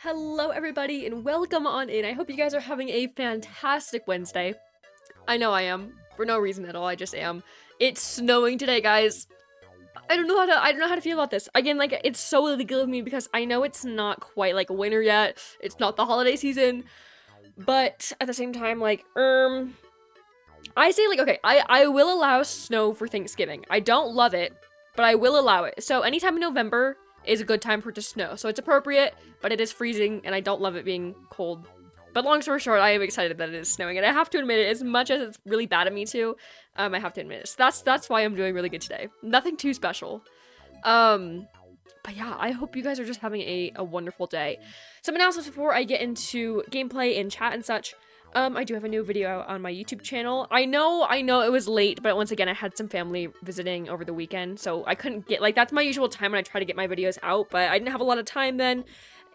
Hello everybody and welcome on in. I hope you guys are having a fantastic Wednesday. I know I am. For no reason at all, I just am. It's snowing today, guys. I don't know how to feel about this. Again, like, it's so illegal of me because I know it's not quite like winter yet. It's not the holiday season. But at the same time, like, I say, like, okay, I will allow snow for Thanksgiving. I don't love it, but I will allow it. So anytime in November is a good time for it to snow. So it's appropriate, but it is freezing, and I don't love it being cold. But long story short, I am excited that it is snowing, and I have to admit it, as much as it's really bad of me to, I have to admit it. So that's why I'm doing really good today. Nothing too special. But yeah, I hope you guys are just having a wonderful day. Some announcements before I get into gameplay and chat and such. I do have a new video out on my YouTube channel. I know it was late, but once again, I had some family visiting over the weekend, so I couldn't get, like, that's my usual time when I try to get my videos out, but I didn't have a lot of time then,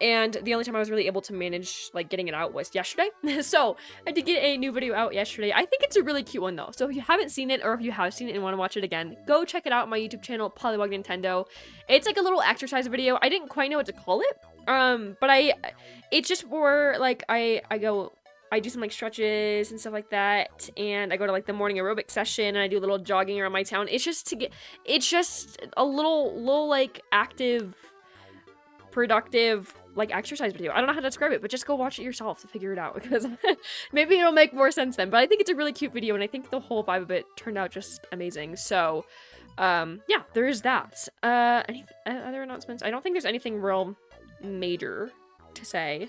and the only time I was really able to manage, like, getting it out was yesterday. So, I did get a new video out yesterday. I think it's a really cute one, though, so if you haven't seen it, or if you have seen it and want to watch it again, go check it out on my YouTube channel, Polywog Nintendo. It's like a little exercise video. I didn't quite know what to call it, but it's just more, like, I do some, like, stretches and stuff like that, and I go to, like, the morning aerobic session, and I do a little jogging around my town. It's just a little, like, active, productive, like, exercise video. I don't know how to describe it, but just go watch it yourself to figure it out, because maybe it'll make more sense then, but I think it's a really cute video, and I think the whole vibe of it turned out just amazing. So, yeah, there is that. Any other announcements? I don't think there's anything real major to say.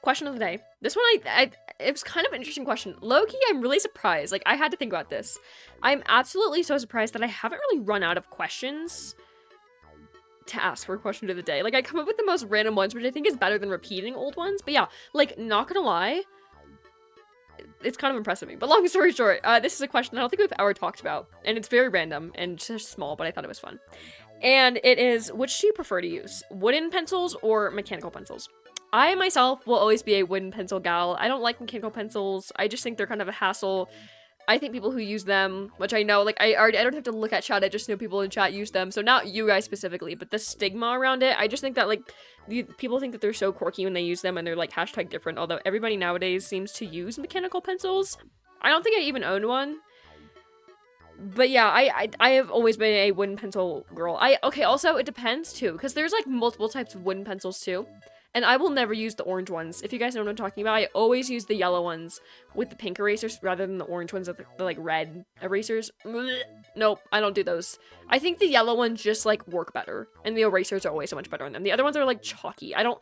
Question of the day. This one, it was kind of an interesting question. Low-key, I'm really surprised. Like, I had to think about this. I'm absolutely so surprised that I haven't really run out of questions to ask for a question of the day. Like, I come up with the most random ones, which I think is better than repeating old ones. But yeah, like, not gonna lie, it's kind of impressive me. But long story short, this is a question I don't think we've ever talked about. And it's very random and just small, but I thought it was fun. And it is, which do you prefer to use? Wooden pencils or mechanical pencils? I, myself, will always be a wooden pencil gal. I don't like mechanical pencils. I just think they're kind of a hassle. I think people who use them, which I know, like, I don't have to look at chat, I just know people in chat use them. So not you guys specifically, but the stigma around it, I just think that, like, people think that they're so quirky when they use them and they're, like, hashtag different, although everybody nowadays seems to use mechanical pencils. I don't think I even own one. But yeah, I have always been a wooden pencil girl. Okay, also, it depends, too, because there's, like, multiple types of wooden pencils, too. And I will never use the orange ones. If you guys know what I'm talking about, I always use the yellow ones with the pink erasers rather than the orange ones with the like, red erasers. Nope, I don't do those. I think the yellow ones just, like, work better. And the erasers are always so much better on them. The other ones are, like, chalky. I'll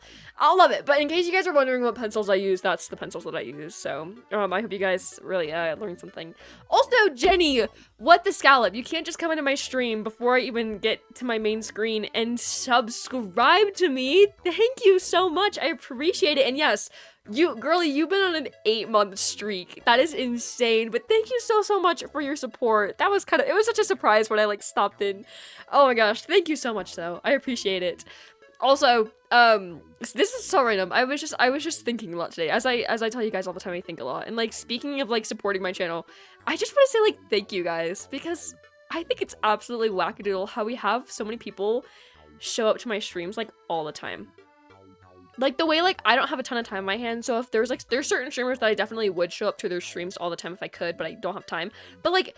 love it. But in case you guys are wondering what pencils I use, that's the pencils that I use. So, I hope you guys really, learned something. Also, Jenny, what the scallop? You can't just come into my stream before I even get to my main screen and subscribe to me. Thank you so much. I appreciate it. And yes, girlie, you've been on an 8-month streak. That is insane. But thank you so much for your support. That was it was such a surprise when I, like, stopped in. Oh my gosh, thank you so much though. I appreciate it. Also, this is so random. I was just thinking a lot today. As I tell you guys all the time, I think a lot. And, like, speaking of, like, supporting my channel, I just want to say, like, thank you guys, because I think it's absolutely wackadoodle how we have so many people show up to my streams, like, all the time. Like, the way, like, I don't have a ton of time on my hands, so if there's certain streamers that I definitely would show up to their streams all the time if I could, but I don't have time. But, like,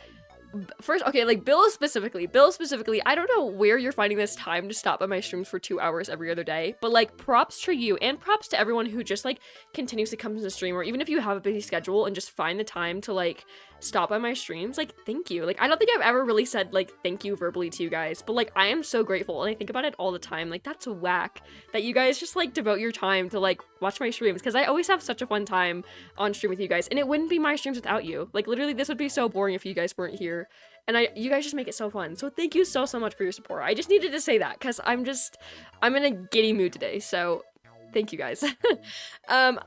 first, okay, like, Bill specifically, I don't know where you're finding this time to stop by my streams for 2 hours every other day, but, like, props to you, and props to everyone who just, like, continuously comes to the stream, or even if you have a busy schedule and just find the time to, like, stop by my streams, like, thank you. Like, I don't think I've ever really said, like, thank you verbally to you guys, but, like, I am so grateful, and I think about it all the time. Like, that's whack that you guys just, like, devote your time to, like, watch my streams, because I always have such a fun time on stream with you guys, and it wouldn't be my streams without you. Like, literally, this would be so boring if you guys weren't here, and you guys just make it so fun. So thank you so much for your support. I just needed to say that, because I'm in a giddy mood today, so thank you guys.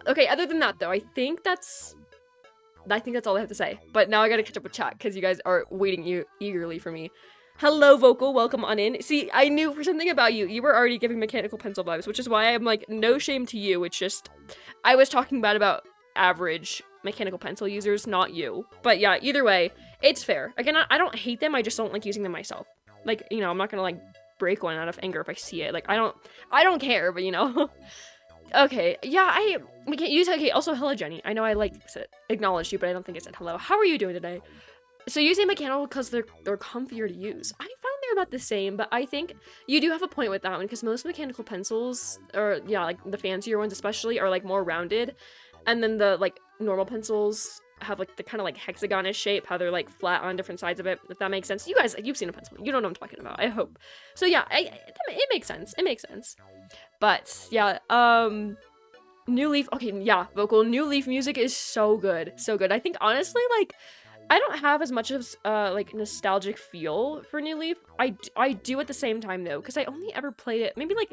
Okay, other than that, though, I think that's all I have to say. But now I gotta catch up with chat, because you guys are waiting eagerly for me. Hello, Vocal, welcome on in. See, I knew for something about you. You were already giving mechanical pencil vibes, which is why I'm, like, no shame to you. It's just, I was talking about average mechanical pencil users, not you. But yeah, either way, it's fair. Again, I don't hate them, I just don't like using them myself. Like, you know, I'm not gonna, like, break one out of anger if I see it. Like, I don't care, but you know. Okay, yeah, we can't use, okay, also, hello, Jenny. I know I, like, acknowledged you, but I don't think I said hello. How are you doing today? So you say mechanical because they're comfier to use. I find they're about the same, but I think you do have a point with that one, because most mechanical pencils, or, yeah, like, the fancier ones especially, are, like, more rounded, and then the, like, normal pencils have, like, the kind of, like, hexagonish shape, how they're, like, flat on different sides of it, if that makes sense. You guys, you've seen a pencil. You don't know what I'm talking about, I hope. So, yeah, it makes sense. It makes sense. But, yeah, New Leaf, okay, yeah, vocal, New Leaf music is so good, so good. I think, honestly, like, I don't have as much of, like, nostalgic feel for New Leaf. I do at the same time, though, because I only ever played it, maybe, like,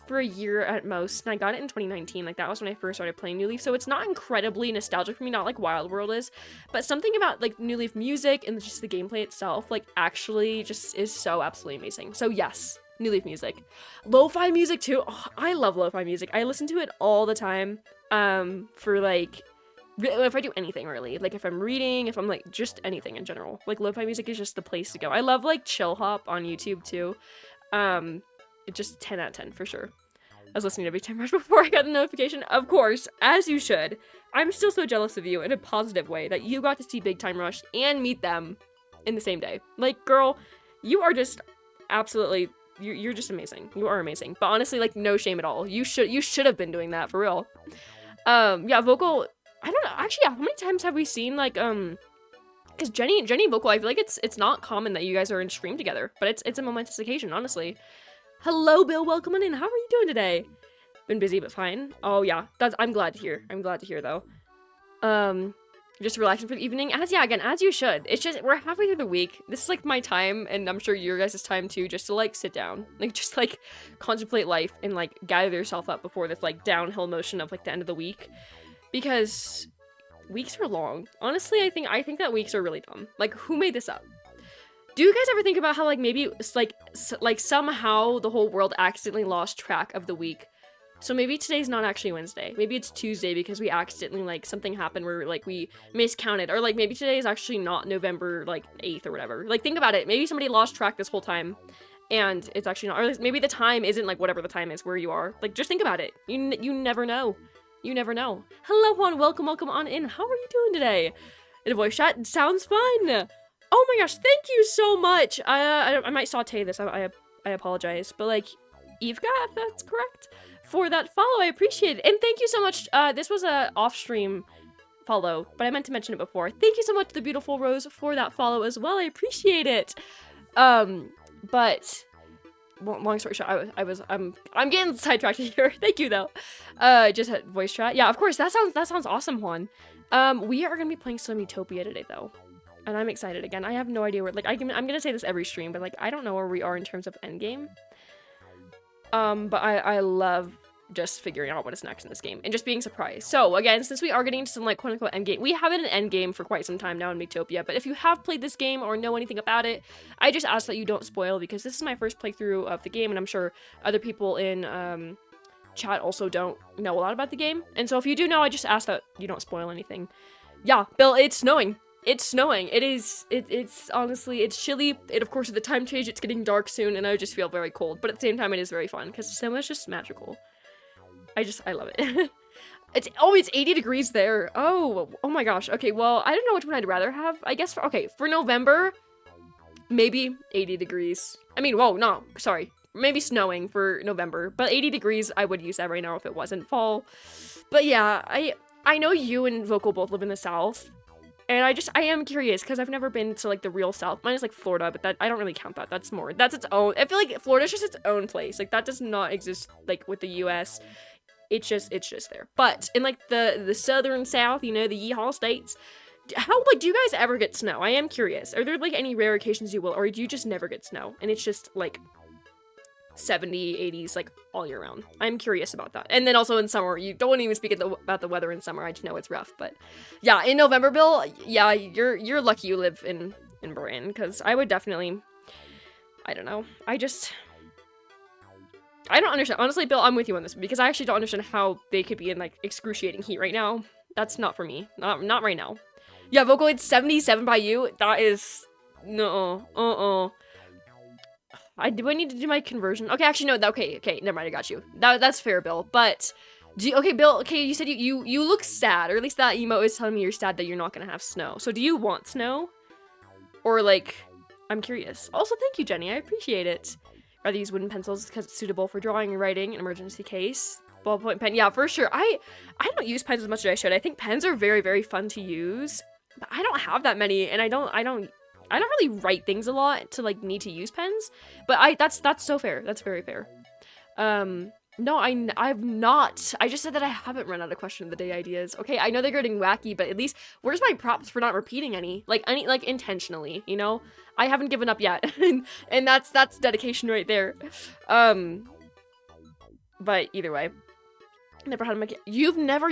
for a year at most, and I got it in 2019, like, that was when I first started playing New Leaf, so it's not incredibly nostalgic for me, not like Wild World is, but something about, like, New Leaf music and just the gameplay itself, like, actually just is so absolutely amazing. So, yes. New Leaf music. Lo-fi music too. Oh, I love lo-fi music. I listen to it all the time. For like, if I do anything really. Like if I'm reading, if I'm like, just anything in general. Like lo-fi music is just the place to go. I love like chill hop on YouTube too. It just 10 out of 10 for sure. I was listening to Big Time Rush before I got the notification. Of course, as you should. I'm still so jealous of you in a positive way that you got to see Big Time Rush and meet them in the same day. Like, girl, you are just absolutely... You're just amazing. You are amazing. But honestly, like, no shame at all. You should have been doing that for real. Yeah, vocal. I don't know. Actually, yeah. How many times have we seen like because Jenny and vocal? I feel like it's not common that you guys are in stream together, but it's a momentous occasion, honestly. Hello, Bill. Welcome on in. How are you doing today? Been busy, but fine. Oh yeah, I'm glad to hear. I'm glad to hear though. Just relaxing for the evening, as you should. It's just, we're halfway through the week. This is like my time, and I'm sure your guys' time too, just to like sit down, like just like contemplate life and like gather yourself up before this like downhill motion of like the end of the week, because weeks are long. Honestly, I think that weeks are really dumb. Like, who made this up? Do you guys ever think about how like maybe it's like somehow the whole world accidentally lost track of the week? So maybe today's not actually Wednesday. Maybe it's Tuesday because we accidentally, like, something happened where, like, we miscounted. Or, like, maybe today is actually not November, like, 8th or whatever. Like, think about it. Maybe somebody lost track this whole time, and it's actually not. Or maybe the time isn't, like, whatever the time is where you are. Like, just think about it. You never know. You never know. Hello, Juan. Welcome on in. How are you doing today? In a voice chat? Sounds fun. Oh my gosh, thank you so much. I might saute this. I apologize. But, like, Evka, if that's correct, for that follow. I appreciate it. And thank you so much. This was a off-stream follow, but I meant to mention it before. Thank you so much, the beautiful Rose, for that follow as well. I appreciate it. But long story short, I'm getting sidetracked here. Thank you though. Just had voice chat. Yeah, of course. That sounds awesome, Juan. We are gonna be playing some Miitopia today though, and I'm excited again. I have no idea where. Like, I'm gonna say this every stream, but like I don't know where we are in terms of endgame. But I love just figuring out what is next in this game and just being surprised. So again, since we are getting into some like quote unquote endgame, we have an endgame for quite some time now in Miitopia, but if you have played this game or know anything about it, I just ask that you don't spoil, because this is my first playthrough of the game, and I'm sure other people in chat also don't know a lot about the game. And so if you do know, I just ask that you don't spoil anything. Yeah, Bill, it's snowing. It's snowing. It's honestly, it's chilly. It, of course, with the time change, it's getting dark soon, and I just feel very cold. But at the same time, it is very fun, because snow is just magical. I love it. It's 80 degrees there. Oh my gosh. Okay, well, I don't know which one I'd rather have. I guess, for November, maybe 80 degrees. I mean, whoa, no, sorry. Maybe snowing for November, but 80 degrees, I would use that right now if it wasn't fall. But yeah, I know you and Vocal both live in the South. And I am curious, because I've never been to, like, the real South. Mine is, like, Florida, but that, I don't really count that. That's its own. I feel like Florida's just its own place. Like, that does not exist, like, with the U.S. It's just there. But in, like, the southern South, you know, the yeehaw states, how, like, do you guys ever get snow? I am curious. Are there, like, any rare occasions you will, or do you just never get snow? And it's just, like, 70, 80s, like, all year round. I'm curious about that. And then also in summer, you don't even speak about the weather in summer. I just know it's rough. But yeah, in November, Bill, yeah, you're lucky you live in Britain, because I would definitely, I don't know. I don't understand. Honestly, Bill, I'm with you on this, because I actually don't understand how they could be in, like, excruciating heat right now. That's not for me. Not right now. Yeah, Vocaloid 77 by you. That is, no, Do I need to do my conversion? Okay, actually, no. Okay, never mind. I got you. That's fair, Bill. But, okay, Bill, okay, you said you look sad. Or at least that emote is telling me you're sad that you're not going to have snow. So do you want snow? Or, like, I'm curious. Also, thank you, Jenny. I appreciate it. Rather use wooden pencils because it's suitable for drawing and writing in emergency case. Ballpoint pen. Yeah, for sure. I don't use pens as much as I should. I think pens are very, very fun to use. But I don't have that many, and I don't really write things a lot to like need to use pens. But that's so fair. That's very fair. No, I've not. I just said that I haven't run out of question of the day ideas. Okay, I know they're getting wacky, but at least where's my props for not repeating any? Like intentionally, you know? I haven't given up yet. and that's dedication right there. But either way. Never had a you never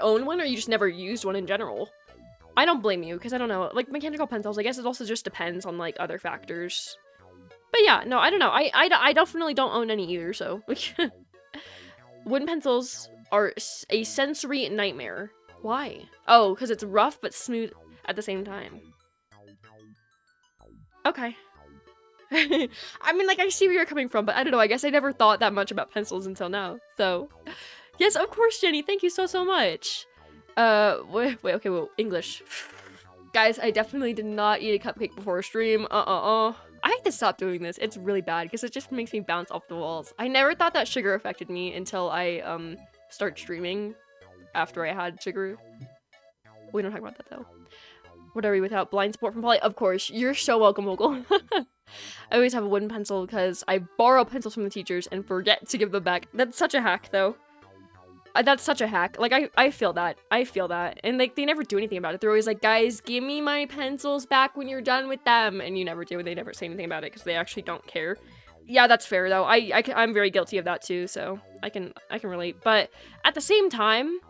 owned one, or you just never used one in general? I don't blame you, because I don't know. Like, mechanical pencils, I guess it also just depends on, like, other factors. But yeah, no, I don't know. I definitely don't own any either, so. Wooden pencils are a sensory nightmare. Why? Oh, because it's rough but smooth at the same time. Okay. I mean, like, I see where you're coming from, but I don't know. I guess I never thought that much about pencils until now, so. Yes, of course, Jenny. Thank you so much. Wait, okay, well, English. Guys, I definitely did not eat a cupcake before stream. I have to stop doing this. It's really bad because it just makes me bounce off the walls. I never thought that sugar affected me until I, start streaming after I had sugar. We don't talk about that, though. What are we without blind support from Polly? Of course. You're so welcome, Mogul. I always have a wooden pencil because I borrow pencils from the teachers and forget to give them back. That's such a hack, though. That's such a hack. Like, I feel that. I feel that. And, like, they never do anything about it. They're always like, guys, give me my pencils back when you're done with them. And you never do. They never say anything about it because they actually don't care. Yeah, that's fair, though. I'm very guilty of that, too. So I can relate. But at the same time,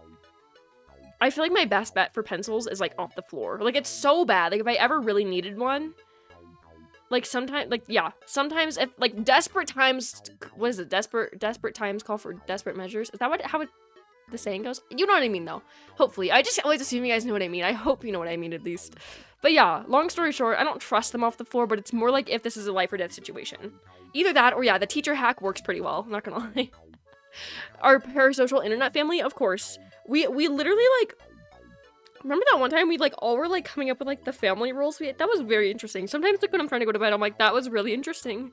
I feel like my best bet for pencils is, like, off the floor. Like, it's so bad. Like, if I ever really needed one, like, sometimes, like, yeah. Sometimes if, like, desperate times, what is it? Desperate times call for desperate measures. Is that how the saying goes? You know what I mean, though. Hopefully. I just always assume you guys know what I mean. I hope you know what I mean, at least. But yeah, long story short, I don't trust them off the floor, but it's more like if this is a life or death situation. Either that, or yeah, the teacher hack works pretty well. I'm not gonna lie. Our parasocial internet family, of course. We literally, like, remember that one time we, like, all were, like, coming up with, like, the family rules? That was very interesting. Sometimes, like, when I'm trying to go to bed, I'm like, that was really interesting.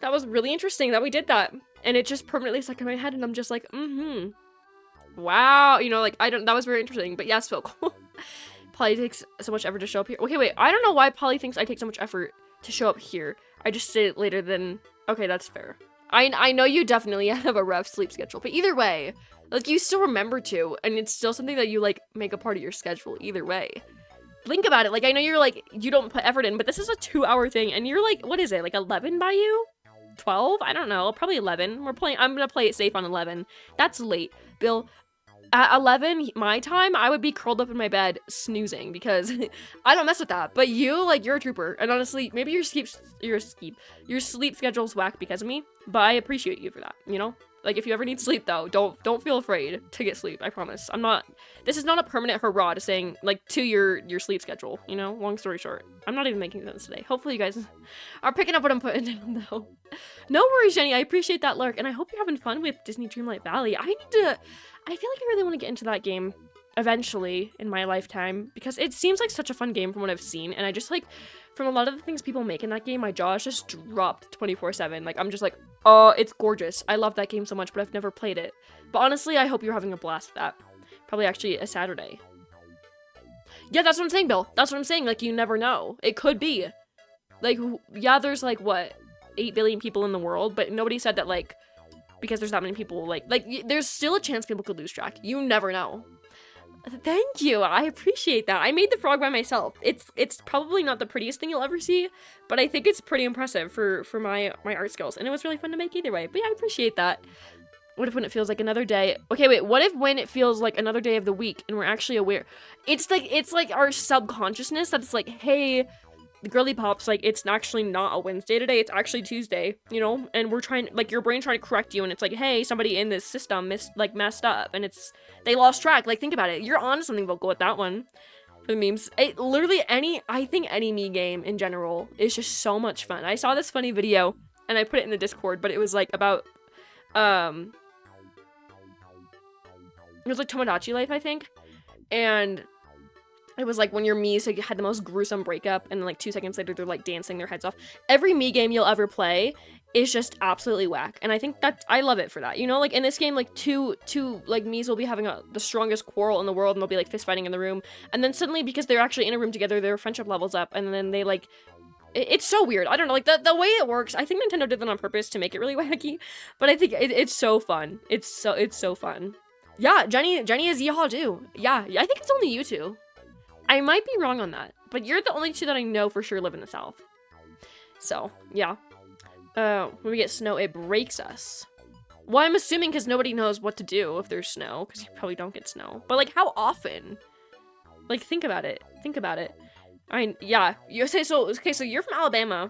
That was really interesting that we did that. And it just permanently stuck in my head, and I'm just like, wow. You know, like, that was very interesting. But yes, so cool. Polly takes so much effort to show up here. Okay, wait, I don't know why Polly thinks I take so much effort to show up here. I just did it later than, okay, that's fair. I know you definitely have a rough sleep schedule, but either way, like, you still remember to, and it's still something that you, like, make a part of your schedule either way. Think about it. Like, I know you're, like, you don't put effort in, but this is a 2-hour thing, and you're, like, what is it, like, 11 by you? 12? I don't know. Probably 11. I'm gonna play it safe on 11. That's late. Bill, at 11, my time, I would be curled up in my bed snoozing, because I don't mess with that. But you, like, you're a trooper, and honestly, maybe your sleep schedule's whack because of me, but I appreciate you for that, you know? Like, if you ever need sleep, though, don't feel afraid to get sleep. I promise. This is not a permanent hurrah to saying, like, to your sleep schedule, you know? Long story short. I'm not even making sense today. Hopefully you guys are picking up what I'm putting down, though. No worries, Jenny. I appreciate that lurk, and I hope you're having fun with Disney Dreamlight Valley. I feel like I really want to get into that game eventually in my lifetime, because it seems like such a fun game from what I've seen, and I just, like, from a lot of the things people make in that game, my jaw's just dropped 24/7. Like, I'm just like, oh, it's gorgeous. I love that game so much, but I've never played it. But honestly, I hope you're having a blast with that. Probably actually a Saturday. Yeah, that's what I'm saying, Bill. That's what I'm saying. Like, you never know. It could be. Like, yeah, there's, like, what, 8 billion people in the world, but nobody said that, like, because there's that many people, like, there's still a chance people could lose track. You never know. Thank you. I appreciate that. I made the frog by myself. It's probably not the prettiest thing you'll ever see, but I think it's pretty impressive for my art skills, and it was really fun to make either way. But yeah, I appreciate that. What if when it feels like another day? Okay, wait. What if when it feels like another day of the week and we're actually aware? It's like our subconsciousness that's like, hey, the girly pops, like, it's actually not a Wednesday today, it's actually Tuesday, you know? And we're trying, like, your brain trying to correct you, and it's like, hey, somebody in this system messed up, and they lost track. Like, think about it. You're on something vocal with that one. for the memes. I think any me game in general is just so much fun. I saw this funny video and I put it in the Discord, but it was like about, it was like Tomodachi Life, I think. And it was like when your Miis like, had the most gruesome breakup and then like 2 seconds later they're like dancing their heads off. Every me game you'll ever play is just absolutely whack. And I think that I love it for that. You know, like in this game, like two like Miis will be having the strongest quarrel in the world and they'll be like fist fighting in the room. And then suddenly because they're actually in a room together, their friendship levels up and then they like, it's so weird. I don't know, like the way it works, I think Nintendo did that on purpose to make it really wacky, but I think it's so fun. It's so fun. Yeah, Jenny is Yeehaw too. Yeah, I think it's only you two. I might be wrong on that, but you're the only two that I know for sure live in the South. So, yeah. When we get snow, it breaks us. Well, I'm assuming because nobody knows what to do if there's snow, because you probably don't get snow. But, like, how often? Like, think about it. I mean, yeah. You say so. Okay, so you're from Alabama.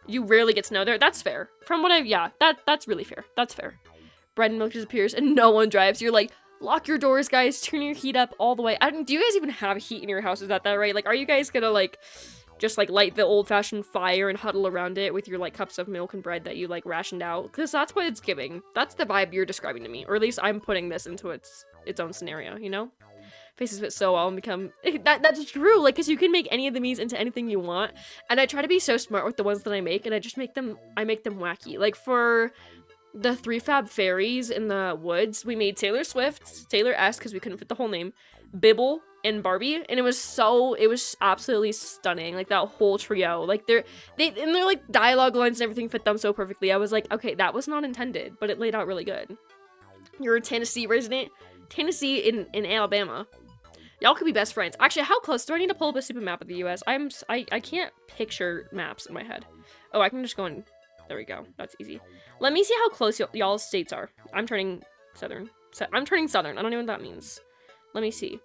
You rarely get snow there. That's fair. From what that's really fair. That's fair. Bread and milk disappears and no one drives. You're like, lock your doors, guys. Turn your heat up all the way. Do you guys even have heat in your house? Is that right? Like, are you guys gonna, like, just, like, light the old-fashioned fire and huddle around it with your, like, cups of milk and bread that you, like, rationed out? Because that's what it's giving. That's the vibe you're describing to me. Or at least I'm putting this into its own scenario, you know? Faces fit so well and become... That's true, like, because you can make any of the Miis into anything you want. And I try to be so smart with the ones that I make, and I just make them wacky. Like, for... the 3 Fab Fairies in the woods, we made Taylor Swift, Taylor S, because we couldn't fit the whole name, Bibble, and Barbie, and it was absolutely stunning, like, that whole trio, like, their like, dialogue lines and everything fit them so perfectly. I was like, okay, that was not intended, but it laid out really good. You're a Tennessee resident? Tennessee in Alabama. Y'all could be best friends. Actually, how close? Do I need to pull up a stupid map of the US? I can't picture maps in my head. Oh, I can just go in. There we go. That's easy. Let me see how close y'all's states are. I'm turning southern. I'm turning southern. I don't know what that means. Let me see.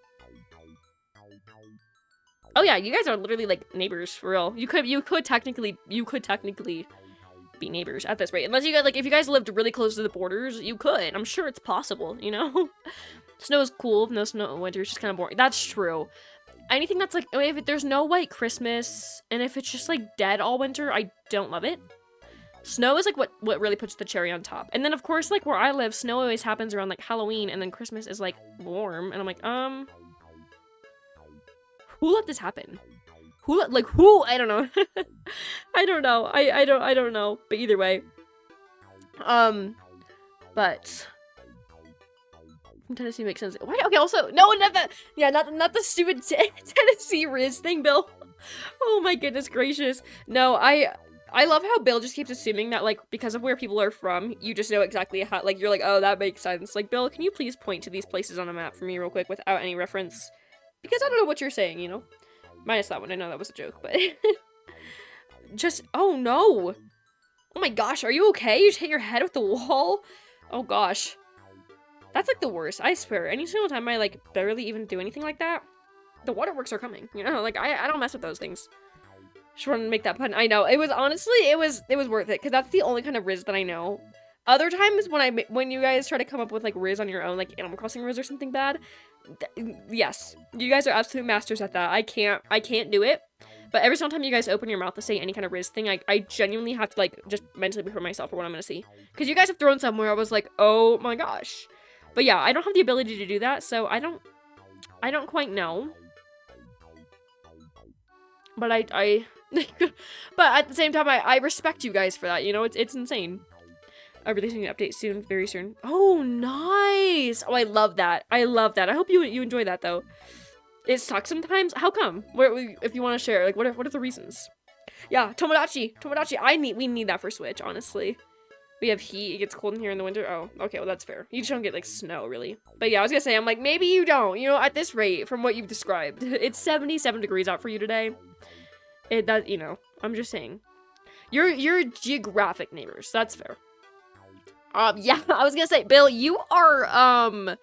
Oh yeah, you guys are literally like neighbors for real. You could technically be neighbors at this rate. Unless you guys if you guys lived really close to the borders, you could. I'm sure it's possible, you know? Snow is cool. No snow in winter is just kind of boring. That's true. Anything that's like, if there's no white Christmas and if it's just like dead all winter, I don't love it. Snow is like what really puts the cherry on top. And then of course, like where I live, snow always happens around like Halloween and then Christmas is like warm. And I'm like, who let this happen? Who? I don't know. I don't know. I don't know. But either way. But from Tennessee makes sense. Why? Okay, also, no, not the stupid Tennessee Riz thing, Bill. Oh my goodness gracious. No, I love how Bill just keeps assuming that, like, because of where people are from, you just know exactly how, like, you're like, oh, that makes sense. Like, Bill, can you please point to these places on a map for me real quick without any reference? Because I don't know what you're saying, you know? Minus that one, I know that was a joke, but... just, oh no! Oh my gosh, are you okay? You just hit your head with the wall? Oh gosh. That's, like, the worst, I swear. Any single time I, like, barely even do anything like that, the waterworks are coming, you know? Like, I don't mess with those things. Just wanted to make that pun. I know. It was honestly, it was worth it, because that's the only kind of Riz that I know. Other times when you guys try to come up with like Riz on your own, like Animal Crossing Riz or something bad, yes, you guys are absolute masters at that. I can't do it. But every single time you guys open your mouth to say any kind of Riz thing, I genuinely have to like just mentally prepare myself for what I'm gonna see. Because you guys have thrown some where I was like, oh my gosh. But yeah, I don't have the ability to do that, so I don't quite know. But but at the same time, I respect you guys for that, you know, it's insane. Releasing an update soon, very soon. Oh, nice! Oh, I love that. I love that. I hope you enjoy that, though. It sucks sometimes. How come? If you want to share, like, what are the reasons? Yeah, Tomodachi, we need that for Switch, honestly. We have heat, it gets cold in here in the winter. Oh, okay, well, that's fair. You just don't get, like, snow, really. But yeah, I was gonna say, I'm like, maybe you don't, you know, at this rate, from what you've described. It's 77 degrees out for you today. You know, I'm just saying. You're geographic neighbors, that's fair. Yeah, I was gonna say, Bill, you are,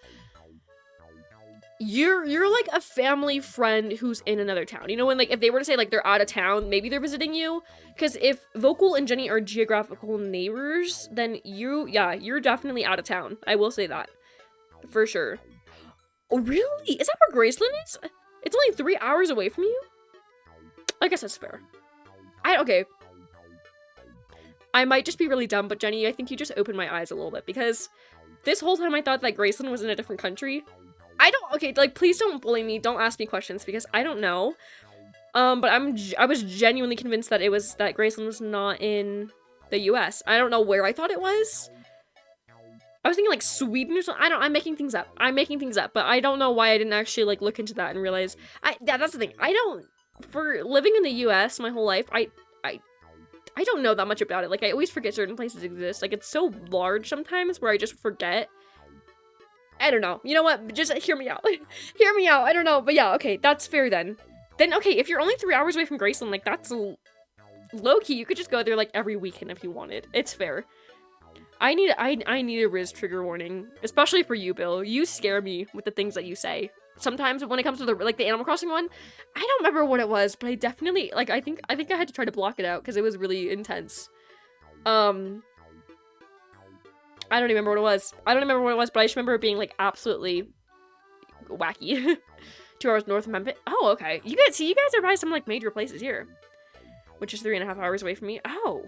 you're like a family friend who's in another town. You know, when, like, if they were to say, like, they're out of town, maybe they're visiting you. Because if Vocal and Jenny are geographical neighbors, then you're definitely out of town. I will say that. For sure. Oh, really? Is that where Graceland is? It's only 3 hours away from you? I guess that's fair. Okay. I might just be really dumb, but Jenny, I think you just opened my eyes a little bit, because this whole time I thought that Graceland was in a different country. Okay, like, please don't bully me, don't ask me questions, because I don't know. But I was genuinely convinced that that Graceland was not in the US. I don't know where I thought it was. I was thinking like Sweden or something. I'm making things up. But I don't know why I didn't actually like look into that and realize. That's the thing. For living in the US my whole life, I don't know that much about it. Like, I always forget certain places exist. Like, it's so large sometimes where I just forget. I don't know. You know what? Just hear me out. Hear me out. I don't know. But yeah, okay. That's fair then. Okay, if you're only 3 hours away from Graceland, like, that's low-key. You could just go there, like, every weekend if you wanted. It's fair. I need a Riz trigger warning. Especially for you, Bill. You scare me with the things that you say. Sometimes when it comes to the Animal Crossing one, I don't remember what it was, but I definitely, like, I think I had to try to block it out because it was really intense. I don't even remember what it was. But I just remember it being, like, absolutely wacky. 2 hours north of Memphis. Oh, okay. You guys are by some, like, major places here. Which is 3.5 hours away from me. Oh.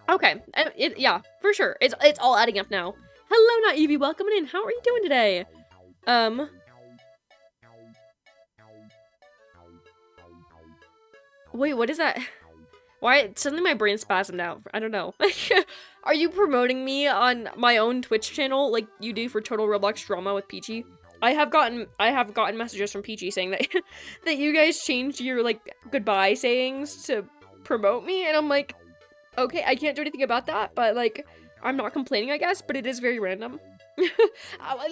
Okay. Yeah, for sure. It's all adding up now. Hello, Naivy. Welcome in. How are you doing today? Wait, what is that? Why? Suddenly my brain spasmed out. I don't know. Are you promoting me on my own Twitch channel like you do for Total Roblox Drama with Peachy? I have gotten messages from Peachy saying that that you guys changed your like goodbye sayings to promote me, and I'm like, okay, I can't do anything about that, but like I'm not complaining, I guess, but it is very random.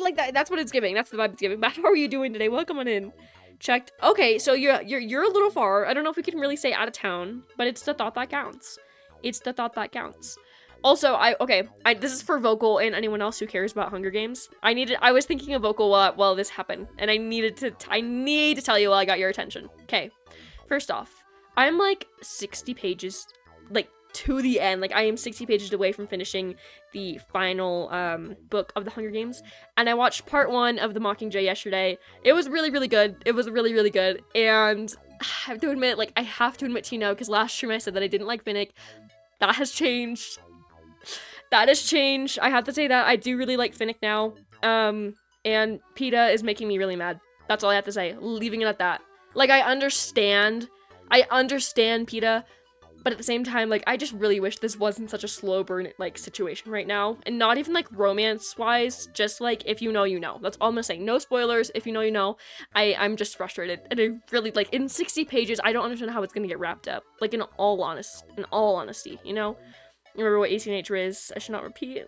Like that's what it's giving. That's the vibe it's giving. But how are you doing today? Welcome on in. Checked. Okay, so you're a little far. I don't know if we can really say out of town, but it's the thought that counts. It's the thought that counts. Also, this is for Vocal and anyone else who cares about Hunger Games. I was thinking of Vocal while this happened, and I need to tell you while I got your attention. Okay, first off, I'm like 60 pages, like, to the end. Like, I am 60 pages away from finishing the final book of the Hunger Games, and I watched part 1 of The Mockingjay yesterday. It was really, really good. It was really, really good, and I have to admit, to you now, because last stream I said that I didn't like Finnick. That has changed. I have to say that I do really like Finnick now. And PETA is making me really mad. That's all I have to say. Leaving it at that. Like, I understand PETA, but at the same time, like, I just really wish this wasn't such a slow burn, like, situation right now. And not even, like, romance-wise, just, like, if you know, you know. That's all I'm gonna say. No spoilers. If you know, you know. I'm just frustrated. And I really, like, in 60 pages, I don't understand how it's gonna get wrapped up. Like, in all honesty, you know? Remember what ACNH is? I should not repeat.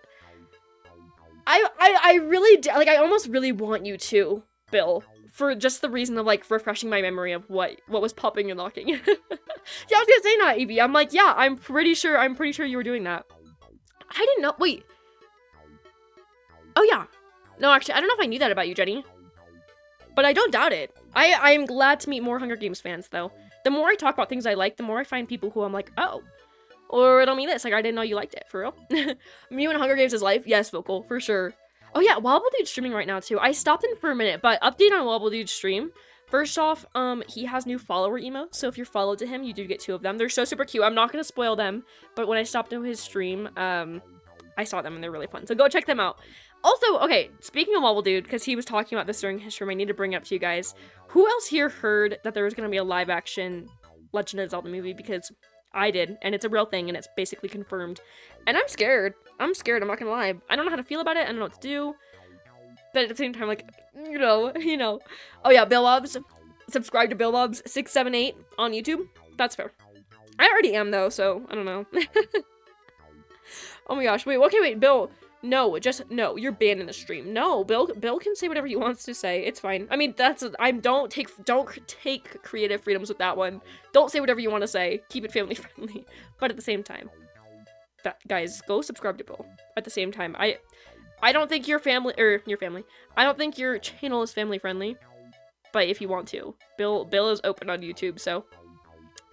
I really, like, I almost really want you to, Bill. For just the reason of, like, refreshing my memory of what was popping and locking. Yeah, I was gonna say not, Evie. I'm like, yeah, I'm pretty sure you were doing that. I didn't know. Wait. Oh, yeah. No, actually, I don't know if I knew that about you, Jenny. But I don't doubt it. I am glad to meet more Hunger Games fans, though. The more I talk about things I like, the more I find people who I'm like, oh. Or it'll mean this. Like, I didn't know you liked it. For real. You and Hunger Games is life? Yes, Vocal. For sure. Oh yeah, Wobble Dude's streaming right now too. I stopped in for a minute, but update on Wobble Dude's stream. First off, he has new follower emotes, so if you're followed to him, you do get 2 of them. They're so super cute. I'm not gonna spoil them, but when I stopped into his stream, I saw them and they're really fun. So go check them out. Also, okay, speaking of Wobble Dude, because he was talking about this during his stream, I need to bring it up to you guys. Who else here heard that there was gonna be a live action Legend of Zelda movie? Because I did, and it's a real thing, and it's basically confirmed. And I'm scared. I'm not gonna lie. I don't know how to feel about it, I don't know what to do. But at the same time, like, you know. Oh yeah, Bill Bobs. Subscribe to Bill Bobs 678 on YouTube. That's fair. I already am, though, so I don't know. Oh my gosh, wait, Bill. No, no, you're banned in the stream. No, Bill can say whatever he wants to say. It's fine. I mean, don't take creative freedoms with that one. Don't say whatever you want to say. Keep it family friendly. But at the same time, guys, go subscribe to Bill. At the same time, I don't think your family. I don't think your channel is family friendly. But if you want to, Bill is open on YouTube, so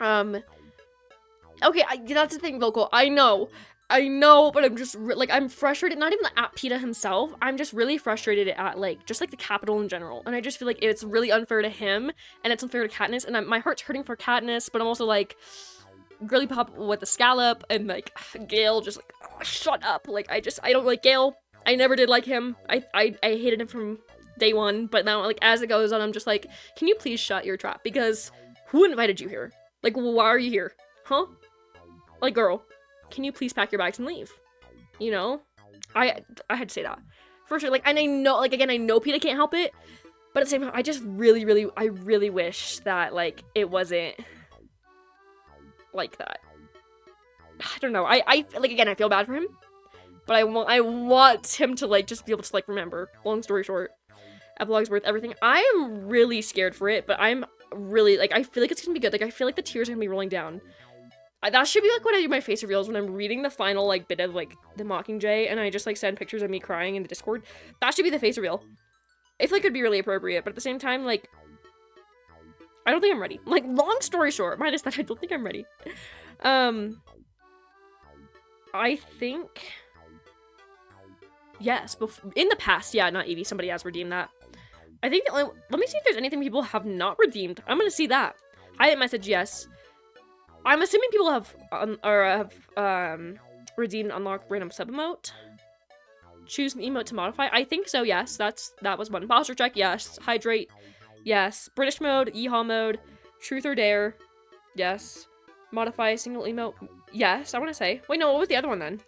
okay, that's the thing, Vocal. I know. I know, but I'm just, like, I'm frustrated, not even at PETA himself, I'm just really frustrated at, like, just, like, the Capitol in general, and I just feel like it's really unfair to him, and it's unfair to Katniss, and my heart's hurting for Katniss, but I'm also, like, Girly Pop with the scallop, and, like, Gale just, like, oh, shut up, like, I don't like Gale, I never did like him, I hated him from day one, but now, like, as it goes on, I'm just like, can you please shut your trap, because who invited you here? Like, why are you here? Huh? Like, girl, can you please pack your bags and leave? You know? I had to say that. For sure, like, and I know, like, again, I know PETA can't help it, but at the same time, I just I really wish that, like, it wasn't like that. I don't know, I like, again, I feel bad for him, but I want him to, like, just be able to, like, remember. Long story short, epilogue's worth everything. I am really scared for it, but I'm really, like, I feel like it's gonna be good. Like, I feel like the tears are gonna be rolling down. That should be, like, when I do my face reveals, when I'm reading the final, like, bit of, like, the Mockingjay, and I just, like, send pictures of me crying in the Discord. That should be the face reveal. I feel like it'd be really appropriate, but at the same time, like, I don't think I'm ready. Like, long story short, minus that I don't think I'm ready. I think... Yes, in the past, yeah, not Evie, somebody has redeemed that. I think, let me see if there's anything people have not redeemed. I'm gonna see that. I didn't message yes. I'm assuming people have, redeemed unlocked random sub-emote. Choose an emote to modify. I think so, yes. That was one. Posture check, yes. Hydrate, yes. British mode, yeehaw mode, truth or dare, yes. Modify a single emote, yes, I want to say. Wait, no, what was the other one then?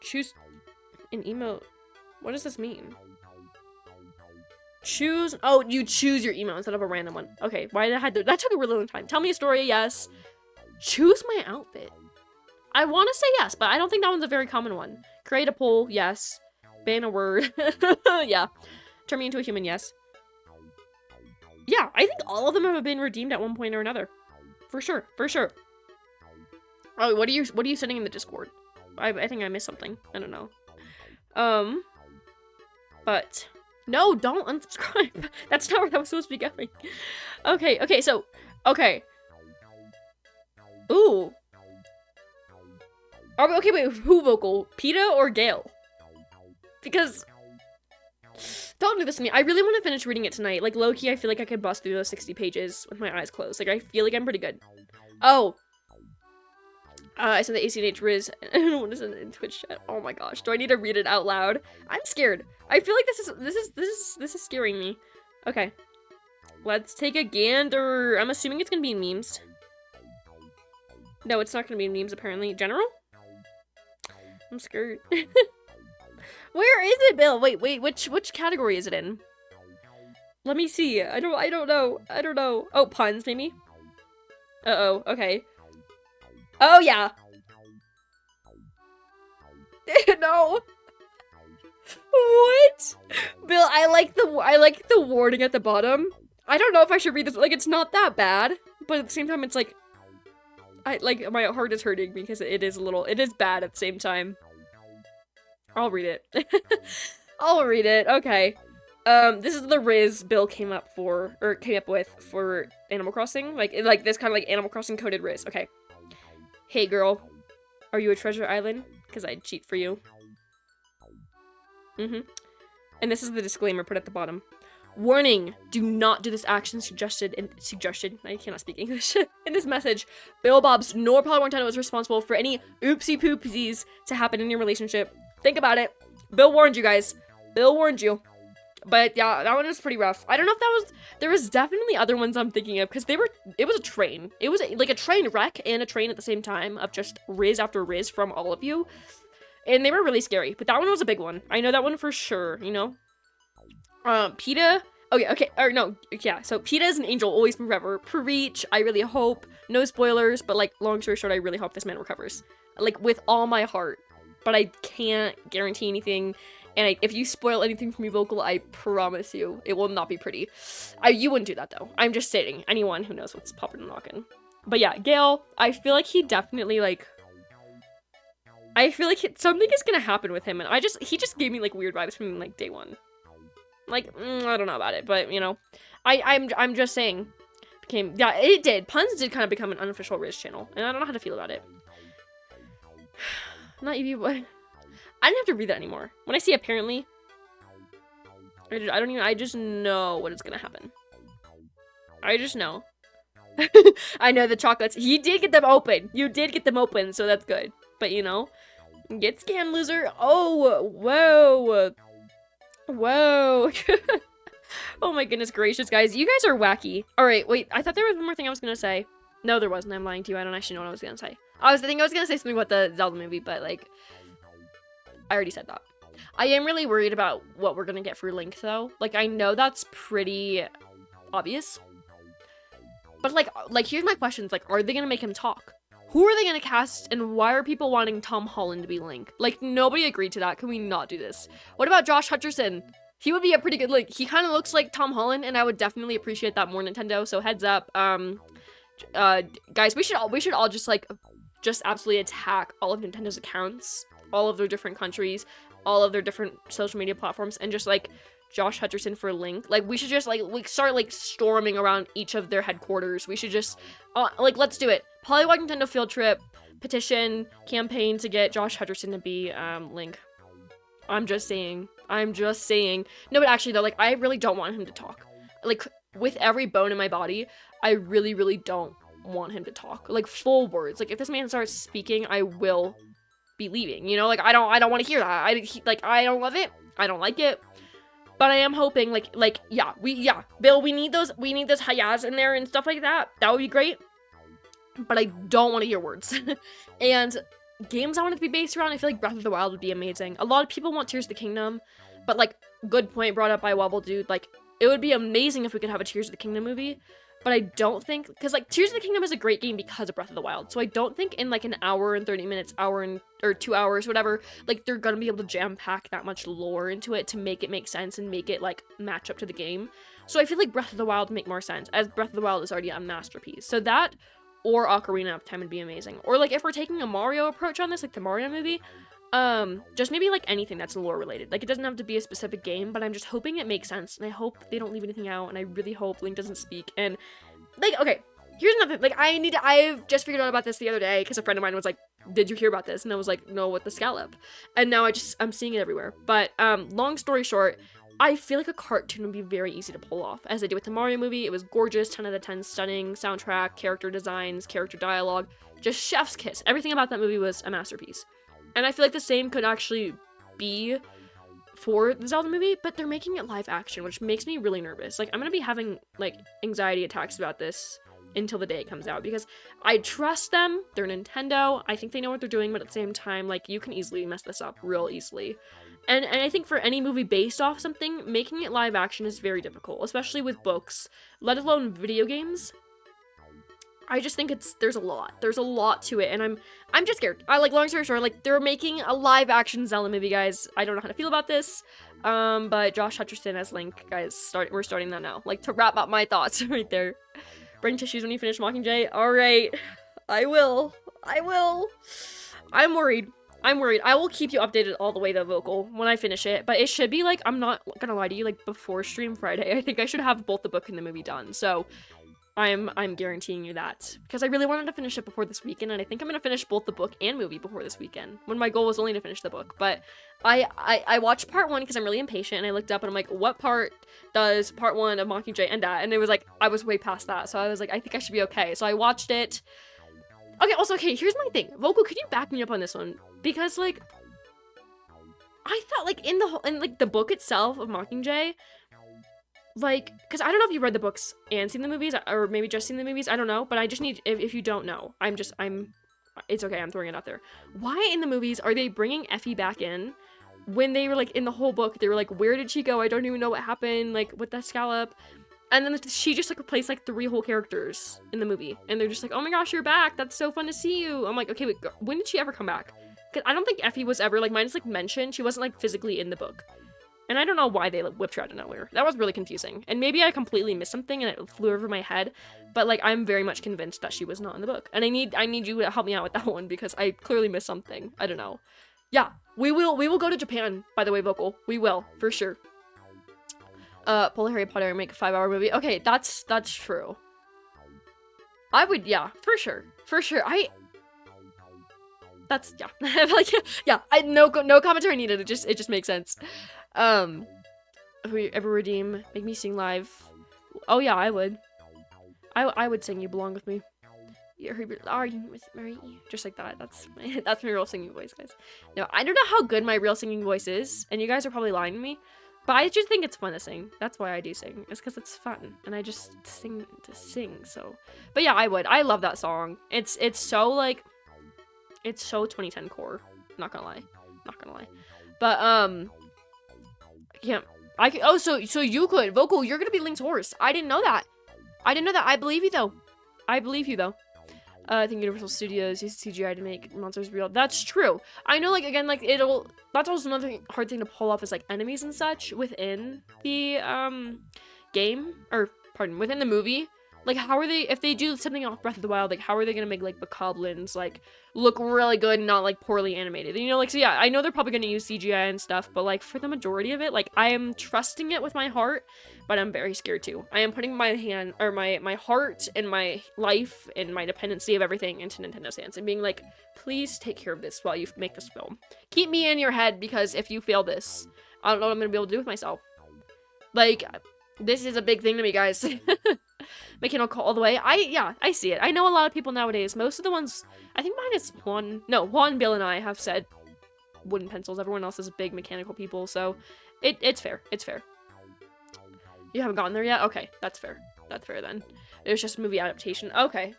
Choose an emote. What does this mean? Choose, oh, you choose your email instead of a random one. Okay, why did I have to, that took a really long time. Tell me a story, yes. Choose my outfit. I want to say yes, but I don't think that one's a very common one. Create a poll, yes. Ban a word, yeah. Turn me into a human, yes. Yeah, I think all of them have been redeemed at one point or another. For sure, for sure. Oh, what are you sending in the Discord? I think I missed something. I don't know. But... No, don't unsubscribe. That's not where that was supposed to be going. Okay, so, okay. Ooh. Okay, wait, who vocal? PETA or Gale? Because, don't do this to me. I really want to finish reading it tonight. Like, low-key, I feel like I could bust through those 60 pages with my eyes closed. Like, I feel like I'm pretty good. Oh. I said the ACNH Riz. What is it in Twitch chat? Oh my gosh. Do I need to read it out loud? I'm scared. I feel like this is scaring me. Okay. Let's take a gander. I'm assuming it's gonna be in memes. No, it's not gonna be in memes apparently. General? I'm scared. Where is it, Bill? Wait, which category is it in? Let me see. I don't know. Oh, puns maybe? Uh-oh, okay. Oh yeah. No. What? Bill, I like the warning at the bottom. I don't know if I should read this. Like, it's not that bad, but at the same time, it's like, my heart is hurting because it is bad at the same time. I'll read it. I'll read it. Okay. This is the Riz Bill came up with for Animal Crossing. Like this kind of like Animal Crossing coded Riz. Okay. Hey girl, are you a treasure island? Because I'd cheat for you. And this is the disclaimer put at the bottom. Warning, do not do this action suggested, I cannot speak English, in this message. Bill Bobs nor Paul Montano is responsible for any oopsie poopsies to happen in your relationship. Think about it. Bill warned you guys. Bill warned you. But yeah, that one was pretty rough. I don't know if there was definitely other ones I'm thinking of, because it was a train. It was like a train wreck and a train at the same time of just Riz after Riz from all of you. And they were really scary, but that one was a big one. I know that one for sure, you know? PETA, okay, or no, yeah, so PETA is an angel, always forever. Preach, I really hope. No spoilers, but like, long story short, I really hope this man recovers. Like, with all my heart. But I can't guarantee anything. And if you spoil anything from me, Vocal, I promise you, it will not be pretty. You wouldn't do that, though. I'm just stating. Anyone who knows what's popping and locking. But yeah, Gale, I feel like he definitely, like... I feel like something is gonna happen with him, and he just gave me, like, weird vibes from, like, day one. Like, I don't know about it, but, you know. I'm just saying. Yeah, it did. Puns did kind of become an unofficial Riz channel, and I don't know how to feel about it. Not Evie, but I didn't have to read that anymore. When I see apparently, I just know what is gonna happen. I just know. I know the chocolates. You did get them open. You did get them open, so that's good. But you know, get scammed, loser. Oh, whoa. Whoa. Oh my goodness gracious, guys. You guys are wacky. Alright, wait. I thought there was one more thing I was gonna say. No, there wasn't. I'm lying to you. I don't actually know what I was gonna say. I was gonna say something about the Zelda movie, but like, I already said that. I am really worried about what we're gonna get for Link, though. Like, I know that's pretty obvious. But like, here's my questions. Like, are they gonna make him talk? Who are they gonna cast, and why are people wanting Tom Holland to be Link? Like, nobody agreed to that. Can we not do this? What about Josh Hutcherson? He would be a pretty good Link. He kind of looks like Tom Holland, and I would definitely appreciate that more, Nintendo. So heads up, guys, we should all just absolutely attack all of Nintendo's accounts, all of their different countries, all of their different social media platforms, and just like Josh Hutcherson for Link. Like, we should just like start like storming around each of their headquarters. We should just let's do it. Polywog Nintendo field trip, petition, campaign to get Josh Hutcherson to be Link. I'm just saying. No, but actually though, like, I really don't want him to talk. Like, with every bone in my body, I really, really don't want him to talk. Like, full words. Like, if this man starts speaking, I will be leaving. You know, like, I don't want to hear that. I don't love it. I don't like it. But I am hoping, Bill, we need those hayas in there and stuff like that. That would be great. But I don't want to hear words. And games I want it to be based around, I feel like Breath of the Wild would be amazing. A lot of people want Tears of the Kingdom, but like, good point brought up by Wobble Dude, like, it would be amazing if we could have a Tears of the Kingdom movie, but I don't think, because like, Tears of the Kingdom is a great game because of Breath of the Wild, so I don't think in like an hour and 30 minutes, or 2 hours, whatever, like, they're gonna be able to jam-pack that much lore into it to make it make sense and make it like match up to the game. So I feel like Breath of the Wild would make more sense, as Breath of the Wild is already a masterpiece. So that, or Ocarina of Time would be amazing. Or like, if we're taking a Mario approach on this, like the Mario movie, just maybe like anything that's lore related. Like, it doesn't have to be a specific game, but I'm just hoping it makes sense, and I hope they don't leave anything out, and I really hope Link doesn't speak. And like, okay, here's another thing. Like, I've just figured out about this the other day because a friend of mine was like, did you hear about this? And I was like, no, what the scallop? And now I'm seeing it everywhere. But long story short, I feel like a cartoon would be very easy to pull off. As I did with the Mario movie, it was gorgeous, 10 out of 10, stunning, soundtrack, character designs, character dialogue, just chef's kiss. Everything about that movie was a masterpiece. And I feel like the same could actually be for the Zelda movie, but they're making it live action, which makes me really nervous. Like, I'm gonna be having, like, anxiety attacks about this until the day it comes out, because I trust them. They're Nintendo. I think they know what they're doing, but at the same time, like, you can easily mess this up real easily. And I think for any movie based off something, making it live action is very difficult, especially with books, let alone video games. I just think there's a lot to it, and I'm just scared. Long story short, like, they're making a live action Zelda movie, guys. I don't know how to feel about this, but Josh Hutcherson as Link, guys, we're starting that now, like, to wrap up my thoughts right there. Bring tissues when you finish Mockingjay. All right, I will. I'm worried. I will keep you updated all the way to Vocal when I finish it, but it should be, like, I'm not gonna lie to you, like, before stream Friday. I think I should have both the book and the movie done, so I'm guaranteeing you that, because I really wanted to finish it before this weekend, and I think I'm gonna finish both the book and movie before this weekend, when my goal was only to finish the book. But I watched part 1 because I'm really impatient, and I looked up and I'm like, what part does part 1 of Mockingjay end at? And it was like, I was way past that, so I was like, I think I should be okay. So I watched it. Okay, here's my thing. Vocal, could you back me up on this one? Because, like, I thought, like, in the book itself of Mockingjay, like, because I don't know if you read the books and seen the movies, or maybe just seen the movies, I don't know, but I just need, if you don't know, it's okay, I'm throwing it out there. Why in the movies are they bringing Effie back in, when they were, like, in the whole book, they were like, where did she go? I don't even know what happened, like, with that scallop. And then she just, like, replaced, like, 3 whole characters in the movie, and they're just like, oh my gosh, you're back, that's so fun to see you. I'm like, okay, wait, when did she ever come back? Because I don't think Effie was ever, like, mine is, like, mentioned, she wasn't, like, physically in the book. And I don't know why they, like, whipped her out of nowhere. That was really confusing. And maybe I completely missed something and it flew over my head. But, like, I'm very much convinced that she was not in the book. And I need you to help me out with that one, because I clearly missed something. I don't know. Yeah, we will go to Japan, by the way, Vocal. We will, for sure. Pull a Harry Potter and make a 5-hour movie. Okay, that's true. I would, yeah, for sure. That's, yeah. Like, yeah, no commentary needed. It just makes sense. If we ever redeem, make me sing live. Oh yeah, I would. I would sing You Belong With Me. Are you with me? Just like that. That's my real singing voice, guys. No, I don't know how good my real singing voice is, and you guys are probably lying to me, but I just think it's fun to sing. That's why I do sing. It's because it's fun, and I just sing to sing. So, but yeah, I would. I love that song. It's so like, it's so 2010 core. Not gonna lie. But yeah. Oh, so you could. Vocal, you're gonna be Link's horse. I didn't know that. I believe you, though. I think Universal Studios used CGI to make monsters real. That's true. I know, like, again, like, that's also another hard thing to pull off is, like, enemies and such within the, game. Or, pardon, within the movie. Like, how are they, if they do something off Breath of the Wild, like, how are they gonna make, like, bokoblins, like, look really good and not, like, poorly animated? You know, like, so yeah, I know they're probably gonna use CGI and stuff, but, like, for the majority of it, like, I am trusting it with my heart, but I'm very scared too. I am putting my hand, or my heart and my life and my dependency of everything into Nintendo's hands and being like, please take care of this while you make this film. Keep me in your head, because if you fail this, I don't know what I'm gonna be able to do with myself. Like, this is a big thing to me, guys. Mechanical Call all the way. I see it. I know a lot of people nowadays. Most of the ones, I think mine is Juan, Bill, and I have said wooden pencils. Everyone else is big mechanical people, so it's fair. It's fair. You haven't gotten there yet? Okay, that's fair. That's fair then. It was just a movie adaptation. Okay.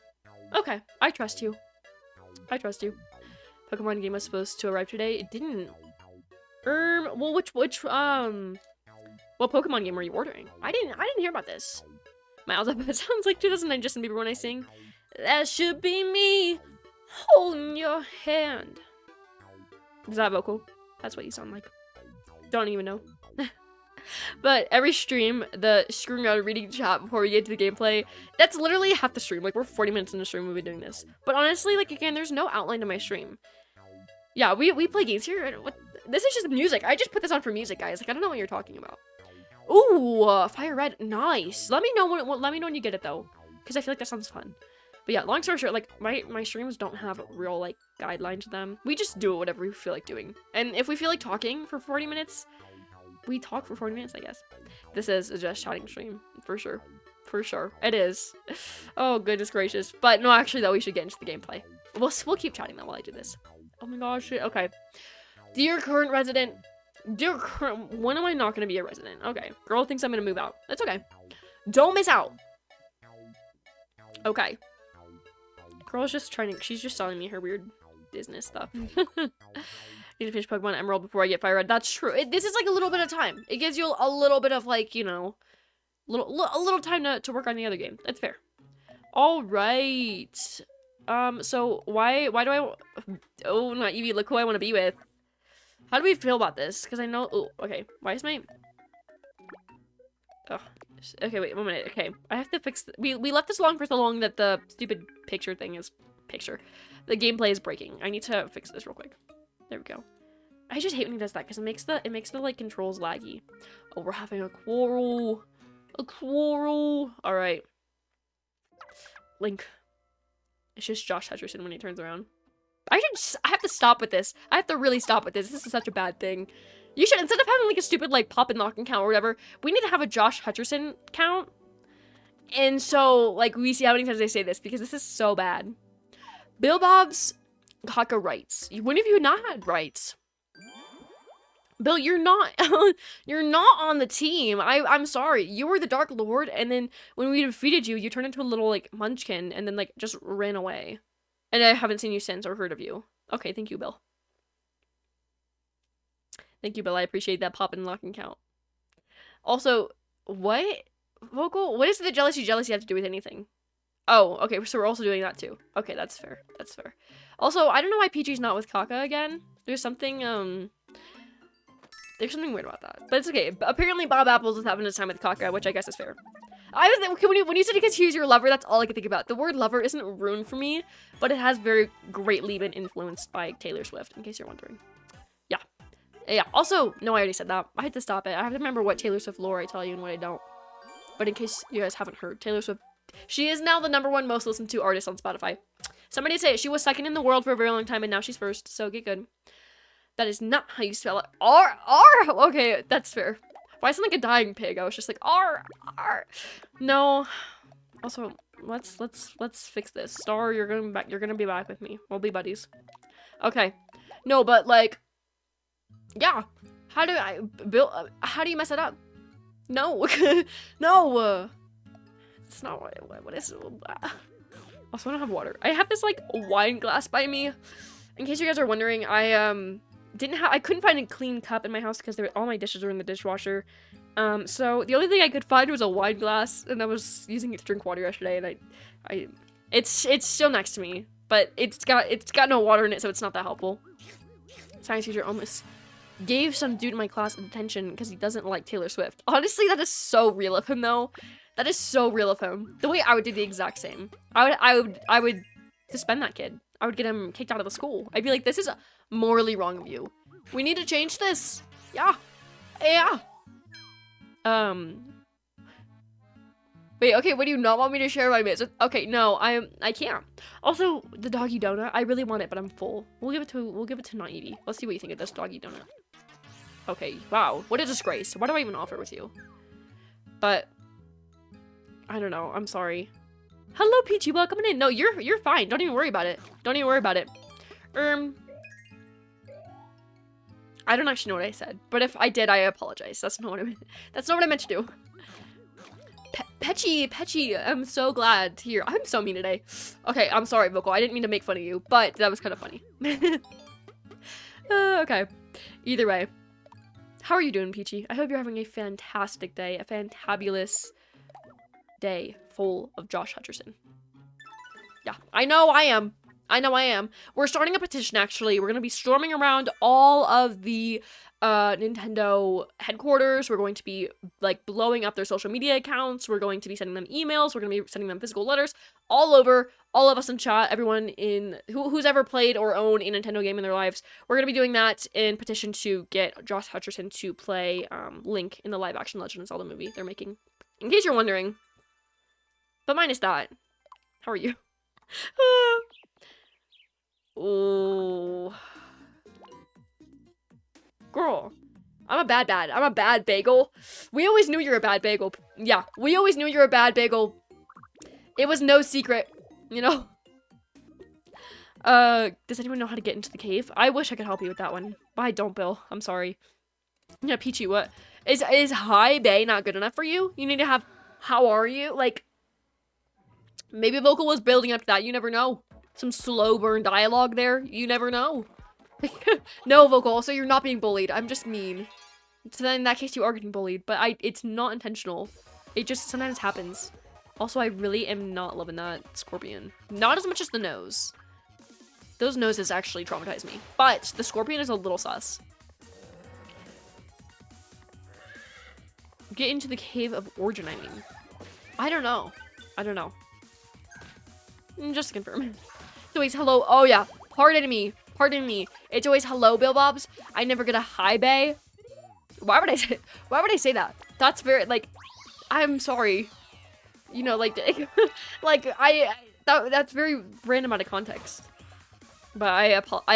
Okay, I trust you. Pokemon game was supposed to arrive today. It didn't. Well, which what Pokemon game were you ordering? I didn't hear about this. Miles up. It sounds like 2009 Justin Bieber when I sing. That should be me holding your hand. Is that vocal? That's what you sound like. Don't even know. But every stream, the screwing around reading chat before we get to the gameplay, that's literally half the stream. Like, we're 40 minutes in the stream, we'll be doing this. But honestly, like, again, there's no outline to my stream. Yeah, we play games here. This is just music. I just put this on for music, guys. Like, I don't know what you're talking about. Ooh, Fire Red, nice. Let me know when you get it though, because I feel like that sounds fun. But yeah, long story short, like my streams don't have a real like guideline to them. We just do whatever we feel like doing, and if we feel like talking for 40 minutes, we talk for 40 minutes, I guess. This is a just chatting stream for sure. It is. Oh goodness gracious. But no, actually though, we should get into the gameplay. We'll keep chatting though while I do this. Oh my gosh. Okay. Dear current resident. When am I not gonna be a resident? Okay. Girl thinks I'm gonna move out. That's okay. Don't miss out. Okay. Girl's just she's just telling me her weird business stuff. Need to finish Pokemon Emerald before I get Fire Red. That's true. This is like a little bit of time. It gives you a little bit of like, you know, a little time to work on the other game. That's fair. All right. So why do I? Oh, not Eevee. Look who I want to be with. How do we feel about this? Because I know. Oh, okay. Why is my? Oh. Okay, wait 1 minute. Okay, I have to fix. We left this long for so long that the stupid picture thing is The gameplay is breaking. I need to fix this real quick. There we go. I just hate when he does that because it makes the like controls laggy. Oh, we're having a quarrel. All right. Link. It's just Josh Hutcherson when he turns around. I have to stop with this. I have to really stop with this. This is such a bad thing. You should, instead of having like a stupid like pop and lock and count or whatever, we need to have a Josh Hutcherson count. And so like we see how many times they say this because this is so bad. Bill Bob's Kaka rights. When have you not had rights? Bill, you're not you're not on the team. I'm sorry. You were the Dark Lord, and then when we defeated you, you turned into a little like munchkin and then like just ran away. And I haven't seen you since or heard of you. Okay, thank you, Bill. Thank you, Bill. I appreciate that pop and lock and count. Also, what? Vocal? What does the jealousy have to do with anything? Oh, okay, so we're also doing that too. Okay, that's fair. That's fair. Also, I don't know why PG's not with Kaka again. There's something weird about that. But it's okay. Apparently Bob Apples is having his time with Kaka, which I guess is fair. When you said because he's your lover, that's all I could think about. The word lover isn't ruined for me, but it has very greatly been influenced by Taylor Swift, in case you're wondering. Yeah. Yeah, also, no, I already said that. I had to stop it. I have to remember what Taylor Swift lore I tell you and what I don't. But in case you guys haven't heard, Taylor Swift, she is now the #1 most listened to artist on Spotify. Somebody say it. She was second in the world for a very long time, and now she's first. So get good. That is not how you spell it. R. Okay, that's fair. If I sound like a dying pig, I was just like R. No. Also, let's fix this. Star, you're gonna be back with me. We'll be buddies. Okay. No, but like, yeah. How do you mess it up? No. No. It's not what is. Also, I don't have water. I have this like wine glass by me. In case you guys are wondering, I couldn't find a clean cup in my house because all my dishes were in the dishwasher. So the only thing I could find was a wine glass, and I was using it to drink water yesterday, and it's still next to me, but it's got no water in it, so it's not that helpful. Science teacher almost gave some dude in my class detention because he doesn't like Taylor Swift. Honestly, that is so real of him, though. That is so real of him. The way I would do the exact same. I would suspend that kid. I would get him kicked out of the school. I'd be like, this is morally wrong of you. We need to change this. Yeah. Wait, okay, what do you not want me to share my bits with? Okay, no, I can't. Also, the doggy donut, I really want it, but I'm full. We'll give it to Naivi. Let's see what you think of this doggy donut. Okay, wow, what a disgrace. Why do I even offer with you? But I don't know, I'm sorry. Hello, Peachy, welcome in. No, you're fine. Don't even worry about it. Don't even worry about it. I don't actually know what I said, but if I did, I apologize. That's not what I meant. That's not what I meant to do. Petchy, I'm so glad to hear. I'm so mean today. Okay, I'm sorry, Vocal. I didn't mean to make fun of you, but that was kind of funny. Okay. Either way. How are you doing, Peachy? I hope you're having a fantastic day. A fantabulous day full of Josh Hutcherson. Yeah, I know I am. We're starting a petition, actually. We're going to be storming around all of the Nintendo headquarters. We're going to be, like, blowing up their social media accounts. We're going to be sending them emails. We're going to be sending them physical letters all over, all of us in chat, everyone who's ever played or owned a Nintendo game in their lives. We're going to be doing that in petition to get Josh Hutcherson to play Link in the live-action Legend of Zelda movie they're making. In case you're wondering. But minus that. How are you? Ooh. Girl. I'm a bad. I'm a bad bagel. We always knew you're a bad bagel. Yeah, we always knew you're a bad bagel. It was no secret, you know? Does anyone know how to get into the cave? I wish I could help you with that one. But I don't, Bill. I'm sorry. Yeah, Peachy, what? Is high bay not good enough for you? You need to have, how are you? Like, maybe Vocal was building up to that. You never know. Some slow burn dialogue there. You never know. No, Vocal. So you're not being bullied. I'm just mean. So then in that case, you are getting bullied. But it's not intentional. It just sometimes happens. Also, I really am not loving that scorpion. Not as much as the nose. Those noses actually traumatize me. But the scorpion is a little sus. Get into the cave of origin, I mean. I don't know. Just to confirm. It's always hello. Oh, yeah. Pardon me. It's always hello, Bill Bobs. I never get a high bay. Why would I say that? That's very, like, I'm sorry. You know, like, that's very random out of context. But I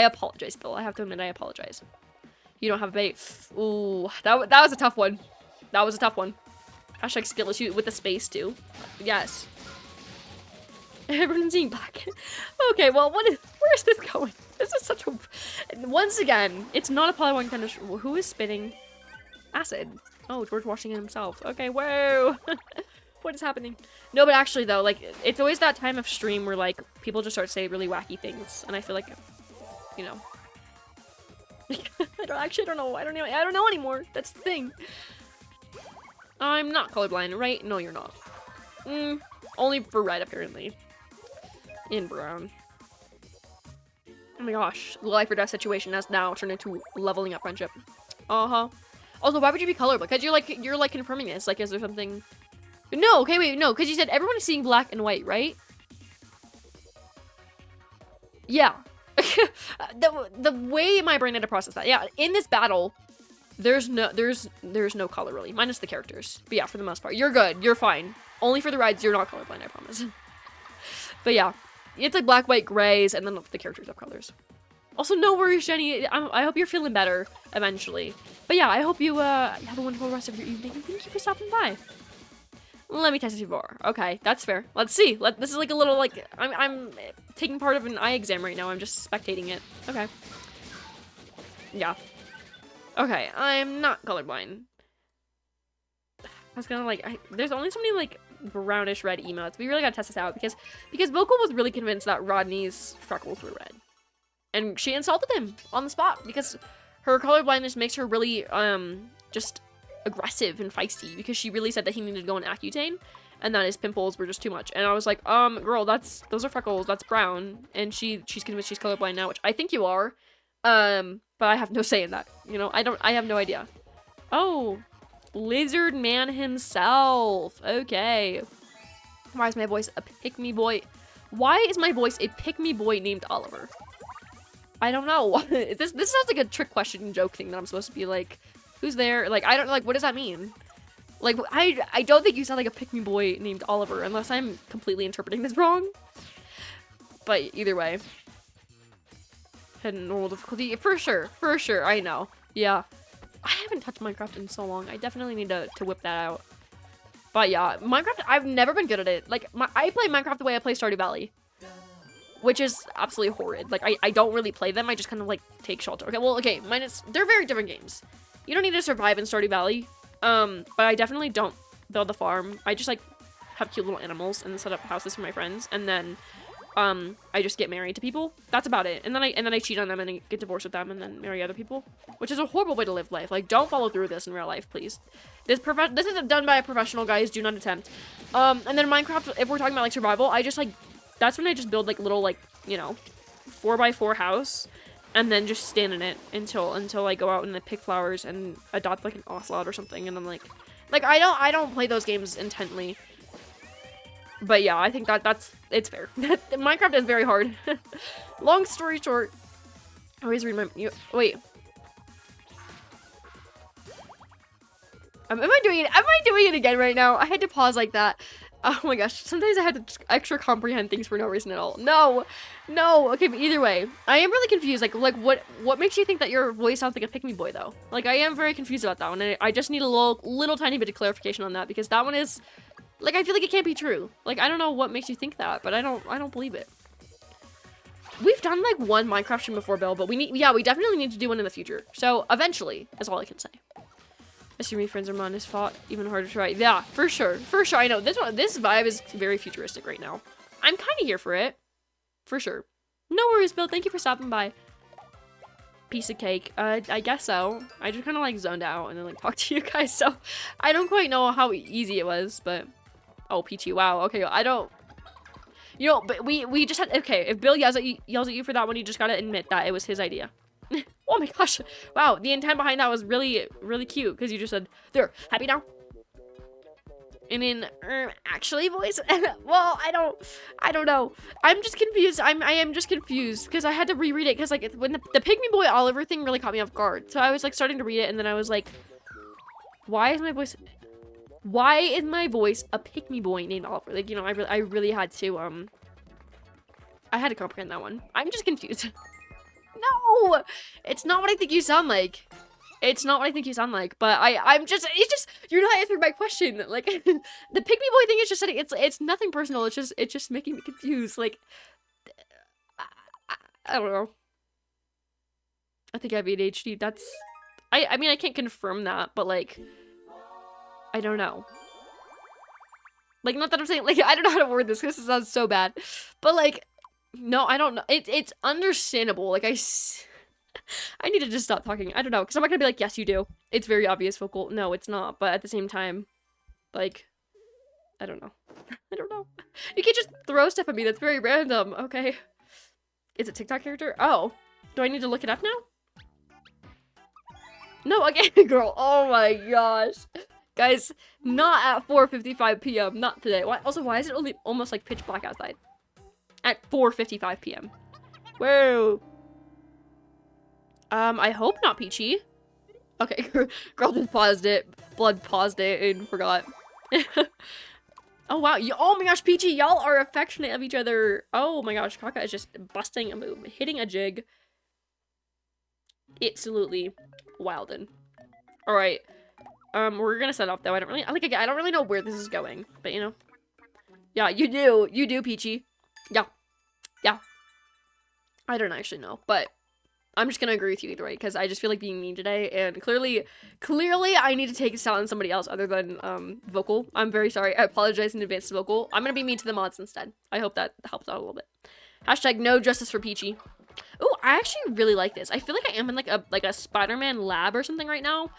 apologize, Bill. I have to admit, I apologize. You don't have a bay. Ooh, that was a tough one. Hashtag skillless you with the space, too. Yes. Everyone's seeing black. Okay, well, where's this going? This is such a... Once again, it's not a Polygon kind of... Who is spitting acid? Oh, George Washington himself. Okay, whoa. What is happening? No, but actually, though, like, it's always that time of stream where, like, people just start saying really wacky things. And I feel like, you know... I don't know. I don't know anymore. That's the thing. I'm not colorblind, right? No, you're not. Only for red, apparently. In brown. Oh my gosh. The life or death situation has now turned into leveling up friendship. Uh-huh. Also, why would you be colorblind? Because you're like confirming this. Like, is there something... No, okay, wait, no. Because you said everyone is seeing black and white, right? Yeah. the way my brain had to process that. Yeah, in this battle, there's no color, really. Minus the characters. But yeah, for the most part. You're good. You're fine. Only for the rides, you're not colorblind, I promise. But yeah. it's like black, white, grays, and then the characters have colors. Also, no worries, Jenny. I hope you're feeling better eventually. But yeah, I hope you have a wonderful rest of your evening. And thank you for stopping by. Let me test it more. Okay, that's fair. Let's see. This is like a little like I'm taking part of an eye exam right now. I'm just spectating it. Okay. Yeah. Okay, I'm not colorblind. I was gonna like there's only so many like brownish red emotes. We really gotta test this out because Vocal was really convinced that Rodney's freckles were red. And she insulted him on the spot because her colorblindness makes her really just aggressive and feisty because she really said that he needed to go on Accutane and that his pimples were just too much. And I was like, girl, those are freckles, that's brown. And she's convinced she's colorblind now, which I think you are. But I have no say in that. You know, I have no idea. Oh, Lizard Man himself. Okay. Why is my voice a pick-me boy? Why is my voice a pick-me boy named Oliver? I don't know. This sounds like a trick question joke thing that I'm supposed to be like, who's there? Like, I don't like, what does that mean? Like, I don't think you sound like a pick-me boy named Oliver unless I'm completely interpreting this wrong. But either way. Hidden normal difficulty. For sure. I know. Yeah. I haven't touched Minecraft in so long. I definitely need to whip that out. But yeah, Minecraft, I've never been good at it. Like, I play Minecraft the way I play Stardew Valley. Which is absolutely horrid. Like, I don't really play them. I just kind of, like, take shelter. Okay, well, okay, they're very different games. You don't need to survive in Stardew Valley. But I definitely don't build a farm. I just, like, have cute little animals and set up houses for my friends. And then, I just get married to people. That's about it. And then I cheat on them and I get divorced with them and then marry other people. Which is a horrible way to live life. Like, don't follow through with this in real life, please. This isn't done by a professional, guys. Do not attempt. And then Minecraft, if we're talking about, like, survival, I just, like, that's when I just build, like, little, like, you know, 4x4 house, and then just stand in it until I go out and I pick flowers and adopt, like, an ocelot or something, and I'm like, I don't play those games intently. But yeah, I think it's fair. Minecraft is very hard. Long story short, I always read wait. Am I doing it again right now? I had to pause like that. Oh my gosh, sometimes I had to just extra comprehend things for no reason at all. No. Okay, but either way, I am really confused. Like what makes you think that your voice sounds like a pick-me boy though? Like, I am very confused about that one, and I just need a little tiny bit of clarification on that because that one is, like, I feel like it can't be true. Like, I don't know what makes you think that, but I don't believe it. We've done like one Minecraft stream before, Bill, but we definitely need to do one in the future. So eventually, is all I can say. Assuming friends are on his fought, even harder to write. Yeah, for sure. I know this vibe is very futuristic right now. I'm kind of here for it, for sure. No worries, Bill. Thank you for stopping by. Piece of cake. I guess so. I just kind of like zoned out and then like talked to you guys, so I don't quite know how easy it was, but oh, Peachy, wow. Okay, I don't. You know, but we just had, okay. If Bill yells at you for that one, you just gotta admit that it was his idea. Oh my gosh. Wow, the intent behind that was really, really cute because you just said, there, happy now? And in actually voice? Well, I don't know. I'm just confused. I am just confused because I had to reread it because like when the Pygmy Boy Oliver thing really caught me off guard. So I was like starting to read it and then I was like, why is my voice a Pygmy Boy named Oliver? Like, you know, I really had to I had to comprehend that one. I'm just confused. No, it's not what I think you sound like. It's not what I think you sound like, but it's just, you're not answering my question. Like, the Pygmy Boy thing is just, it's nothing personal. It's just making me confused. Like, I don't know. I think I have ADHD. I mean, I can't confirm that, but like, I don't know. Like, not that I'm saying, like, I don't know how to word this because it sounds so bad, but like, no, I don't know. It's understandable. Like, I need to just stop talking. I don't know, because I'm not gonna be like, yes, you do. It's very obvious, Vocal. No, it's not. But at the same time, like, I don't know. I don't know. You can't just throw stuff at me. That's very random. Okay. Is it TikTok character? Oh. Do I need to look it up now? No, again, girl. Oh my gosh. Guys, not at 4:55 p.m. Not today. Why? Also, why is it only almost like pitch black outside? At 4:55 p.m. Whoa. I hope not Peachy. Okay, girl just paused it. Blood paused it and forgot. Oh, wow. Oh my gosh, Peachy, y'all are affectionate of each other. Oh my gosh, Kaka is just busting a move, hitting a jig. Absolutely wildin'. All right. We're gonna set off though. I don't really know where this is going, but you know. Yeah, you do, Peachy. Yeah. Yeah. I don't actually know, but I'm just gonna agree with you either way, because I just feel like being mean today, and clearly I need to take this out on somebody else other than, Vocal. I'm very sorry. I apologize in advance to Vocal. I'm gonna be mean to the mods instead. I hope that helps out a little bit. Hashtag no justice for Peachy. Oh, I actually really like this. I feel like I am in like a Spider-Man lab or something right now.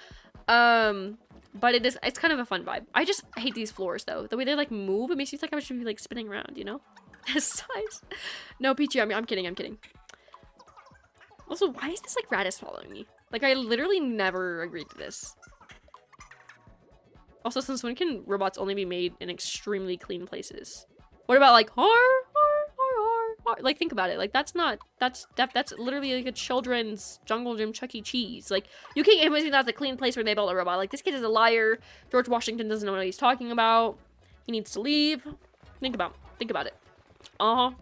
But it's kind of a fun vibe. I just hate these floors though. The way they like move, it makes me feel like I should be like spinning around, you know? Size. No, Peachy, I'm kidding. Also, why is this like Radis following me? Like, I literally never agreed to this. Also, since when can robots only be made in extremely clean places? What about like har? Like, think about it. Like, that's literally like a children's jungle gym Chuck E. Cheese. Like, you can't convince me that's a clean place where they built a robot. Like, this kid is a liar. George Washington doesn't know what he's talking about. He needs to leave. Think about it. Also,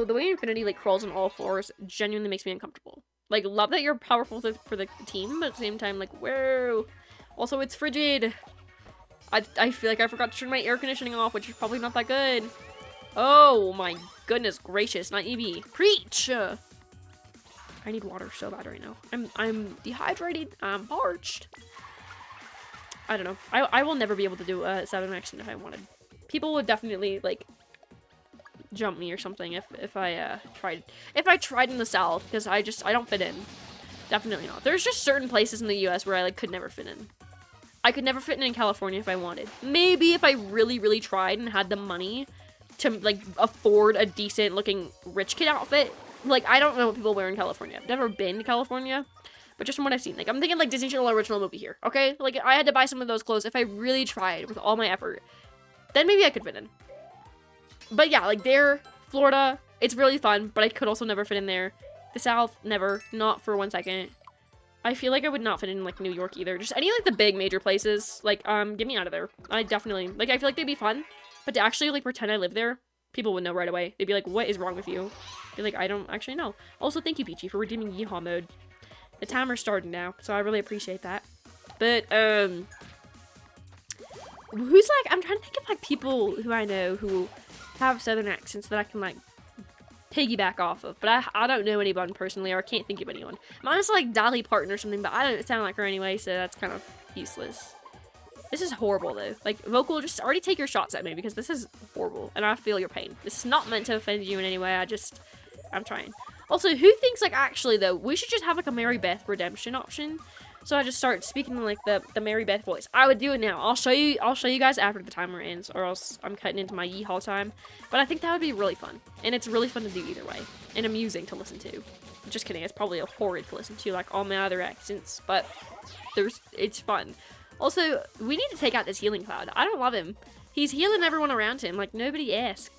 the way Infinity like crawls on all floors genuinely makes me uncomfortable. Like, love that you're powerful for the team, but at the same time, like, whoa. Also, it's frigid. I feel like I forgot to turn my air conditioning off, which is probably not that good. Oh my goodness gracious, not Evie. Preach! I need water so bad right now. I'm dehydrated. I'm parched. I don't know. I will never be able to do a 7 action if I wanted. People would definitely like jump me or something if I tried in the South, because I don't fit in. Definitely not. There's just certain places in the US where I like could never fit in. I could never fit in California if I wanted. Maybe if I really tried and had the money to like afford a decent looking rich kid outfit. Like, I don't know what people wear in California. I've never been to California, but just from what I've seen, like, I'm thinking like Disney Channel original movie here, okay? Like, I had to buy some of those clothes if I really tried with all my effort. Then maybe I could fit in. But yeah, like there, Florida, it's really fun, but I could also never fit in there. The South, never. Not for 1 second. I feel like I would not fit in, like, New York either. Just any, like, the big major places. Like, get me out of there. I definitely, like, I feel like they'd be fun. But to actually, like, pretend I live there, people would know right away. They'd be like, what is wrong with you? Be like, I don't actually know. Also, thank you, Peachy, for redeeming Yeehaw mode. The timer's starting now, so I really appreciate that. But, who's, like, I'm trying to think of, like, people who I know who have southern accents that I can, like, piggyback off of, but I don't know anyone personally, or I can't think of anyone. Mine is like Dolly Parton or something, but I don't sound like her anyway, so that's kind of useless. This is horrible though. Like, Vocal, just already take your shots at me, because this is horrible, and I feel your pain. This is not meant to offend you in any way. I'm trying. Also, who thinks like actually though we should just have like a Mary Beth redemption option? So I just start speaking in like the Mary Beth voice. I would do it now. I'll show you guys after the timer ends, or else I'm cutting into my yeehaw time. But I think that would be really fun. And it's really fun to do either way. And amusing to listen to. Just kidding, it's probably horrid to listen to, like all my other accents, but it's fun. Also, we need to take out this healing cloud. I don't love him. He's healing everyone around him, like nobody asked.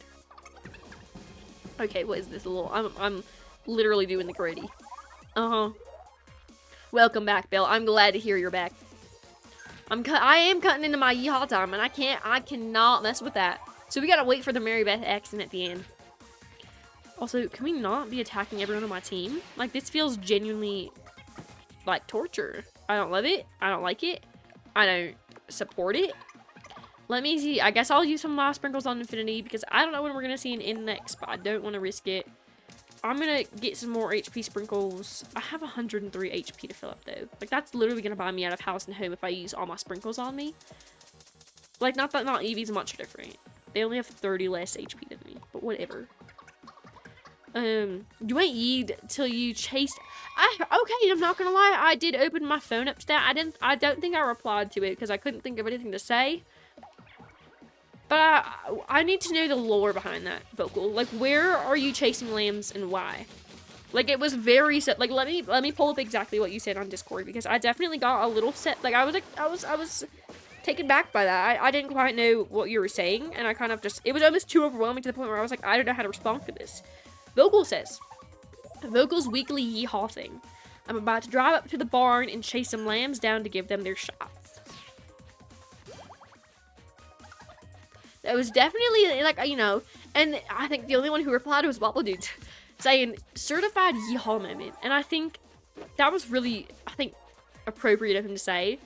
Okay, what is this little I'm literally doing the gritty. Welcome back, Bill. I'm glad to hear you're back. I am cutting into my yeehaw time, and I cannot mess with that. So we gotta wait for the Mary Beth accent at the end. Also, can we not be attacking everyone on my team? Like, this feels genuinely like torture. I don't love it. I don't like it. I don't support it. Let me see. I guess I'll use some last sprinkles on Infinity, because I don't know when we're gonna see an end next, but I don't want to risk it. I'm gonna get some more HP sprinkles. I have 103 HP to fill up though. Like, that's literally gonna buy me out of house and home if I use all my sprinkles on me. Like, not that Eevee's much different. They only have 30 less HP than me, but whatever. You ain't eat till you chased. Okay, I'm not gonna lie. I did open my phone up to that. I don't think I replied to it because I couldn't think of anything to say. But I need to know the lore behind that Vocal. Like, where are you chasing lambs and why? Like, it was very set. Like, let me pull up exactly what you said on Discord, because I definitely got a little set. Like, I was taken back by that. I didn't quite know what you were saying, and I kind of just, it was almost too overwhelming to the point where I was like, I don't know how to respond to this. Vocal says, Vocal's weekly yeehaw thing. I'm about to drive up to the barn and chase some lambs down to give them their shots. it was definitely like, you know, and I think the only one who replied was Wobble Dude saying certified yeehaw moment. And I think that was really, I think, appropriate of him to say.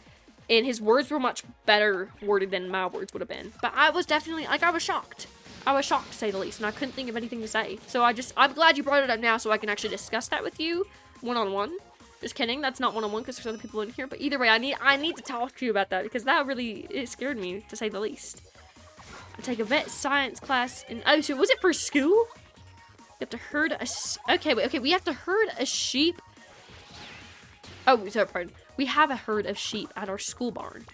And his words were much better worded than my words would have been. But I was definitely, like, I was shocked. I was shocked, to say the least, and I couldn't think of anything to say. So I'm glad you brought it up now so I can actually discuss that with you one-on-one. Just kidding, that's not one-on-one because there's other people in here. But either way, I need to talk to you about that because that really, it scared me, to say the least. I take a vet science class in, oh, so was it for school? You have to herd a, okay, we have to herd a sheep. Oh, sorry, pardon. We have a herd of sheep at our school barn.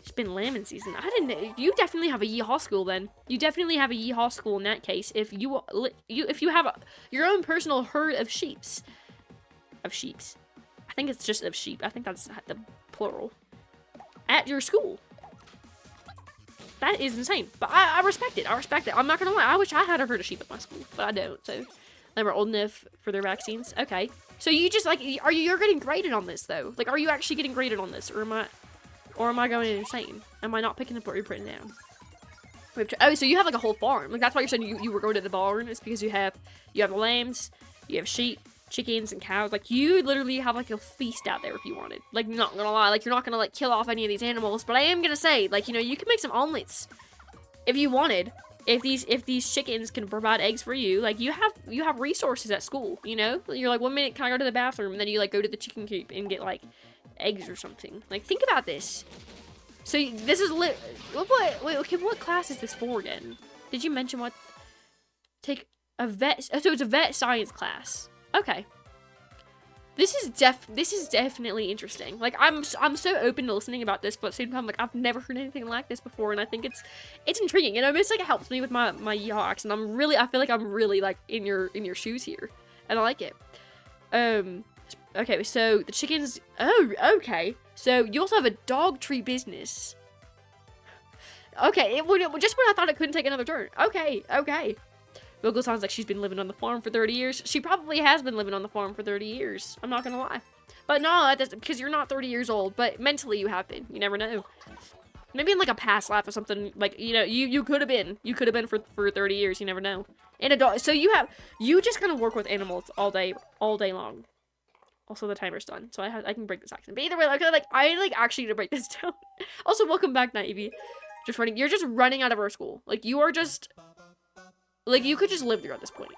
It's been lambing season. I didn't know. You definitely have a yeehaw school then. You definitely have a yeehaw school in that case. If you have your own personal herd of sheeps. Of sheeps. I think it's just of sheep. I think that's the plural. At your school. That is insane. But I respect it. I respect it. I'm not gonna lie. I wish I had a herd of sheep at my school. But I don't. So they were old enough for their vaccines. Okay. So you just like, you're getting graded on this though? Like, are you actually getting graded on this? Or am I going insane? Am I not picking up what you're putting down? Oh, so you have like a whole farm. Like, that's why you're saying you were going to the barn. It's because you have lambs, you have sheep, chickens, and cows. Like, you literally have like a feast out there if you wanted. Like, not gonna lie. Like, you're not gonna like kill off any of these animals. But I am gonna say, like, you know, you can make some omelets if you wanted. If these chickens can provide eggs for you, like, you have resources at school, you know? You're like, 1 minute, can I go to the bathroom? And then you like go to the chicken coop and get like eggs or something. Like, think about this. So this is wait, okay, what class is this for again? Did you mention what? Take a vet, so it's a vet science class. Okay. This is definitely interesting. Like, I'm so open to listening about this, but at the same time, like, I've never heard anything like this before, and I think it's intriguing. And almost like it helps me with my yeehaw accent. I feel like I'm really like in your shoes here, and I like it. Okay, so the chickens. Oh, okay. So you also have a dog tree business. Okay, just when I thought it couldn't take another turn. Okay. Google sounds like she's been living on the farm for 30 years. She probably has been living on the farm for 30 years. I'm not gonna lie. But no, because you're not 30 years old, but mentally you have been. You never know. Maybe in like a past life or something, like, you know, you could have been. You could have been for 30 years, you never know. And a dog, so you just gonna work with animals all day long. Also, the timer's done, so I can break this accent. But either way, I actually need to break this down. Also, welcome back, Naivaunsin. You're just running out of our school. Like, you are just, like, you could just live there at this point.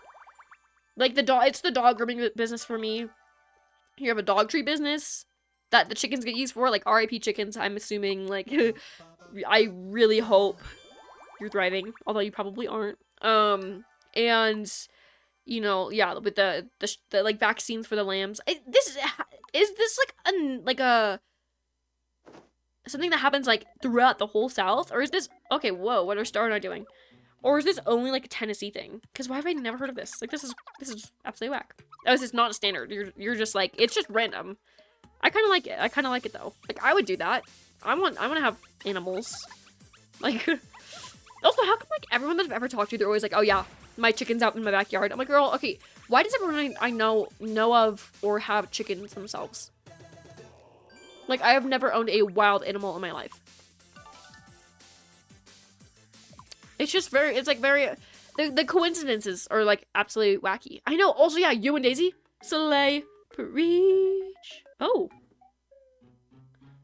Like, it's the dog grooming business for me. You have a dog tree business that the chickens get used for, like RIP chickens, I'm assuming. Like, I really hope you're thriving, although you probably aren't. And, you know, yeah, with the like vaccines for the lambs. Is this like a something that happens like throughout the whole South, or is this okay? Whoa, what are Star and I doing? Or is this only like a Tennessee thing? Because why have I never heard of this? Like, this is absolutely whack. Oh, this is not a standard. You're just like, it's just random. I kind of like it. I kind of like it though. Like, I would do that. I want to have animals. Like, also, how come like everyone that I've ever talked to, they're always like, oh yeah, my chicken's out in my backyard. I'm like, girl, okay, why does everyone I know of or have chickens themselves? Like, I have never owned a wild animal in my life. It's just very, it's like very, the coincidences are like absolutely wacky. I know. Also, yeah, you and Daisy. Soleil, preach. Oh.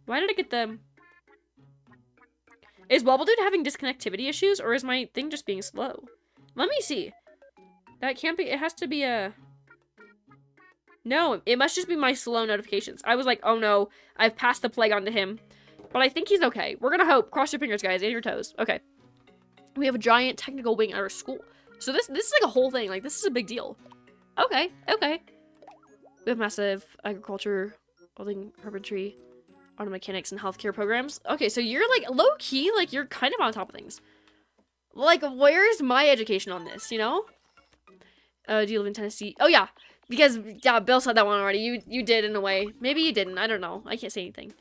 Why did I get them? Is Wobbledude having disconnectivity issues, or is my thing just being slow? Let me see. That can't be, it has to be a... No, it must just be my slow notifications. I was like, oh no, I've passed the plague on to him. But I think he's okay. We're gonna hope. Cross your fingers, guys, and your toes. Okay. We have a giant technical wing at our school. So this is like a whole thing. Like, this is a big deal. Okay. We have massive agriculture, welding, carpentry, auto mechanics, and healthcare programs. Okay, so you're like low-key, like you're kind of on top of things. Like, where's my education on this, you know? Do you live in Tennessee? Oh yeah, because yeah, Bill said that one already. You did in a way. Maybe you didn't. I don't know. I can't say anything.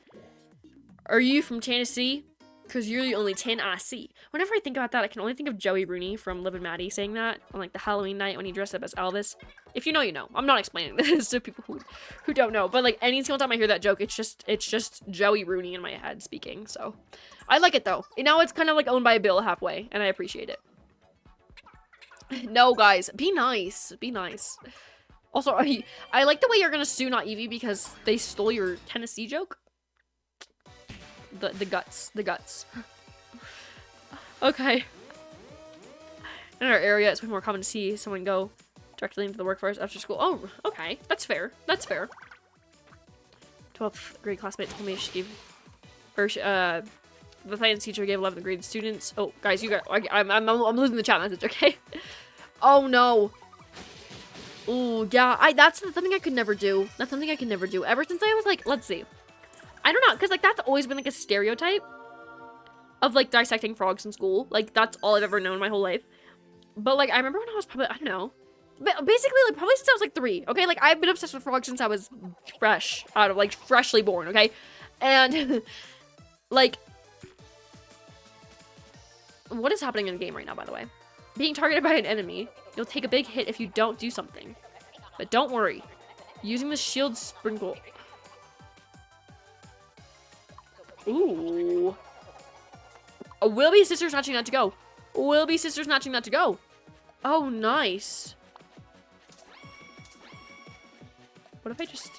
Are you from Tennessee? Because you're the only tin I see. Whenever I think about that, I can only think of Joey Rooney from Liv and Maddie saying that on like the Halloween night when he dressed up as Elvis. If you know, you know. I'm not explaining this to people who don't know, but like any single time I hear that joke, it's just Joey Rooney in my head speaking. So I like it though. And now it's kind of like owned by Bill halfway, and I appreciate it. No, guys, be nice. Be nice. Also, I like the way you're gonna sue not Evie because they stole your Tennessee joke. The guts. Okay. In our area, it's way more common to see someone go directly into the workforce after school. Oh, okay. That's fair. That's fair. 12th grade classmate told me she gave... Or the science teacher gave 11th grade students... Oh, guys, you got... I'm losing the chat message, okay? Oh, no. Ooh, yeah. That's something I could never do. That's something I could never do. Ever since I was like... Let's see. I don't know, because, like, that's always been, like, a stereotype of, like, dissecting frogs in school. Like, that's all I've ever known my whole life. But, like, I remember when I was probably, I don't know. But basically, like, probably since I was, like, 3, okay? Like, I've been obsessed with frogs since I was freshly born, okay? And, like, what is happening in the game right now, by the way? Being targeted by an enemy. You'll take a big hit if you don't do something. But don't worry. Using the shield sprinkle... Ooh. Oh, will be sisters notching not to go. Will be sisters notching not to go. Oh, nice. What if I just...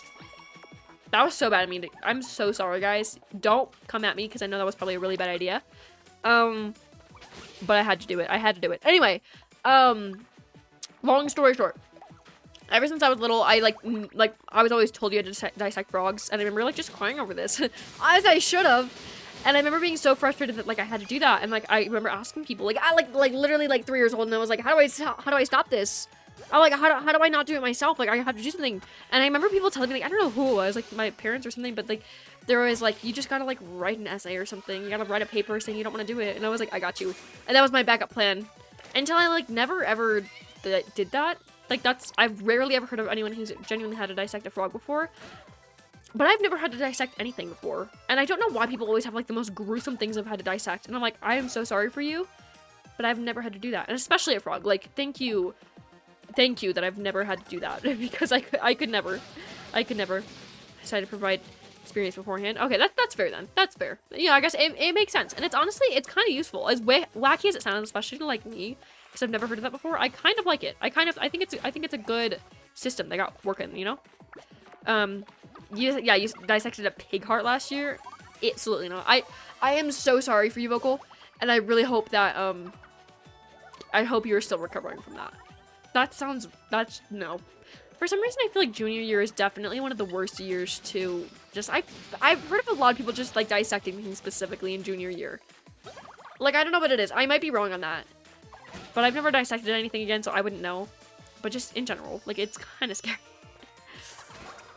That was so bad of me. I'm so sorry, guys. Don't come at me, because I know that was probably a really bad idea. But I had to do it. I had to do it. Anyway, long story short. Ever since I was little, I was always told you had to dissect frogs, and I remember like just crying over this, as I should have. And I remember being so frustrated that like I had to do that, and like I remember asking people, like I like literally like 3 years old, and I was like, how do I stop this? I'm like, how do I not do it myself? Like I have to do something. And I remember people telling me, like, I don't know who it was, like my parents or something, but like they're always like, you just gotta like write an essay or something. You gotta write a paper saying you don't want to do it. And I was like, I got you. And that was my backup plan until I like never ever did that. Like, I've rarely ever heard of anyone who's genuinely had to dissect a frog before. But I've never had to dissect anything before. And I don't know why people always have, like, the most gruesome things I've had to dissect. And I'm like, I am so sorry for you. But I've never had to do that. And especially a frog. Like, thank you. Thank you that I've never had to do that. Because I could never. I could never. Decide to provide experience beforehand. Okay, that's fair then. That's fair. Yeah, I guess it makes sense. And it's honestly, it's kind of useful. As wacky as it sounds, especially to, like, me. Because I've never heard of that before. I kind of like it. I think it's a good system they got working, you know? You dissected a pig heart last year? Absolutely not. I am so sorry for you, Vocal, and I really hope that I hope you're still recovering from that. No. For some reason I feel like junior year is definitely one of the worst years to just I've heard of a lot of people just like dissecting things specifically in junior year. Like I don't know what it is. I might be wrong on that. But I've never dissected anything again, so I wouldn't know. But just in general, like, it's kind of scary.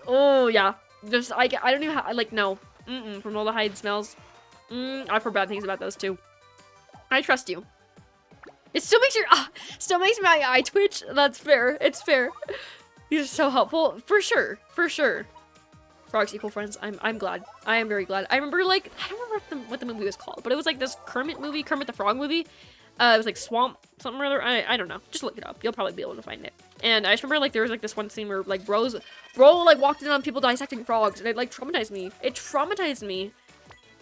Oh, yeah. Just, I don't even have, like, no. From all the hide smells. I've heard bad things about those, too. I trust you. It still makes my eye twitch. That's fair. It's fair. These are so helpful. For sure. For sure. Frogs equal friends. I'm glad. I am very glad. I remember, like, I don't remember what the movie was called, but it was, like, this Kermit movie, Kermit the Frog movie. It was like Swamp something or other. I don't know. Just look it up. You'll probably be able to find it. And I just remember like there was like this one scene where like bro like walked in on people dissecting frogs, and it like traumatized me. It traumatized me.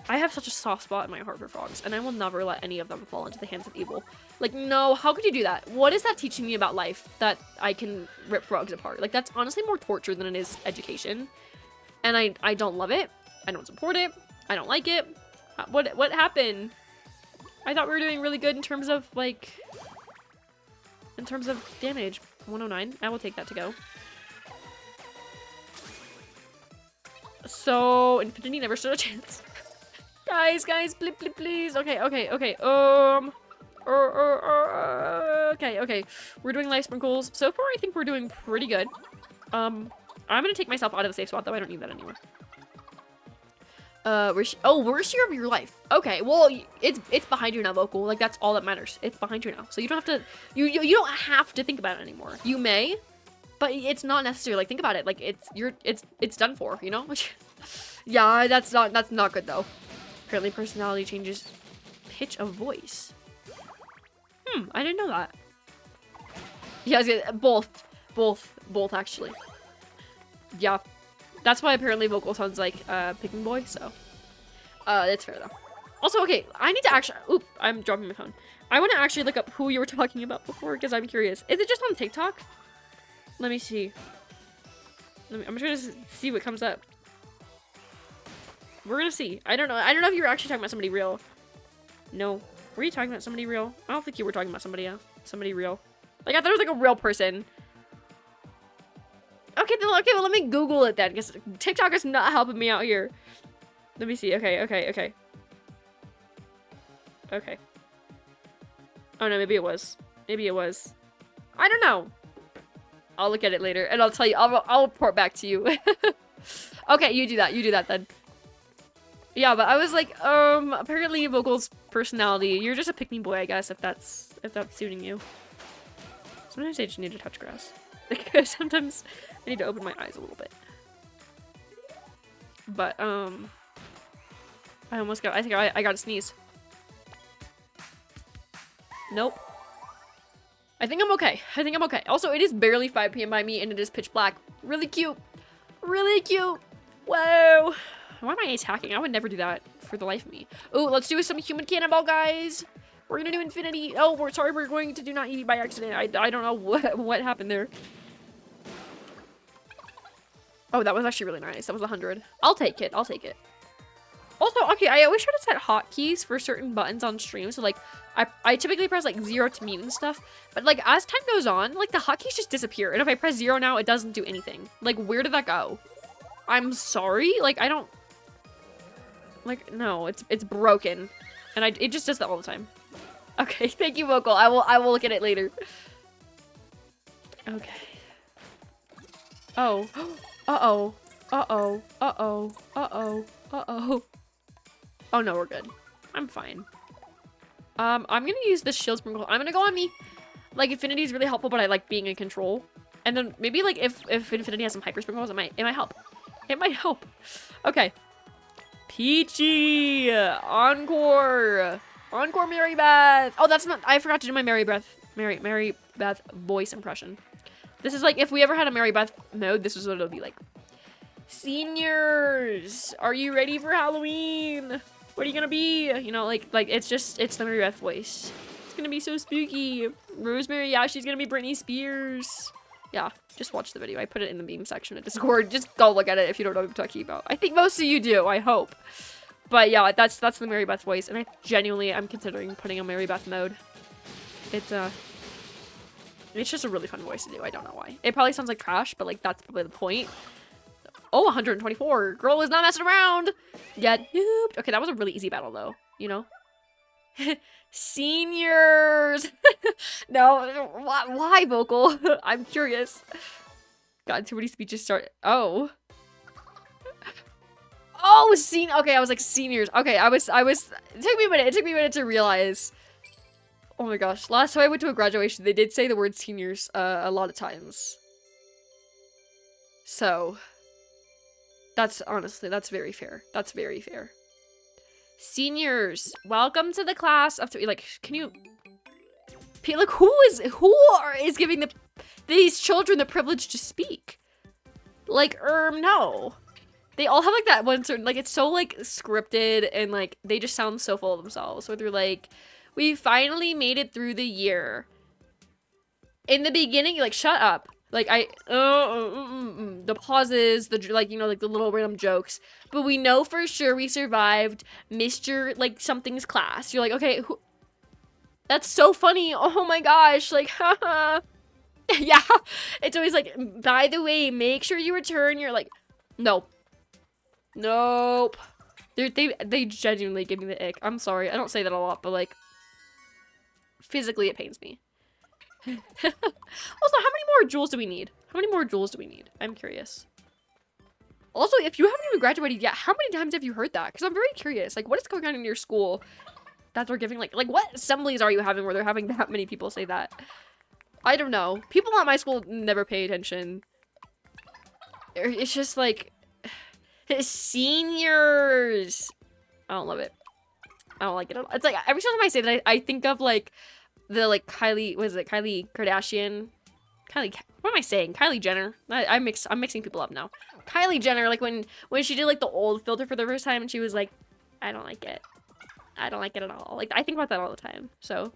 I have such a soft spot in my heart for frogs, and I will never let any of them fall into the hands of evil. Like, no, how could you do that? What is that teaching me about life that I can rip frogs apart? Like, that's honestly more torture than it is education. And I don't love it. I don't support it. I don't like it. What happened? I thought we were doing really good in terms of, like, in terms of damage. 109. I will take that to go. So, Infinity never stood a chance. Guys, please. Okay. Okay. We're doing life sprinkles. So far, I think we're doing pretty good. I'm gonna take myself out of the safe spot, though. I don't need that anymore. Worst year of your life. Okay, well, it's behind you now, Vocal. Like, that's all that matters. It's behind you now. So you don't have to, you don't have to think about it anymore. You may, but it's not necessary. Like, think about it. Like, it's done for, you know? Yeah, that's not good, though. Apparently personality changes pitch of voice. I didn't know that. Yeah, I was gonna, both actually. Yeah, that's why apparently vocal sounds like picking boy. So, that's fair though. Also, okay, I need to actually. Oop, I'm dropping my phone. I want to actually look up who you were talking about before because I'm curious. Is it just on TikTok? Let me see. I'm trying to see what comes up. We're gonna see. I don't know. I don't know if you were actually talking about somebody real. No. Were you talking about somebody real? I don't think you were talking about somebody else. Somebody real. Like, I thought it was like a real person. Okay, then, okay, well, let me Google it then, because TikTok is not helping me out here. Let me see. Okay. Oh, no, maybe it was. Maybe it was. I don't know. I'll look at it later, and I'll tell you. I'll report back to you. Okay, you do that. You do that then. Yeah, but I was like, apparently Vocal's personality. You're just a pick-me boy, I guess, if that's suiting you. Sometimes I just need to touch grass. Sometimes I need to open my eyes a little bit. But, I almost got, I think I got to sneeze. Nope. I think I'm okay. I think I'm okay. Also, it is barely 5 p.m. by me, and it is pitch black. Really cute. Really cute. Whoa. Why am I attacking? I would never do that for the life of me. Oh, let's do some human cannonball, guys. We're gonna do infinity. Oh, we're sorry. We're going to do not eat by accident. I don't know what happened there. Oh, that was actually really nice. That was 100. I'll take it. I'll take it. Also, okay, I always try to set hotkeys for certain buttons on stream. So, like, I typically press, like, 0 to mute and stuff. But, like, as time goes on, like, the hotkeys just disappear. And if I press 0 now, it doesn't do anything. Like, where did that go? I'm sorry? Like, I don't... Like, no, it's broken. And it just does that all the time. Okay, thank you, Vocal. I will look at it later. Okay. Oh. Uh-oh. Uh-oh. Uh-oh. Uh-oh. Uh-oh. Oh, no, we're good. I'm fine. I'm gonna use this shield sprinkle. I'm gonna go on me. Like, Infinity is really helpful, but I like being in control. And then maybe, like, if Infinity has some hyper sprinkles, it might help. It might help. Okay. Peachy! Encore! Encore Mary Beth! Oh, that's not- I forgot to do my Mary Beth voice impression. This is like, if we ever had a Mary Beth mode, this is what it'll be like. Seniors! Are you ready for Halloween? What are you gonna be? You know, like, it's the Mary Beth voice. It's gonna be so spooky. Rosemary, yeah, she's gonna be Britney Spears. Yeah, just watch the video. I put it in the meme section at Discord. Just go look at it if you don't know what I'm talking about. I think most of you do, I hope. But yeah, that's the Mary Beth voice, and I genuinely am considering putting a Mary Beth mode. It's just a really fun voice to do. I don't know why. It probably sounds like trash, but like that's probably the point. Oh, 124. Girl is not messing around. Get noobed. Okay, that was a really easy battle though, you know? Seniors. No, why Vocal? I'm curious. God, too many speeches start. Oh. Oh, okay, I was like seniors. Okay, it took me a minute to realize. Oh my gosh, last time I went to a graduation, they did say the word seniors a lot of times. So, that's very fair. That's very fair. Seniors, welcome to the class of, like, can you, like, who is giving these children the privilege to speak? Like, no. They all have, like, that one certain, like, it's so, like, scripted, and, like, they just sound so full of themselves. So they're like, we finally made it through the year. In the beginning, like, shut up. Like, the pauses, like, you know, like, the little random jokes. But we know for sure we survived Mr. like, something's class. You're like, okay, who? That's so funny. Oh my gosh. Like, haha. Yeah. It's always like, by the way, make sure you return. You're like, no. Nope. They genuinely give me the ick. I'm sorry. I don't say that a lot, but, like, physically it pains me. Also, how many more jewels do we need? How many more jewels do we need? I'm curious. Also, if you haven't even graduated yet, how many times have you heard that? Because I'm very curious. Like, what is going on in your school that they're giving, like, what assemblies are you having where they're having that many people say that? I don't know. People at my school never pay attention. It's just, like, seniors. I don't love it. I don't like it at all. It's like every time I say that, I think of like the like Kylie, what is it? Kylie Kardashian. What am I saying? Kylie Jenner. I'm mixing people up now. Kylie Jenner, like when she did like the old filter for the first time, and she was like, I don't like it. I don't like it at all. Like I think about that all the time. So,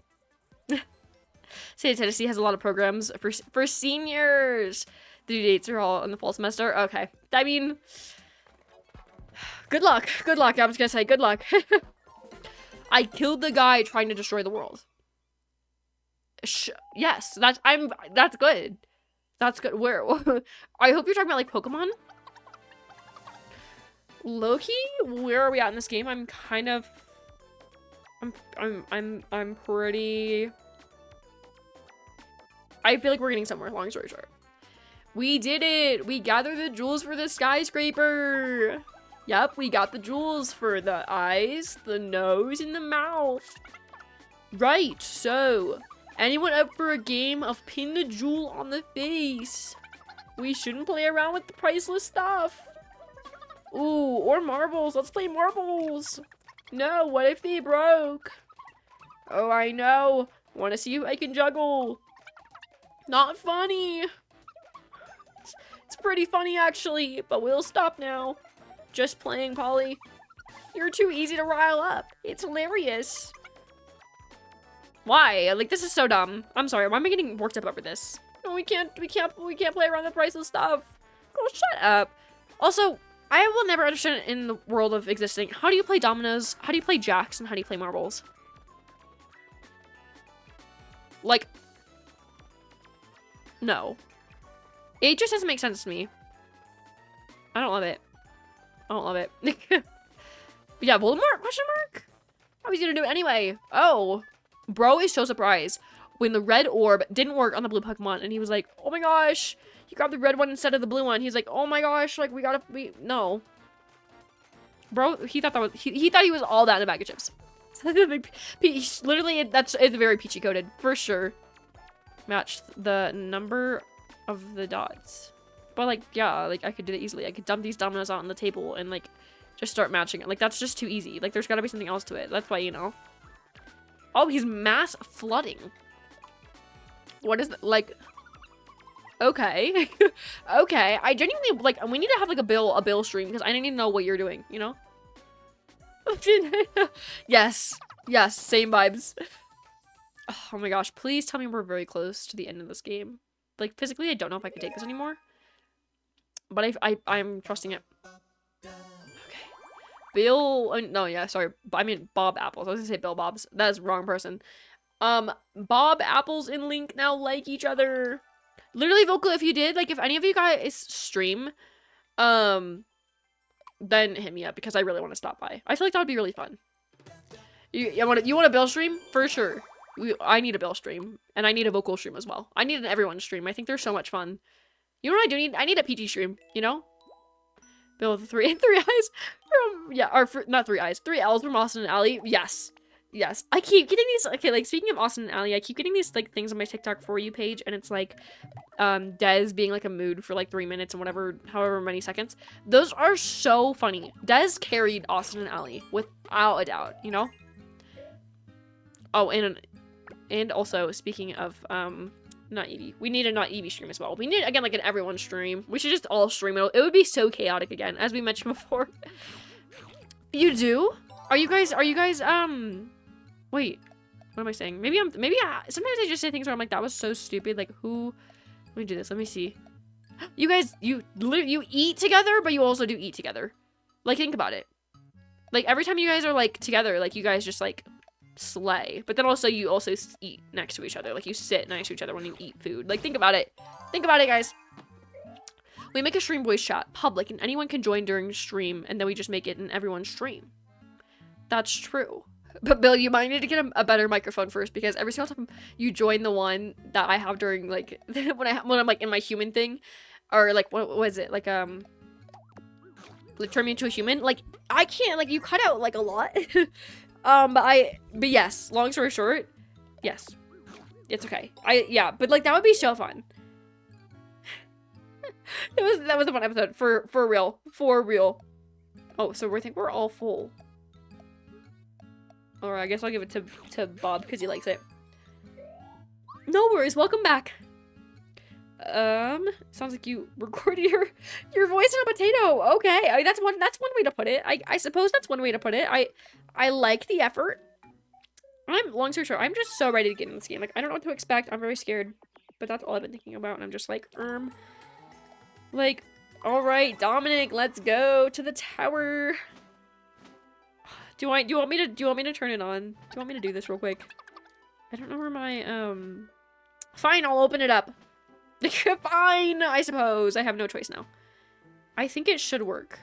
State of Tennessee has a lot of programs for seniors. The due dates are all in the fall semester. Okay, I mean, good luck. Good luck. I was gonna say good luck. I killed the guy trying to destroy the world. Yes, that's good. That's good. Where? I hope you're talking about like Pokemon. Loki, where are we at in this game? I'm kind of. I'm pretty. I feel like we're getting somewhere. Long story short, we did it. We gathered the jewels for the skyscraper. Yep, we got the jewels for the eyes, the nose, and the mouth. Right. So. Anyone up for a game of pin the jewel on the face? We shouldn't play around with the priceless stuff. Ooh, or marbles. Let's play marbles. No, what if they broke? Oh, I know. Want to see if I can juggle. Not funny. It's pretty funny, actually, but we'll stop now. Just playing, Polly. You're too easy to rile up. It's hilarious. Why? Like, this is so dumb. I'm sorry. Why am I getting worked up over this? No, we can't play around the priceless stuff. Oh, shut up. Also, I will never understand in the world of existing. How do you play dominoes? How do you play jacks? And how do you play marbles? Like, no. It just doesn't make sense to me. I don't love it. I don't love it. Yeah, Voldemort? Question mark? How is he gonna do it anyway? Oh. Bro is so surprised when the red orb didn't work on the blue Pokemon, and he was like, oh my gosh, you grabbed the red one instead of the blue one. He's like, oh my gosh, like, no. Bro, he thought that was, he thought he was all that in a bag of chips. Literally, it's very peachy coated, for sure. Match the number of the dots. But, like, yeah, like, I could do that easily. I could dump these dominoes out on the table and, like, just start matching it. Like, that's just too easy. Like, there's gotta be something else to it. That's why, you know. Oh, he's mass flooding. What is that? Like, okay. Okay. I genuinely, like, we need to have, like, a bill stream, because I need to know what you're doing, you know? Yes. Yes, same vibes. Oh my gosh, please tell me we're very close to the end of this game. Like, physically, I don't know if I can take this anymore. But I'm trusting it. Bill, no, yeah, sorry. I mean, Bob Apples. I was gonna say Bill Bob's. That is the wrong person. Bob Apples and Link now like each other. Literally, Vocal, if you did, like, if any of you guys stream, then hit me up, because I really want to stop by. I feel like that would be really fun. You want a Bill stream? For sure. I need a Bill stream, and I need a Vocal stream as well. I need an everyone stream. I think they're so much fun. You know what I do need? I need a PG stream, you know? Bill with three eyes from, yeah, or not 3 eyes, 3 L's from Austin and Allie. Yes. Yes. I keep getting these, okay, like, speaking of Austin and Allie, I keep getting these, like, things on my TikTok For You page, and it's, like, Des being, like, a mood for, like, 3 minutes and whatever, however many seconds. Those are so funny. Des carried Austin and Allie, without a doubt, you know? Oh, and also, speaking of, not Eevee. We need a not Eevee stream as well. We need, again, like, an everyone stream. We should just all stream it. It would be so chaotic again, as we mentioned before. You do? Are you guys, wait, what am I saying? Sometimes I just say things where I'm like, that was so stupid. Like, who, let me do this. Let me see. You guys, you eat together, but you also do eat together. Like, think about it. Like, every time you guys are, like, together, like, you guys just, like, slay. But then also, you also eat next to each other. Like, you sit next to each other when you eat food. Like, think about it. Think about it, guys. We make a stream voice chat public, and anyone can join during stream, and then we just make it in everyone's stream. That's true. But Bill, you might need to get a better microphone first, because every single time you join the one that I have during, like, when I'm like in my human thing, or like, what was it, like turn me into a human, like, I can't, like, you cut out like a lot. But yes, long story short, yes, it's okay. Yeah, but like, that would be so fun. That was a fun episode, for real. Oh, so we think we're all full. Or I guess I'll give it to Bob because he likes it. No worries, welcome back. Sounds like you recorded your voice in a potato. Okay, I mean, that's one way to put it. I suppose that's one way to put it. I like the effort. Long story short, I'm just so ready to get in this game. Like, I don't know what to expect. I'm very scared, but that's all I've been thinking about. And I'm just like, all right, Dominic, let's go to the tower. Do you want me to turn it on? Do you want me to do this real quick? I don't know where my, fine, I'll open it up. Fine, I suppose. I have no choice now. I think it should work.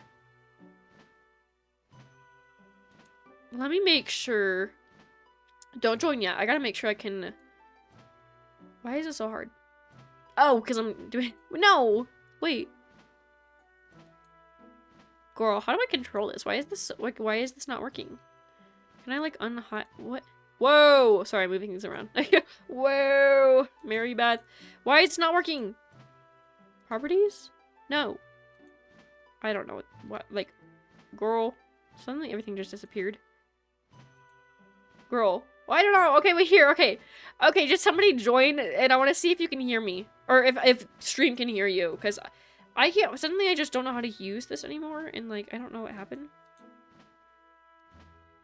Let me make sure. Don't join yet. I gotta make sure I can... Why is it so hard? Oh, because I'm doing... No! Wait. Girl, how do I control this? Why is this... Like, why is this not working? Can I, like, unhide... What? Whoa! Sorry, I'm moving things around. Whoa! Mary Beth. Why is it not working? Properties? No. I don't know what... Like, girl. Suddenly everything just disappeared. Girl. Well, I don't know. Okay, wait, here. Okay. Okay, just somebody join, and I want to see if you can hear me. Or if stream can hear you, because I can't... Suddenly I just don't know how to use this anymore, and, like, I don't know what happened.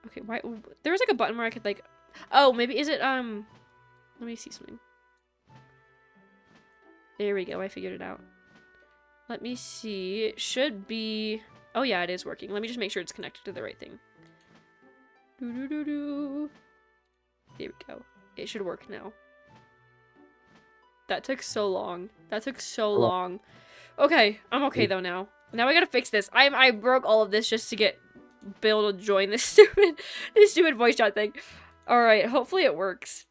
Okay, why... There was, like, a button where I could, like... Oh, maybe... Is it, Let me see something. There we go. I figured it out. Let me see. It should be... Oh, yeah, it is working. Let me just make sure it's connected to the right thing. There we go. It should work now. That took so long. That took so long. Okay, I'm okay though now. Now I gotta fix this. I broke all of this just to get Bill to join this stupid voice chat thing. Alright, hopefully it works.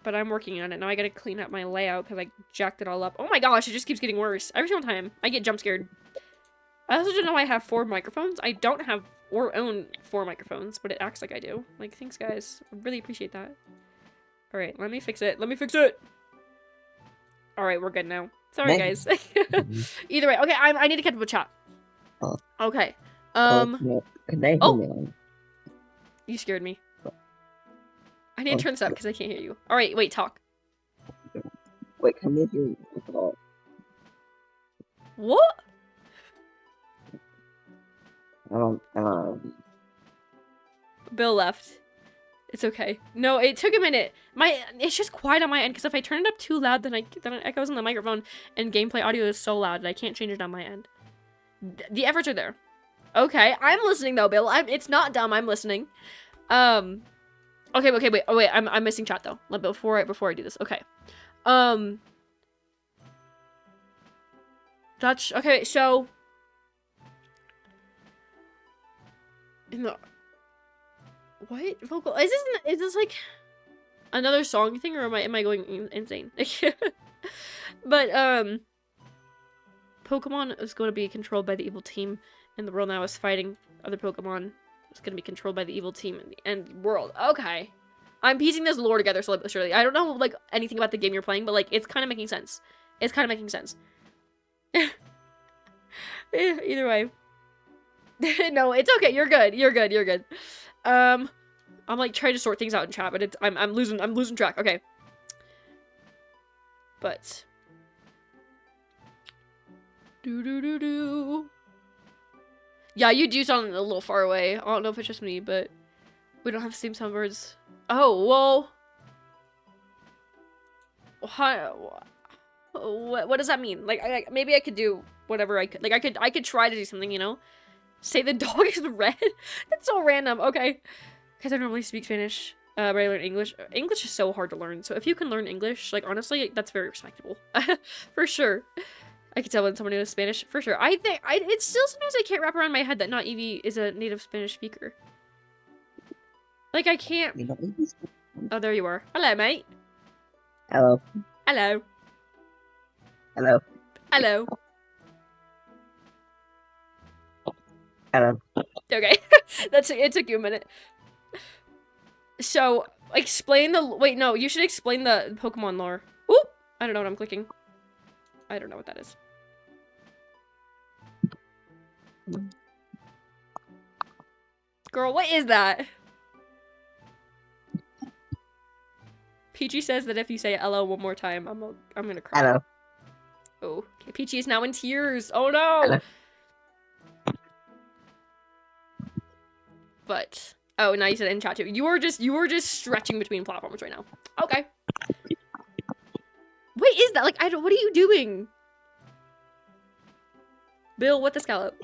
But I'm working on it. Now I gotta clean up my layout because I jacked it all up. Oh my gosh, it just keeps getting worse. Every single time I get jump scared. I also didn't know I have 4 microphones. I don't have or own 4 microphones, but it acts like I do. Like, thanks guys. I really appreciate that. Alright, let me fix it. Let me fix it! Alright, we're good now. Sorry guys. Either way, okay, I need to catch up with chat. Okay. Can they hear me? You scared me. I need to turn this up because I can't hear you. Alright, wait, talk. Wait, can they hear me? What? Bill left. It's okay. No, it took a minute. It's just quiet on my end because if I turn it up too loud, then it echoes on the microphone, and gameplay audio is so loud that I can't change it on my end. The efforts are there. Okay, I'm listening though, Bill. It's not dumb. I'm listening. Okay, wait. Oh wait, I'm missing chat though. Before I do this. Okay. That's okay. So. What vocal is this like another song thing, or am I going insane? But Pokemon is going to be controlled by the evil team, and the world now is fighting other Pokemon. It's going to be controlled by the evil team in the end world. Okay, I'm piecing this lore together slowly but surely. I don't know like anything about the game you're playing, but like it's kind of making sense. It's kind of making sense. Either way. No, it's okay. You're good. You're good. I'm like trying to sort things out in chat, but I'm losing track. Okay. But yeah, you do sound a little far away. I don't know if it's just me, but we don't have the same sound words. Oh, well. What does that mean? Like, maybe I could do whatever I could. Like, I could try to do something, you know? Say the dog is red? That's so random. Okay. Because I normally speak Spanish, but I learn English. English is so hard to learn. So if you can learn English, like, honestly, that's very respectable. For sure. I can tell when someone knows Spanish. For sure. It's still sometimes I can't wrap around my head that not Evie is a native Spanish speaker. Like, I can't. Oh, there you are. Hello, mate. Hello. Hello. Hello. Hello. Hello. Okay. It took you a minute. So, explain the... Wait, no. You should explain the Pokemon lore. Oop! I don't know what I'm clicking. I don't know what that is. Girl, what is that? Peachy says that if you say hello one more time, I'm gonna cry. Hello. Oh, okay. Peachy is now in tears. Oh no. Hello. But oh, now you said it in chat too. You were just stretching between platforms right now. Okay. Wait, is that like what are you doing? Bill, what the scallop?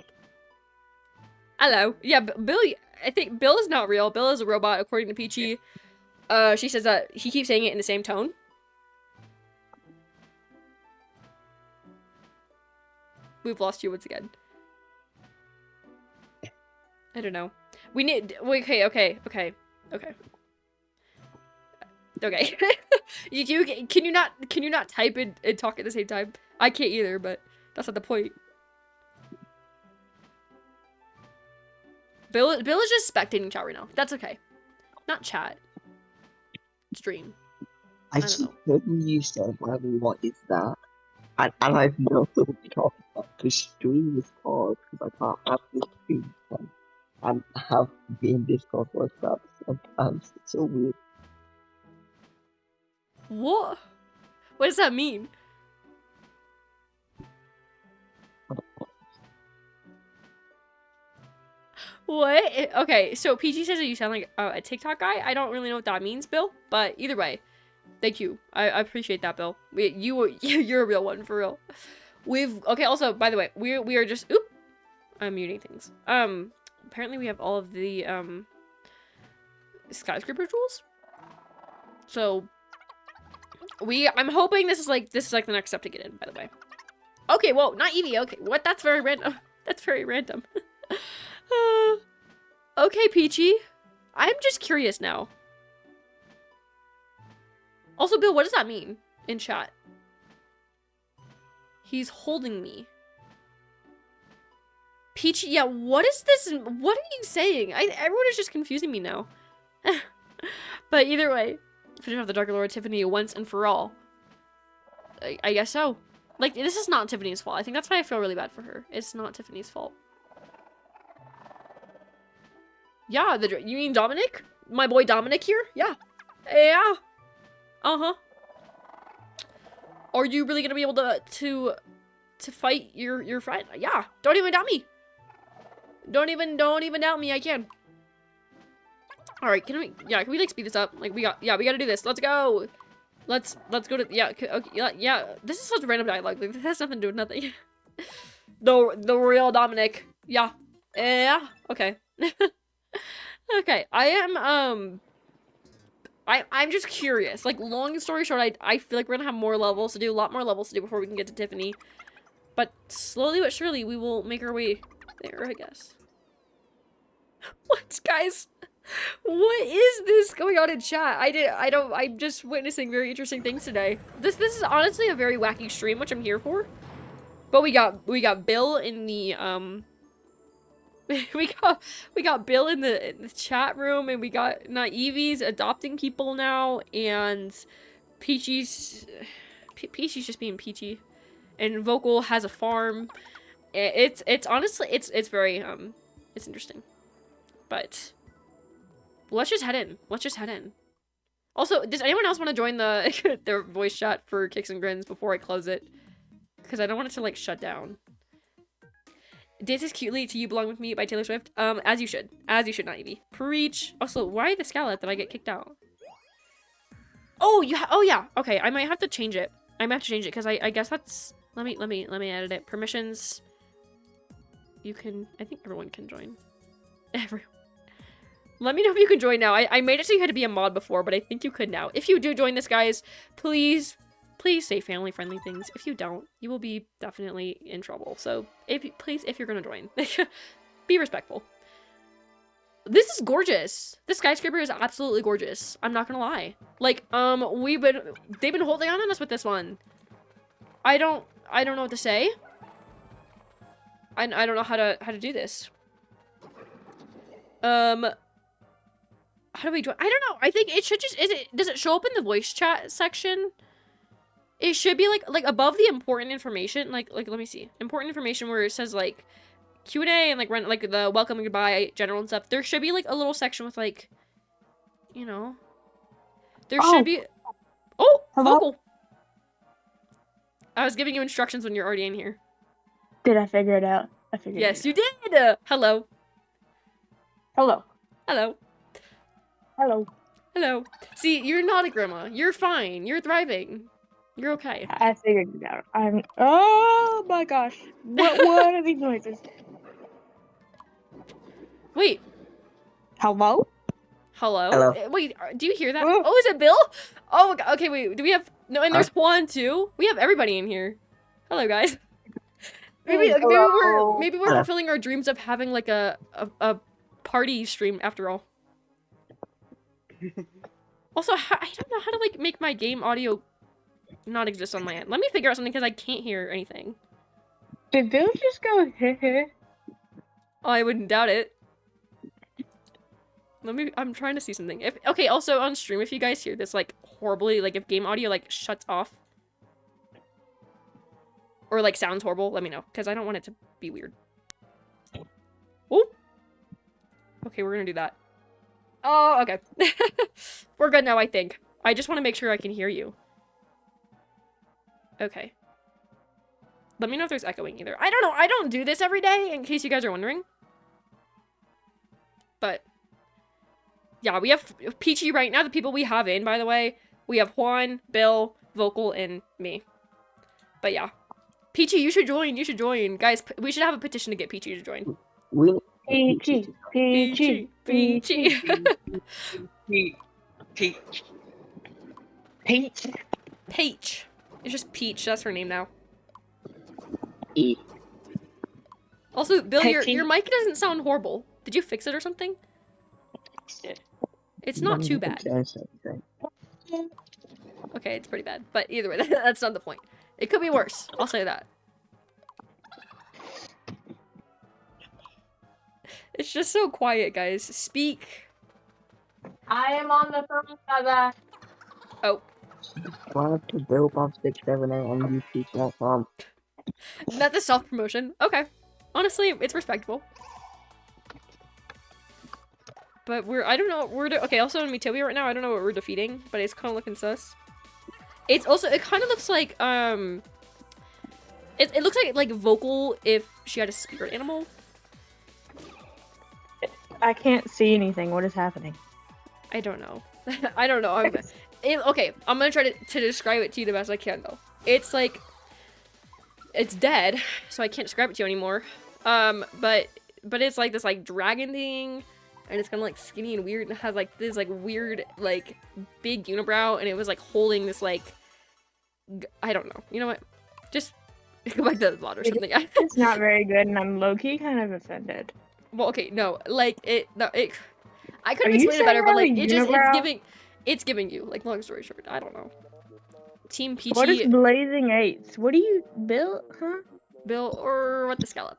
Hello. Yeah, Bill. I think Bill is not real. Bill is a robot, according to Peachy. She says that he keeps saying it in the same tone. We've lost you once again. I don't know. We need. Okay. Okay. Can you not type and talk at the same time? I can't either, but that's not the point. Bill is just spectating chat right now. That's okay. Not chat. Stream. I don't keep know. hearing you say, what is that? And I've no clue what you're talking about. The stream is called because I can't have this stream. And I have been Discord for that sometimes. It's so weird. What? What does that mean? What? Okay, so PG says that you sound like a TikTok guy. I don't really know what that means, Bill. But either way, thank you. I appreciate that, Bill. You're a real one for real. Okay. Also, by the way, we are just I'm muting things. Apparently we have all of the skyscraper tools. So I'm hoping this is like the next step to get in. By the way. Okay. Well, not Evie. Okay. What? That's very random. That's very random. Okay, Peachy. I'm just curious now. Also, Bill, what does that mean in chat? He's holding me. Peachy, yeah, what is this? What are you saying? Everyone is just confusing me now. But either way, finish off the Dark Lord Tiffany once and for all. I guess so. Like, this is not Tiffany's fault. I think that's why I feel really bad for her. It's not Tiffany's fault. Yeah, you mean Dominic? My boy Dominic here? Yeah. Yeah. Uh-huh. Are you really gonna be able to fight your friend? Yeah. Don't even doubt me. Don't even doubt me. I can. All right. Can we like speed this up? Like we gotta do this. Let's go. Let's go to okay, yeah. This is such random dialogue. Like this has nothing to do with nothing. the real Dominic. Yeah. Yeah. Okay. Okay, I'm just curious. Like, long story short, I feel like we're gonna have more levels to do, a lot more levels to do before we can get to Tiffany. But slowly but surely, we will make our way there, I guess. What, guys? What is this going on in chat? I'm just witnessing very interesting things today. This is honestly a very wacky stream, which I'm here for. But we got Bill in the, we got Bill in the chat room, and we got Naivi's adopting people now, and Peachy's just being Peachy, and Vocal has a farm. It's honestly it's very it's interesting, but let's just head in. Also, does anyone else want to join their voice chat for Kicks and Grins before I close it? Because I don't want it to like shut down. Dances Cutely to You Belong With Me by Taylor Swift. As you should, not Evie. Preach. Also, why the scallop did I get kicked out? Oh, yeah. Okay, I might have to change it. Because I guess that's, let me edit it. Permissions. You can, I think everyone can join. Everyone. Let me know if you can join now. I made it so you had to be a mod before, but I think you could now. If you do join this, guys, please say family-friendly things. If you don't, you will be definitely in trouble. So, if you're gonna join, be respectful. This is gorgeous. This skyscraper is absolutely gorgeous. I'm not gonna lie. Like, they've been holding on us with this one. I don't know what to say. I don't know how to do this. How do we join? I don't know. I think it should just, does it show up in the voice chat section? It should be like above the important information, like let me see. Important information where it says like Q&A and like the welcome and goodbye general and stuff. There should be like a little section with like, you know, there should be. Oh, Hello? vocal. I was giving you instructions when you're already in here. Did I figure it out? I figured Yes, it you did. Hello. out. Hello. Hello. Hello. See, you're not a grandma. You're fine. You're thriving. You're okay. I figured it out. Oh my gosh. What are these noises? Wait. Hello? Hello? Hello. Wait, do you hear that? Oh. Oh, is it Bill? Oh, my God. Okay, wait. Do we have... No, and there's Huh? Juan, too. We have everybody in here. Hello, guys. Hello. Maybe we're Hello. fulfilling our dreams of having, like, a party stream, after all. Also, I don't know how to, like, make my game audio not exist on my end. Let me figure out something, because I can't hear anything. Did Bill just go heh heh? Oh, I wouldn't doubt it. I'm trying to see something. Okay, also on stream, if you guys hear this, like, horribly, like, if game audio, like, shuts off, or, like, sounds horrible, let me know, because I don't want it to be weird. Oh! Okay, we're gonna do that. Oh, okay. We're good now, I think. I just want to make sure I can hear you. Okay. Let me know if there's echoing either. I don't know, I don't do this every day, in case you guys are wondering. But... yeah, we have Peachy right now, the people we have in, by the way. We have Juan, Bill, Vocal, and me. But yeah. Peachy, you should join. Guys, we should have a petition to get Peachy to join. We Peachy. Peachy. Peachy. Peach. Peach. Peach. It's just Peach, that's her name now. eat. Also, Bill, Peachy. your mic doesn't sound horrible. Did you fix it or something? It's not too bad. Okay, it's pretty bad. But either way, that's not the point. It could be worse. I'll say that. It's just so quiet, guys. Speak. I am on the phone, Dada. Oh, Subscribe to BillBob678 on YouTube.com. not the self-promotion. Okay. Honestly, it's respectable. But I don't know, okay, also in Miitopia right now, I don't know what we're defeating, but it's kind of looking sus. It's also, it kind of looks like, it looks like Vocal if she had a spirit animal. I can't see anything. What is happening? I don't know. I don't know. Okay, I'm gonna try to describe it to you the best I can, though. It's like, it's dead, so I can't describe it to you anymore. But it's like this, like, dragon thing, and it's kind of, like, skinny and weird, and it has, like, this, like, weird, like, big unibrow, and it was, like, holding this, like, I don't know. You know what? Just go back to the plot or something. It's not very good, and I'm low-key kind of offended. Well, okay, no, like, I could Are have you explained it better, saying but, I like, have a it's giving you, like, long story short, I don't know. Team Peachy, What is Blazing Eights? What do you Bill? Huh? Bill, or what the scallop?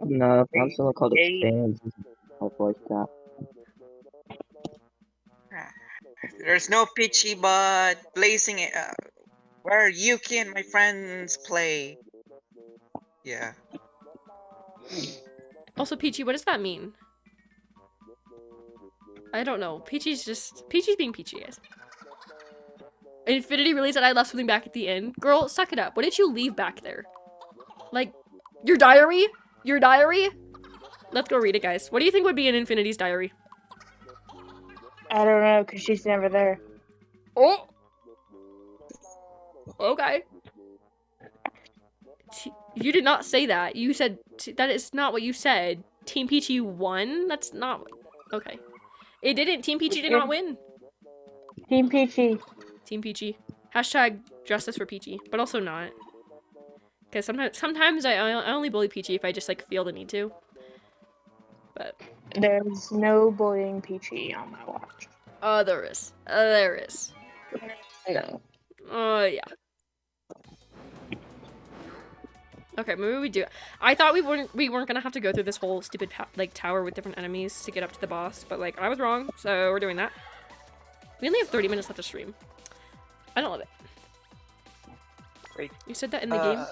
No, I'm still called Expands. My voice that. There's no Peachy, but Blazing where Yuki and my friends play. Yeah. Also, Peachy, what does that mean? I don't know. Peachy's being Peachy, guys. Infinity really said I left something back at the end. Girl, suck it up. What did you leave back there? Like, your diary? Your diary? Let's go read it, guys. What do you think would be in Infinity's diary? I don't know, cause she's never there. Oh! Okay. You did not say that. You said that is not what you said. Team Peachy won? That's not... Okay. It didn't. Team Peachy did not win. Team Peachy. Team Peachy. Hashtag justice for Peachy. But also not. Because sometimes I only bully Peachy if I just, like, feel the need to. But... There's no bullying Peachy on my watch. Oh, there is. There is. No. Oh, yeah. Okay, maybe we do. I thought we weren't gonna have to go through this whole stupid like tower with different enemies to get up to the boss, but like I was wrong, so we're doing that. We only have 30 minutes left to stream. I don't love it. Wait. You said that in the game?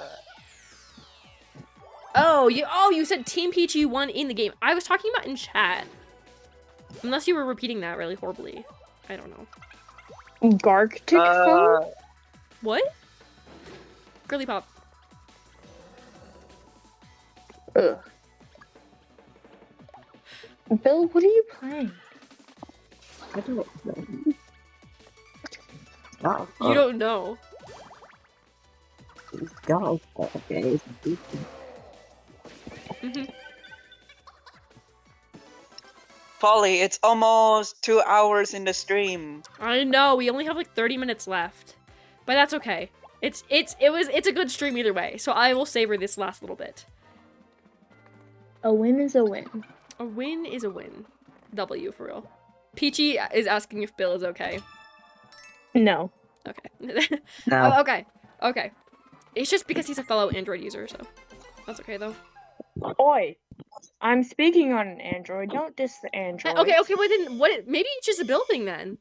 Oh, you said Team Peachy won in the game. I was talking about in chat. Unless you were repeating that really horribly. I don't know. Garctic phone? What? Girly pop. Ugh. Bill, what are you playing? I don't know. Not You don't know. It's got okay, it's decent. Mhm. Polly, it's almost 2 hours in the stream. I know, we only have like 30 minutes left. But that's okay. It's a good stream either way, so I will savor this last little bit. A win is a win. A win is a win. W for real. Peachy is asking if Bill is okay. No. Okay. No. Oh, okay. Okay. It's just because he's a fellow Android user, so that's okay though. Oi. I'm speaking on an Android. Don't diss the Android. Okay, well then maybe it's just a Bill thing then.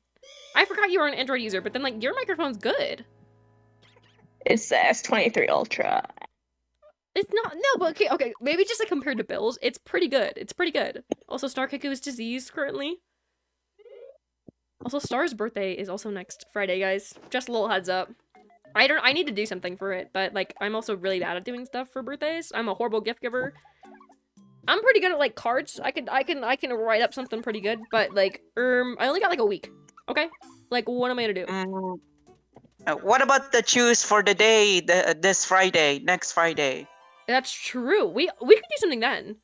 I forgot you were an Android user, but then like your microphone's good. It's the S23 Ultra. It's not but okay, maybe just like compared to Bill's, it's pretty good. It's pretty good. Also, Star Kiku is diseased currently. Also, Star's birthday is also next Friday, guys. Just a little heads up. I need to do something for it, but like I'm also really bad at doing stuff for birthdays. I'm a horrible gift giver. I'm pretty good at like cards. I can write up something pretty good, but like I only got like a week. Okay? Like what am I gonna do? What about the choose for the day this Friday, next Friday? That's true. We could do something then.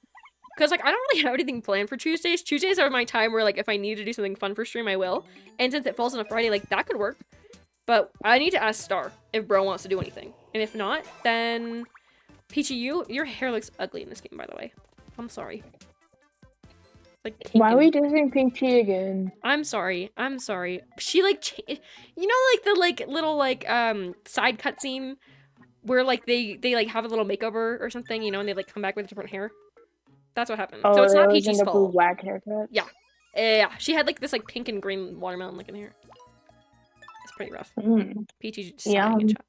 Cause like I don't really have anything planned for Tuesdays. Tuesdays are my time where like if I need to do something fun for stream, I will. And since it falls on a Friday, like that could work. But I need to ask Star if Bro wants to do anything. And if not, then Peachy, your hair looks ugly in this game, by the way. I'm sorry. Like Why are we dissing Peachy again? I'm sorry. She like you know like the like little like side cutscene where like they like have a little makeover or something, you know, and they like come back with different hair. That's what happened. Oh, so it's not those Peachy's in the blue fault. whack haircut? Yeah. Yeah. She had like this like pink and green watermelon looking hair. It's pretty rough. Peachy just sighing in chat.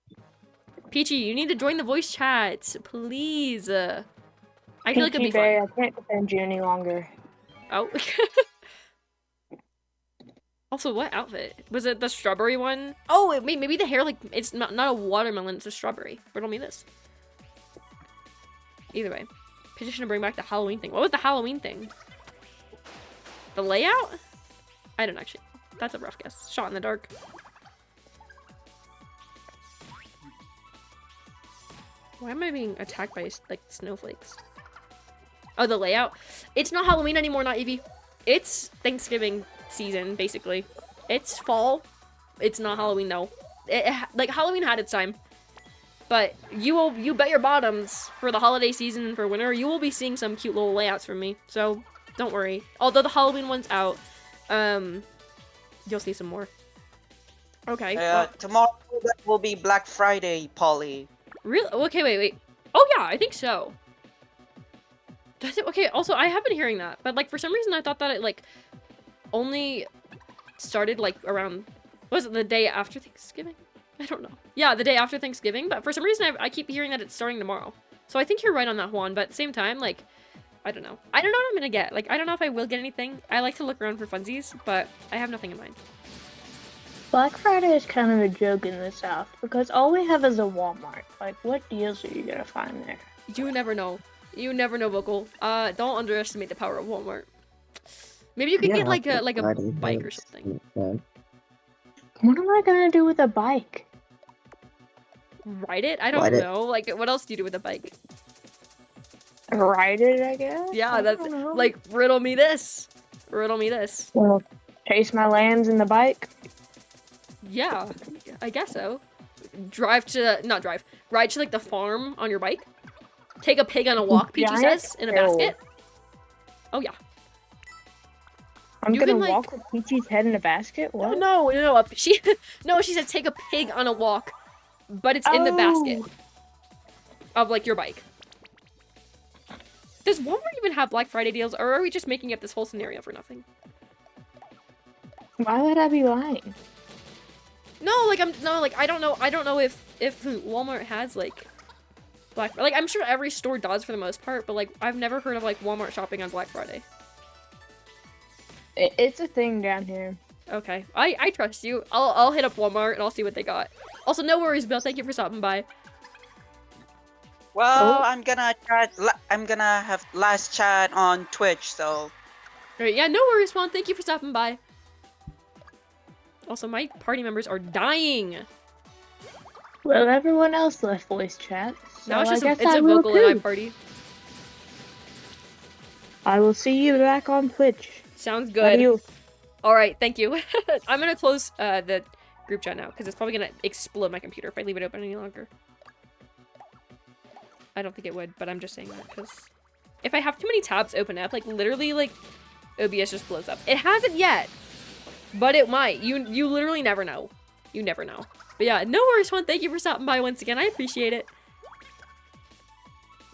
Peachy, you need to join the voice chat, please. I feel like it'd be Bay, fun. I can't defend you any longer. Oh. Also, what outfit? Was it the strawberry one? Oh, maybe the hair, like, it's not a watermelon, it's a strawberry. Riddle me this. Either way. Petition to bring back the Halloween thing. What was the Halloween thing? The layout? I don't actually know. That's a rough guess. Shot in the dark. Why am I being attacked by, like, snowflakes? Oh, the layout? It's not Halloween anymore, not Evie. It's Thanksgiving season, basically. It's fall. It's not Halloween, though. Like, Halloween had its time. But you bet your bottoms for the holiday season and for winter, you will be seeing some cute little layouts from me. So, don't worry. Although the Halloween one's out, you'll see some more. Okay. Well, Tomorrow will be Black Friday, Polly. really? Okay, wait. Oh, yeah, I think so. Does it? Okay, also, I have been hearing that. But, like, for some reason, I thought that it, like, only started, like, around... Was it the day after Thanksgiving? I don't know. Yeah, the day after Thanksgiving, but for some reason I keep hearing that it's starting tomorrow. So I think you're right on that, Juan, but at the same time, like, I don't know. I don't know what I'm gonna get. Like, I don't know if I will get anything. I like to look around for funsies, but I have nothing in mind. Black Friday is kind of a joke in the South because all we have is a Walmart. Like, what deals are you gonna find there? You never know. You never know, Vocal. Don't underestimate the power of Walmart. Maybe you could get, like a bike or something. What am I gonna do with a bike? Ride it? I don't know. Like, what else do you do with a bike? Ride it, I guess? Yeah, that's, like, riddle me this. Riddle me this. Well, chase my lambs in the bike? Yeah, I guess so. Ride to, like, the farm on your bike. Take a pig on a walk, Peachy says, in a basket. Oh, yeah. I'm You gonna can, like- walk with Peachy's head in a basket? What? No, she said take a pig on a walk, but it's in the basket of, like, your bike. Does Walmart even have Black Friday deals, or are we just making up this whole scenario for nothing? Why would I be lying? No, I don't know if Walmart has, like, like, I'm sure every store does for the most part, but, like, I've never heard of, like, Walmart shopping on Black Friday. It's a thing down here. Okay, I trust you. I'll hit up Walmart and I'll see what they got. Also, no worries, Bill. Thank you for stopping by. Well, Oh. I'm gonna chat. I'm gonna have last chat on Twitch. So Alright, yeah, no worries, Juan. Thank you for stopping by. Also, my party members are dying. Well, everyone else left voice chat, so Now it's just I guess it's I a will vocal AI too. party. I will see you back on Twitch. Sounds good. Adios. Alright, thank you. I'm gonna close the group chat now, because it's probably gonna explode my computer if I leave it open any longer. I don't think it would, but I'm just saying that, because if I have too many tabs open up, like, literally, like, OBS just blows up. It hasn't yet, but it might. You literally never know. You never know. But yeah, no worries, Juan. Thank you for stopping by once again. I appreciate it.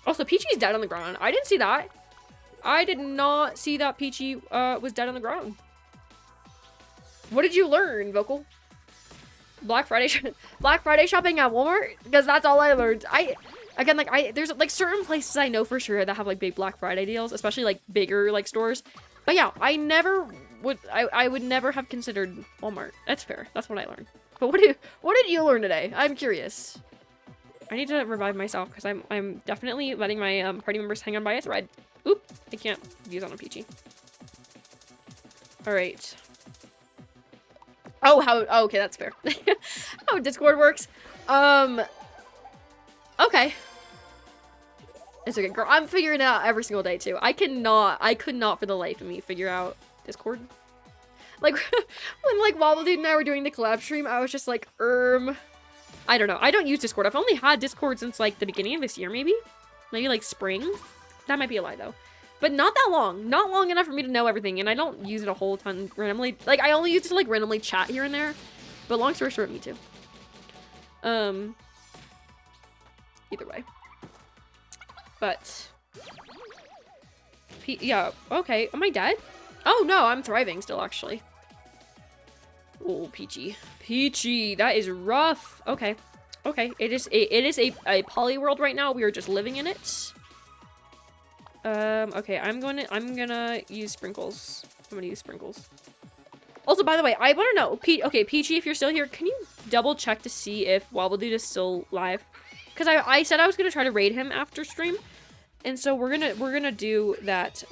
Also, Peachy's dead on the ground. I didn't see that. I did not see that Peachy was dead on the ground. What did you learn, Vocal? Black Friday Black Friday shopping at Walmart? Because that's all I learned. Again, like, there's, like, certain places I know for sure that have, like, big Black Friday deals, especially, like, bigger, like, stores. But yeah, I would never have considered Walmart. That's fair. That's what I learned. But what did you learn today? I'm curious. I need to revive myself, because I'm definitely letting my, party members hang on by a thread. Oop, I can't use on a Peachy. Alright. Oh, okay, that's fair. How Discord works. Okay. It's okay, girl. I'm figuring it out every single day, too. I could not for the life of me figure out Discord. Like, when, like, Wobble Dude and I were doing the collab stream, I was just like, I don't know. I don't use Discord. I've only had Discord since, like, the beginning of this year, maybe? Maybe, like, spring? That might be a lie, though. But not that long. Not long enough for me to know everything, and I don't use it a whole ton randomly. Like, I only use it to, like, randomly chat here and there. But long story short, me too. Either way. But... yeah, okay. Am I dead? Oh, no, I'm thriving still, actually. Oh, Peachy. Peachy, that is rough. Okay. Okay, it is a poly world right now. We are just living in it. Okay, I'm gonna use sprinkles. I'm gonna use sprinkles. Also, by the way, I want to know, okay, Peachy, if you're still here, can you double check to see if Wobbledude is still live? Because I said I was gonna try to raid him after stream, and so we're gonna do that.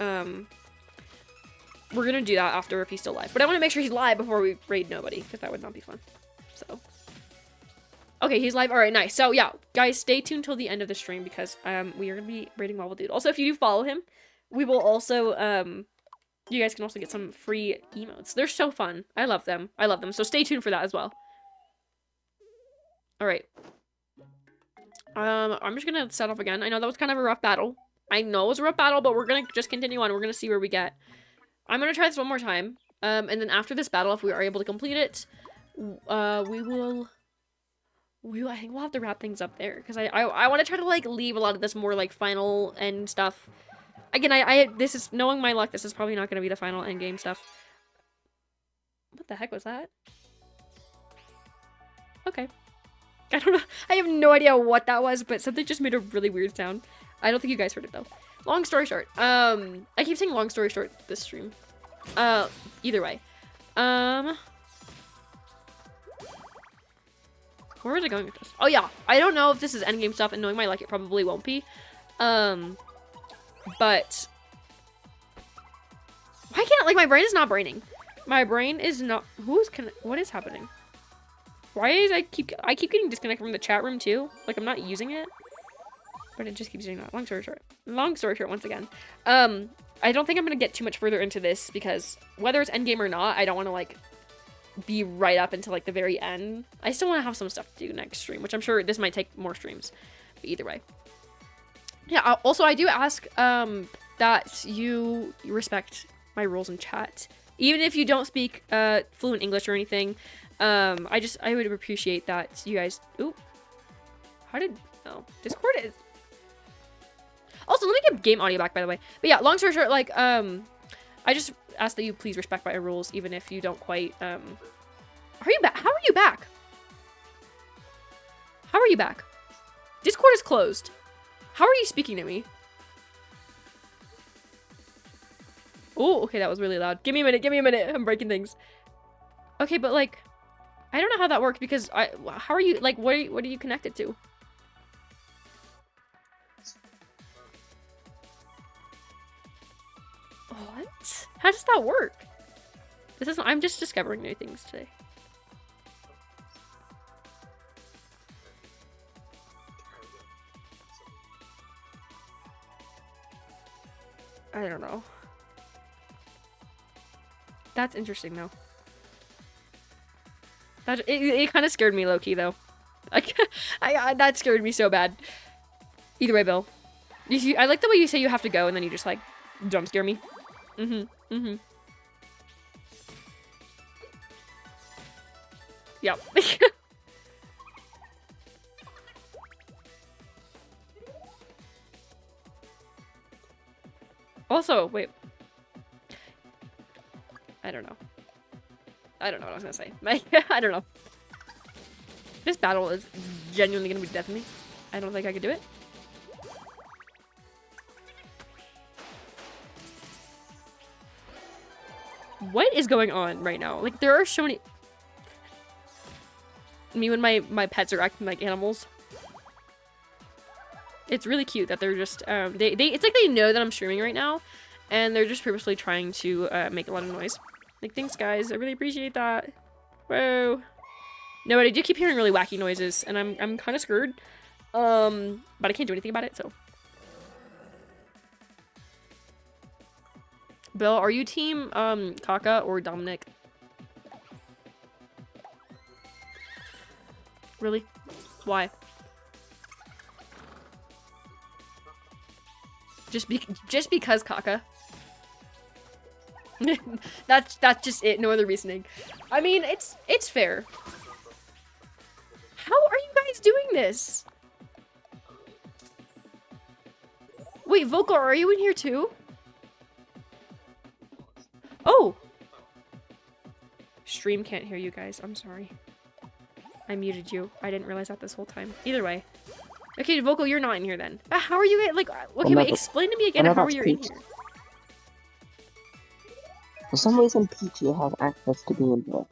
We're gonna do that after if he's still live. But I want to make sure he's live before we raid nobody, because that would not be fun. So. Okay, he's live. All right, nice. So yeah, guys, stay tuned till the end of the stream because we are gonna be raiding Wobbledude. Also, if you do follow him, we will also you guys can also get some free emotes. They're so fun. I love them. I love them. So stay tuned for that as well. All right. I'm just gonna set off again. I know that was kind of a rough battle. I know it was a rough battle, but we're gonna just continue on. We're gonna see where we get. I'm gonna try this one more time. And then after this battle, if we are able to complete it, I think we'll have to wrap things up there because I want to try to like leave a lot of this more like final end stuff. Again, this is knowing my luck. This is probably not going to be the final end game stuff. What the heck was that? Okay, I don't know. I have no idea what that was, but something just made a really weird sound. I don't think you guys heard it though. Long story short, I keep saying long story short this stream. Either way, where was I going with this? Oh yeah, I don't know if this is endgame stuff, and knowing my luck, it probably won't be. But why can't like my brain is not braining? My brain is not. What is happening? Why is I keep getting disconnected from the chat room too? Like I'm not using it, but it just keeps doing that. Long story short. Long story short. Once again, I don't think I'm gonna get too much further into this because whether it's endgame or not, I don't want to like be right up until like the very end. I still want to have some stuff to do next stream, which I'm sure this might take more streams. But either way, yeah. Also, I do ask that you respect my rules in chat, even if you don't speak fluent English or anything. I would appreciate that you guys. Ooh, Discord is. Also, let me get game audio back, by the way. But yeah, long story short, like I just ask that you please respect my rules, even if you don't quite, Are you back? How are you back? How are you back? Discord is closed. How are you speaking to me? Oh, okay, that was really loud. Give me a minute, I'm breaking things. Okay, but like, I don't know how that works because how are you, like, what are you connected to? What? How does that work? I'm just discovering new things today. I don't know. That's interesting though. It kind of scared me low-key though. That scared me so bad. Either way, Bill. I like the way you say you have to go and then you just like jump scare me. Yep. Also, wait. I don't know. I don't know what I was gonna say. I don't know. This battle is genuinely gonna be death to me. I don't think I could do it. What is going on right now? Like, there are so many... Me when my pets are acting like animals. It's really cute that they're just, it's like they know that I'm streaming right now, and they're just purposely trying to, make a lot of noise. Like, thanks guys, I really appreciate that. Whoa. No, but I do keep hearing really wacky noises, and I'm kind of screwed. But I can't do anything about it, so. Bill, are you team, Kaka or Dominic? Really? Why? Just because Kaka. that's just it, no other reasoning. I mean, it's fair. How are you guys doing this? Wait, Vocal, are you in here too? Oh! Stream can't hear you guys, I'm sorry. I muted you. I didn't realize that this whole time. Either way. Okay, Vocal, you're not in here then. How are you guys, like, okay, wait, explain to me again how you're in here. For some reason, Peachy has access to being here.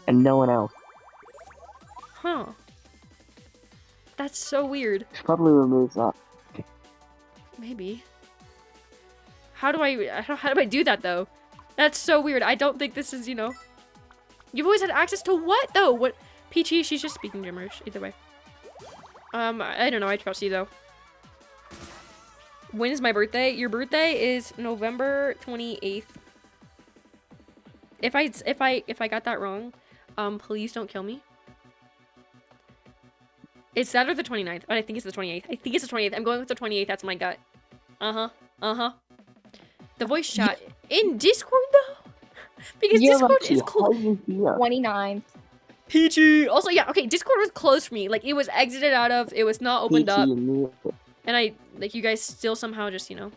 And no one else. Huh. That's so weird. She probably removes that. Maybe. How do I do that though? That's so weird. I don't think this is, you know. You've always had access to what though? What? Peachy, she's just speaking gibberish. Either way. I don't know. I trust you though. When is my birthday? Your birthday is November 28th. If I got that wrong, please don't kill me. It's that or the 29th, but I think it's the 28th. I think it's the 28th. I'm going with the 28th. That's my gut. Uh-huh. The voice chat in Discord though? Because Discord is closed. 29th. Peachy. Also, yeah, okay, Discord was closed for me. Like, it was exited out of, it was not opened up. And I, like, you guys still somehow just, you know.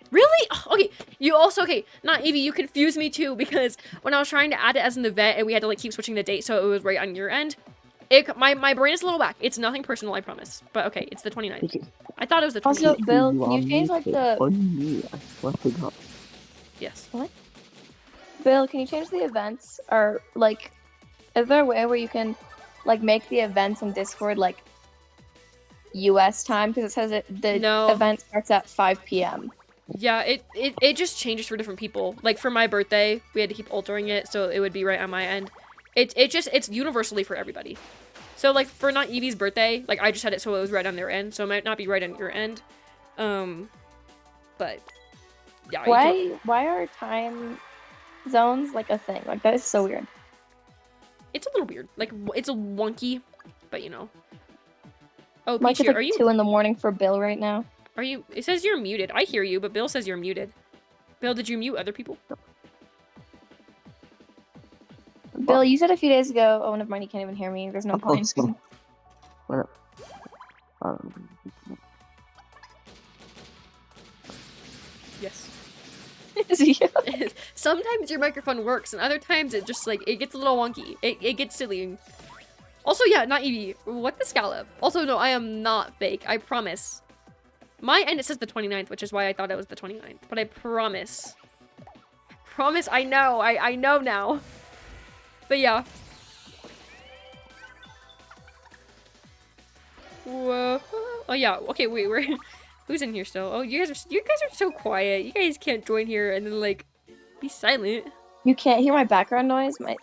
Really? Okay, you also, okay, not Evie, you confused me too, because when I was trying to add it as an event and we had to, like, keep switching the date so it was right on your end, my brain is a little whack. It's nothing personal, I promise. But okay, it's the 29th. I thought it was the 29th. Also, Bill, can you change, like, the... Yes. What? Bill, can you change the events? Or, like, is there a way where you can, like, make the events in Discord, like, US time? Because it says the event starts at 5 p.m. Yeah, it just changes for different people. Like, for my birthday, we had to keep altering it, so it would be right on my end. It's universally for everybody. So, like, for not Evie's birthday, like, I just had it so it was right on their end, so it might not be right on your end. But, yeah. Why are time zones, like, a thing? Like, that is so weird. It's a little weird. Like, it's a wonky, but, you know. Oh, Mike, Peachy, it's like are you... 2 in the morning for Bill right now. Are you... It says you're muted. I hear you, but Bill says you're muted. Bill, did you mute other people? Bill, you said a few days ago... Oh, never mind, you can't even hear me. There's no point. Yes. Yeah. Sometimes your microphone works, and other times it just, like, it gets a little wonky. It gets silly. Also, yeah, not Evie. What the scallop? Also, no, I am not fake. I promise. My end, it says the 29th, which is why I thought it was the 29th. But I promise. Promise, I know. I know now. But yeah. Whoa. Oh yeah. Okay, wait. We're who's in here still? Oh, you guys are so quiet. You guys can't join here and then like be silent. You can't hear my background noise? My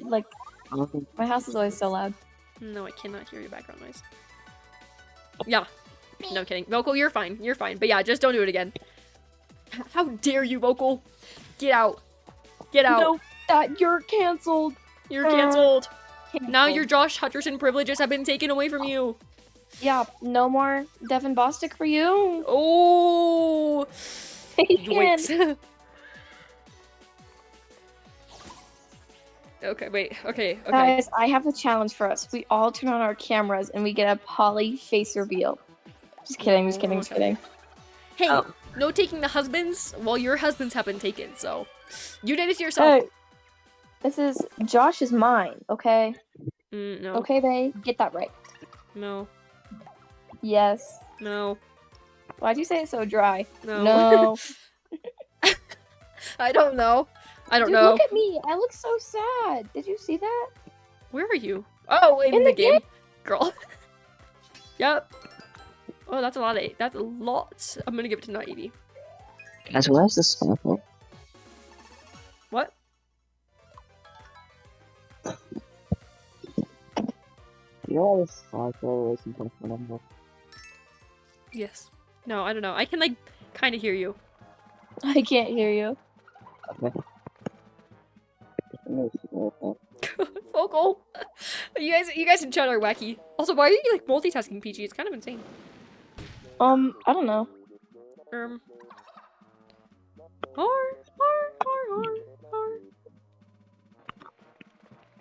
house is always so loud. No, I cannot hear your background noise. Yeah. No, I'm kidding. Vocal, you're fine. You're fine. But yeah, just don't do it again. How dare you, Vocal? Get out. Get out. No, you're canceled. You're canceled. Now your Josh Hutcherson privileges have been taken away from you. Yeah, no more Devin Bostic for you. Oh. Yikes. Okay, wait. Okay. Guys, I have a challenge for us. We all turn on our cameras and we get a poly face reveal. Just kidding. Hey, no taking the husbands. Well, your husbands have been taken, so you did it to yourself. Hey, Josh is mine, okay? No. Okay, babe, get that right. No. Yes. No. Why'd you say it so dry? No. I don't know. Dude, know. Look at me. I look so sad. Did you see that? Where are you? Oh, in the game. Girl. Yep. Oh, that's a lot. That's a lot. I'm gonna give it to Naivaunsin. Guys, where's the sparkle? What? You know where the sparkle is in the number? Yes. No, I don't know. I can like kind of hear you. I can't hear you. Okay. Vocal. You guys in chat are wacky. Also, why are you like multitasking, PG? It's kind of insane. I don't know.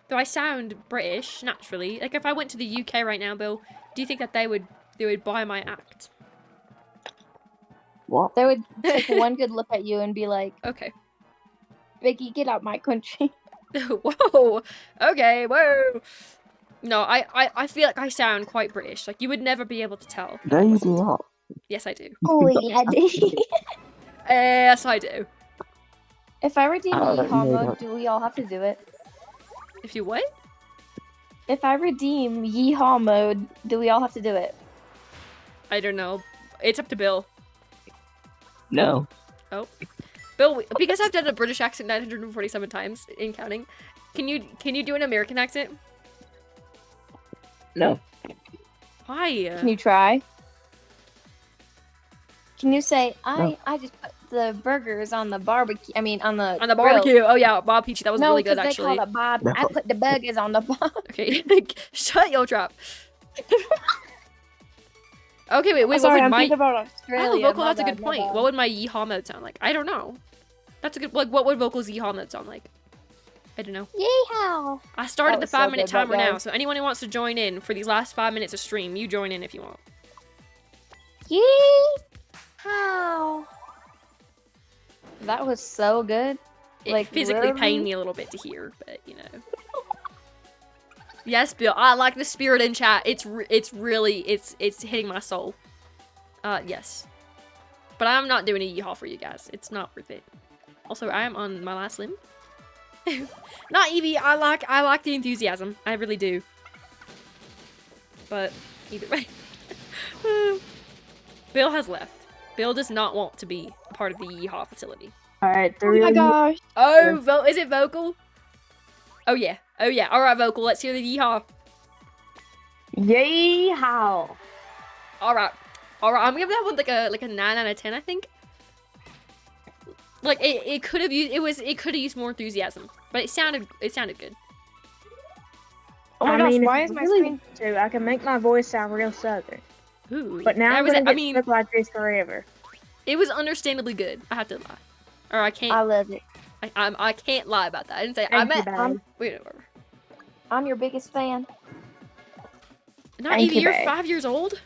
Do I sound British naturally? Like if I went to the UK right now, Bill, do you think that they would buy my act? What? They would take one good look at you and be like, Okay. Vicky, get out my country. Whoa. Okay. Whoa. No, I feel like I sound quite British. Like you would never be able to tell. No, you do not. Yes, I do. Oh, yeah. Yes, I do. If I redeem Oh, Yeehaw no, mode, no. do we all have to do it? If you what? If I redeem Yeehaw mode, do we all have to do it? I don't know. It's up to Bill. No. Oh. Bill, because I've done a British accent 947 times in counting, can you do an American accent? No. Why? Can you try? Can you say, No. I just put the burgers on the barbecue, on the On the grill." barbecue. Oh yeah, Bob Peachy, that was No, really good 'cause they actually. call it Bob. No. I put the burgers on the Bob. Okay, shut your trap. Okay, wait, I'm sorry, what I'm would thinking about Oh, Australia. vocal, my that's a bad, good my point. bad. What would my yeehaw mode sound like? I don't know. That's a good, like, what would vocal's yeehaw mode sound like? I don't know. Yeehaw! I started That the was so 5-minute good, that timer now, guy. so anyone who wants to join in for these last 5 minutes of stream, you join in if you want. Yeehaw! That was so good. It Like, physically literally? pained me a little bit to hear, but you know. Yes, Bill. I like the spirit in chat. It's really hitting my soul. Yes. But I'm not doing a yeehaw for you guys. It's not worth it. Also, I am on my last limb. Not Evie. I like the enthusiasm. I really do. But either way, Bill has left. Bill does not want to be part of the yeehaw facility. Alright, Oh my gosh. Oh, is it vocal? Oh yeah. Oh yeah. All right, vocal. Let's hear the yeehaw. Yeehaw! All right. All right. I'm gonna give that one like a 9 out of 10. I think. Like it could have used it could have used more enthusiasm, but it sounded good. Oh my I gosh, mean, why if is I my really screen... want to, I can make my voice sound real southern. Ooh. But now that I'm was, gonna I get mean, stuck like this forever. it was understandably good. I have to lie, or I can't. I love it. I can't lie about that. I didn't say I Thank you, meant. babe. Wait, whatever. I'm your biggest fan. Not Thank Evie, you, you're babe. 5 years old.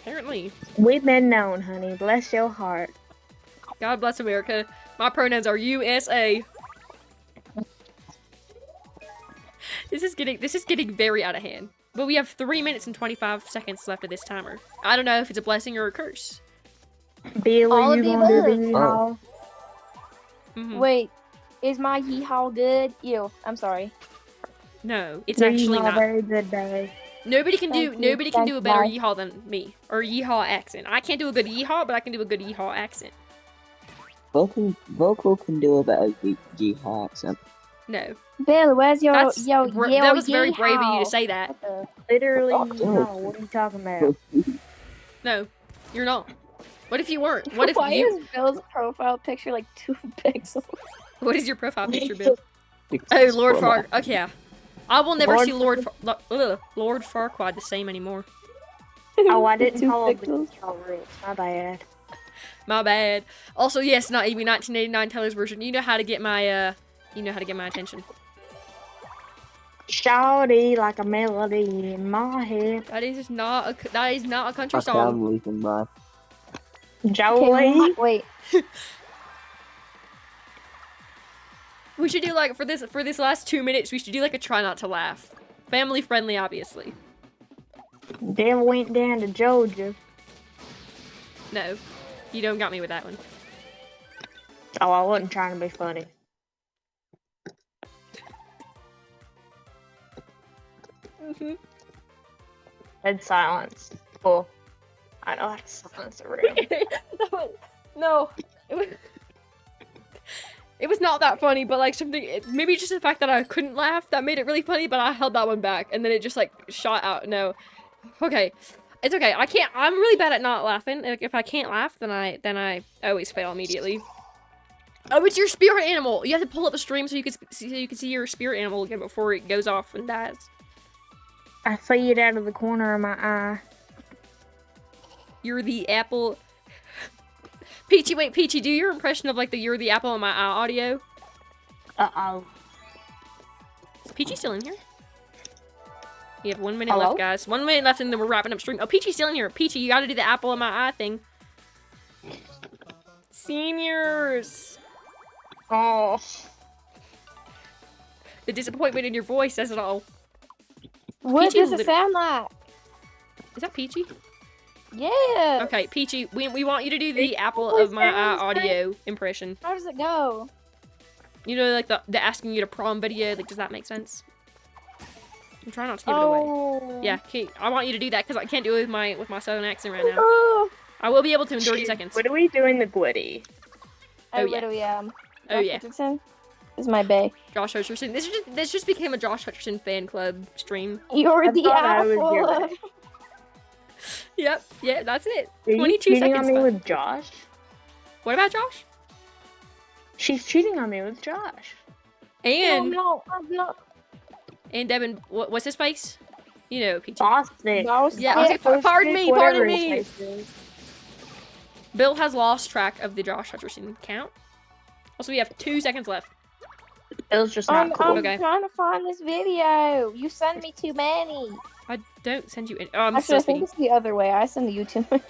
Apparently. We've been known, honey. Bless your heart. God bless America. My pronouns are USA. This is getting very out of hand. But we have 3 minutes and 25 seconds left of this timer. I don't know if it's a blessing or a curse. Billy, All of you the gonna do above. the yeehaw? Mhm. Wait, Is my yeehaw good? Ew, I'm sorry. No, it's actually Have a not. very good day. Nobody can Thank you. do a Thank better you. yeehaw than me or yeehaw accent. I can't do a good yeehaw, but I can do a good yeehaw accent. Vocal can do a better yeehaw accent. No, Bill, where's your that was very yeehaw? brave of you to say that. What the- Literally, Oh, no. What are you talking about? No, you're not. What if you weren't? What if Why you? is Bill's profile picture like 2 pixels? What is your profile picture, Bill? Oh, Lord Farquaad. Okay, yeah. I will never see Lord Farquaad the same anymore. Oh, I didn't 2 follow the pixels. control rules. My bad. My bad. Also, yes, not even 1989 Tyler's version. You know how to get my attention. Shawty like a melody in my head. That is not a country Okay, song. I'm leaving, bye. Jolie. Wait, We should do like for this last 2 minutes. We should do like a try not to laugh. Family friendly, obviously. Then went down to Georgia. No, you don't got me with that one. Oh, I wasn't trying to be funny. Dead silence. Cool. I know how to silence the room. No, it was not that funny, but like something, maybe just the fact that I couldn't laugh that made it really funny, but I held that one back and then it just like shot out. No, okay, it's okay. I'm really bad at not laughing. Like if I can't laugh, then I always fail immediately. Oh, it's your spirit animal. You have to pull up the stream so you can see your spirit animal again before it goes off and dies. I see it out of the corner of my eye. You're the apple. Peachy, wait, Peachy, do your impression of like the "you're the apple of my eye" audio. Uh-oh. Is Peachy still in here? We have 1 minute Hello? left, guys. 1 minute left and then we're wrapping up stream. Oh, Peachy's still in here. Peachy, you gotta do the apple of my eye thing. Seniors! Oh. The disappointment in your voice says it all. what Peachy's does it sound like? Is that Peachy? Yeah. Okay, Peachy, we want you to do the apple of my eye audio impression. How does it go? You know, like the asking you to prom video. Like, does that make sense? I'm trying not to give it away. Oh. Yeah, okay, I want you to do that because I can't do it with my southern accent right now. Oh, I will be able to in 30 seconds. What are we doing the Gwitty? Oh, yeah. literally, Oh, Josh yeah. Richardson is my bae. Josh Hutcherson. This just became a Josh Hutcherson fan club stream. You're I the thought I was apple. your of- Yep, yeah, that's it. Are you 22 cheating seconds on me left. with Josh? What about Josh? She's cheating on me with Josh. And No, I'm not. and Devin, what's his face? You know, Peachy. Bostic. Yeah, okay, pardon me, Whatever pardon his me. face is. Bill has lost track of the Josh Hutcherson count. Also, we have 2 seconds left. It was just not cool. I'm Okay. trying to find this video. You send me too many. I don't send you in. Oh, I'm Actually, so I think speedy. it's the other way. I send you too many.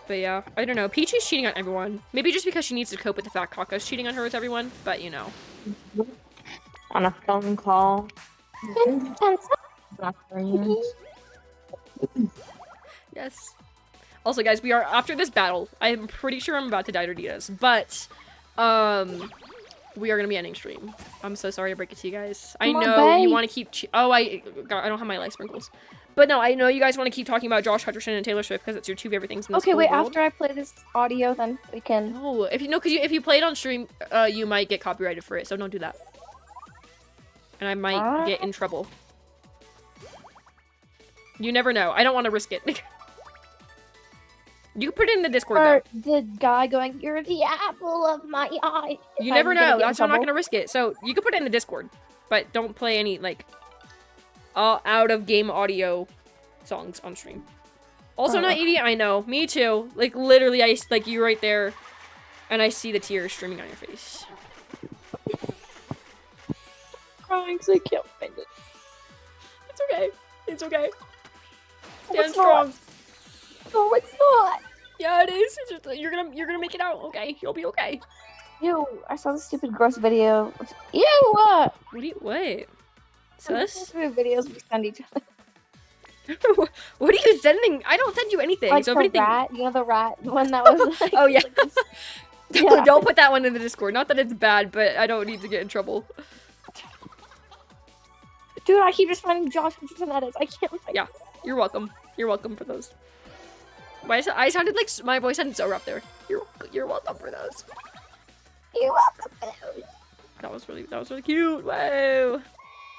But yeah, I don't know. Peachy's cheating on everyone. Maybe just because she needs to cope with the fact Kaka's cheating on her with everyone. But you know. On a phone call. My friends. Yes. Also, guys, we are after this battle. I am pretty sure I'm about to die to Ditas, but we are gonna be ending stream. I'm so sorry to break it to you guys. I Come on, know you babe. want to keep. I don't have my light sprinkles, but no, I know you guys want to keep talking about Josh Hutcherson and Taylor Swift because it's your two favorite things in this Okay, whole wait. world. After I play this audio, then we can. No, if you play it on stream, you might get copyrighted for it, so don't do that. And I might get in trouble. You never know. I don't want to risk it. You can put it in the Discord Or though. the guy going, "You're the apple of my eye." You I'm never gonna know. get in That's why I'm not trouble. gonna risk it. So you can put it in the Discord, but don't play any like out of game audio songs on stream. Also, not Edie. I know. Me too. Like literally, I like you right there, and I see the tears streaming on your face. Crying so I can't find it. It's okay. It's okay. Oh, Stand it's strong. not. No, it's not. Yeah, it is. It's just, you're gonna make it out. Okay, you'll be okay. Ew, I saw this stupid gross video. Ew! What do you what? Sus? Stupid videos we send each other. What are you sending? I don't send you anything. Like so the if anything, rat, you know the rat one that was like. Oh, yeah. like this- Yeah. Don't put that one in the Discord. Not that it's bad, but I don't need to get in trouble. Dude, I keep just finding Josh pictures and edits. I can't. Yeah, you're welcome. You're welcome for those. I sounded like my voice sounded so rough there. You're welcome for those. You're welcome for those. That was really cute. Whoa.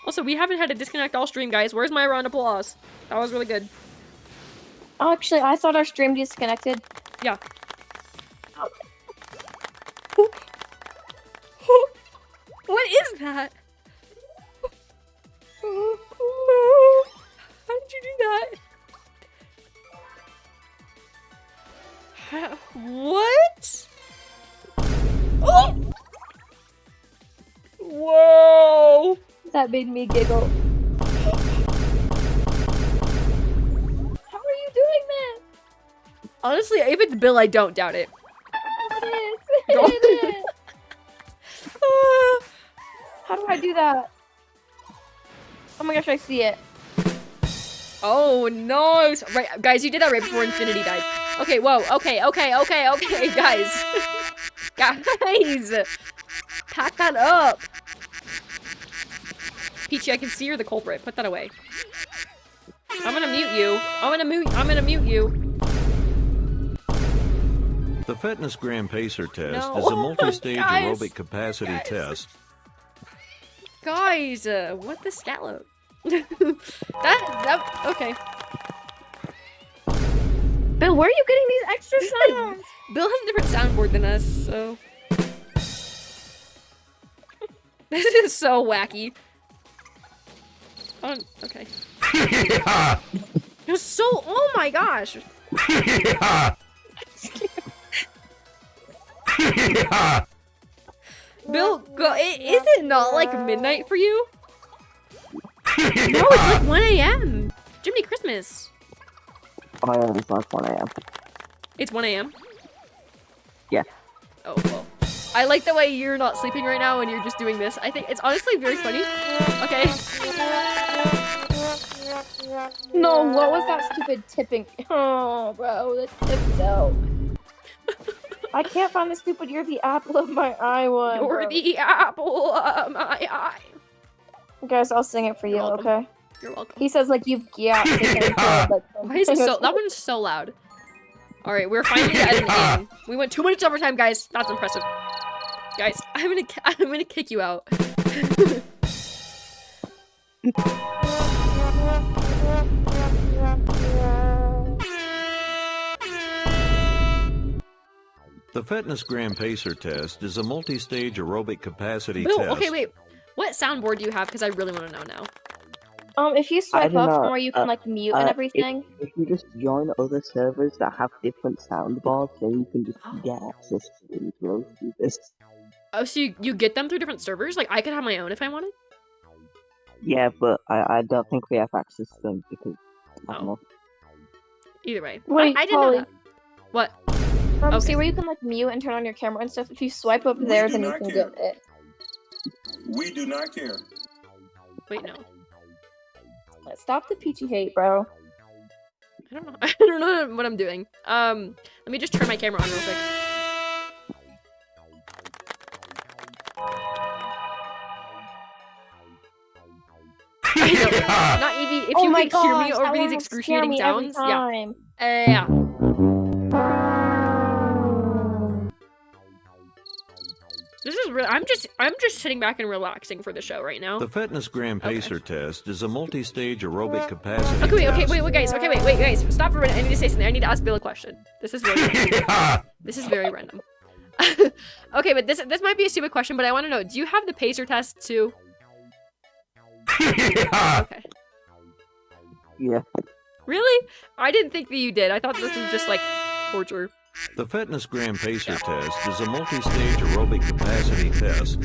Also, we haven't had a disconnect all stream, guys. Where's my round of applause? That was really good. Oh, actually, I thought our stream disconnected. Yeah. What is that? How did you do that? What? Oh! Whoa! That made me giggle. How are you doing that? Honestly, if it's Bill, I don't doubt it. It is. Go. It is. How do I do that? Oh my gosh, I see it. Oh no! Right, guys, you did that right before Infinity died. Okay, whoa. Okay, guys. Guys! Pack that up! Peachy, I can see you're the culprit. Put that away. I'm gonna mute you. I'm gonna mute you. The Fitness Gram Pacer test No. is a multi-stage Guys. aerobic capacity Guys. test. Guys, what the scallop? that, okay. Bill, where are you getting these extra sounds? Bill has a different soundboard than us, so. This is so wacky. Oh, okay. It's so. Oh my gosh. Bill, go. Is it not like midnight for you? No, it's like 1 a.m. Jiminy Christmas. I am, it's like 1 a.m. It's 1 a.m. Yeah. Oh well. I like the way you're not sleeping right now and you're just doing this. I think it's honestly very funny. Okay. No, what was that stupid tipping? Oh, bro, the tiptoe. I can't find the stupid "you're the apple of my eye" one. You're bro. the apple of my eye. Guys, I'll sing it for you, You're welcome. okay? You're welcome. He says like you've got to get Why is it so? That one's so loud. All right, we're finally at an in. We went 2 minutes overtime, guys. That's impressive. Guys, I'm gonna kick you out. The Fitness Gram Pacer test is a multi-stage aerobic capacity Bill, test. okay, wait. What soundboard do you have? Because I really want to know now. If you swipe don't up know, from where you can like mute and everything. If you just join other servers that have different soundbars, then you can just get access to them. It's really stupid. Oh, so you get them through different servers? Like I could have my own if I wanted. Yeah, but I don't think we have access to them because I don't Oh. know. Either way. Wait, I didn't know Polly. that. What? See Okay. where you can like mute and turn on your camera and stuff. If you swipe up there, do then you not can care. get it. We do not care. Wait, no. Stop the peachy hate, bro. I don't know. I don't know what I'm doing. Let me just turn my camera on real quick. I know. Not Evie. If Oh you my could hear me gosh, over that these one would scare excruciating me every sounds, yeah. time. Yeah. This is real. I'm just sitting back and relaxing for the show right now. The Fitness Gram Okay. Pacer test is a multi-stage aerobic capacity Okay, test. wait, guys. Okay, wait, guys. Stop for a minute. I need to say something. I need to ask Bill a question. This is very random. This is very random. Okay, but this might be a stupid question, but I want to know, do you have the Pacer test too? Okay. Yeah. Really? I didn't think that you did. I thought this was just like torture. The Fitness Gram Pacer test is a multi-stage aerobic capacity test.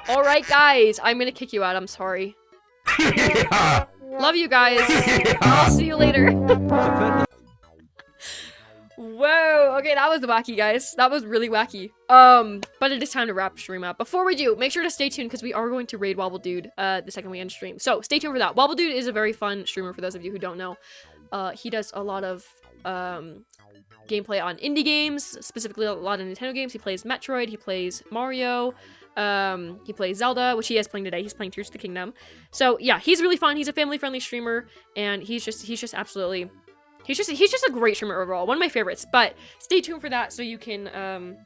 All right, guys. I'm gonna kick you out. I'm sorry. Love you guys. I'll see you later. The Fitness Whoa. Okay, that was wacky, guys. That was really wacky. But it is time to wrap stream up. Before we do, make sure to stay tuned because we are going to raid Wobble Dude the second we end stream. So stay tuned for that. Wobble Dude is a very fun streamer for those of you who don't know. He does a lot of gameplay on indie games, specifically a lot of Nintendo games. He plays Metroid, he plays Mario, he plays Zelda, which he is playing today. He's playing Tears of the Kingdom. So yeah, he's really fun. He's a family-friendly streamer, and he's just absolutely, he's just a great streamer overall. One of my favorites. But stay tuned for that so you can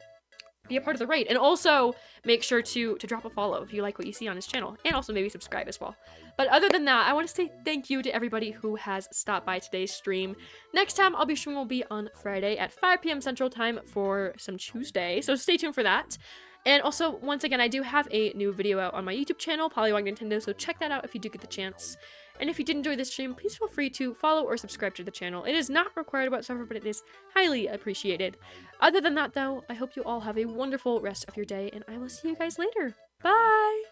be a part of the raid, and also make sure to drop a follow if you like what you see on his channel, and also maybe subscribe as well. But other than that, I want to say thank you to everybody who has stopped by today's stream. Next time I'll be streaming will be on Friday at 5 p.m. Central Time for some Tuesday, so stay tuned for that. And also, once again, I do have a new video out on my YouTube channel, Polywog Nintendo, so check that out if you do get the chance. And if you did enjoy this stream, please feel free to follow or subscribe to the channel. It is not required whatsoever, but it is highly appreciated. Other than that, though, I hope you all have a wonderful rest of your day, and I will see you guys later. Bye!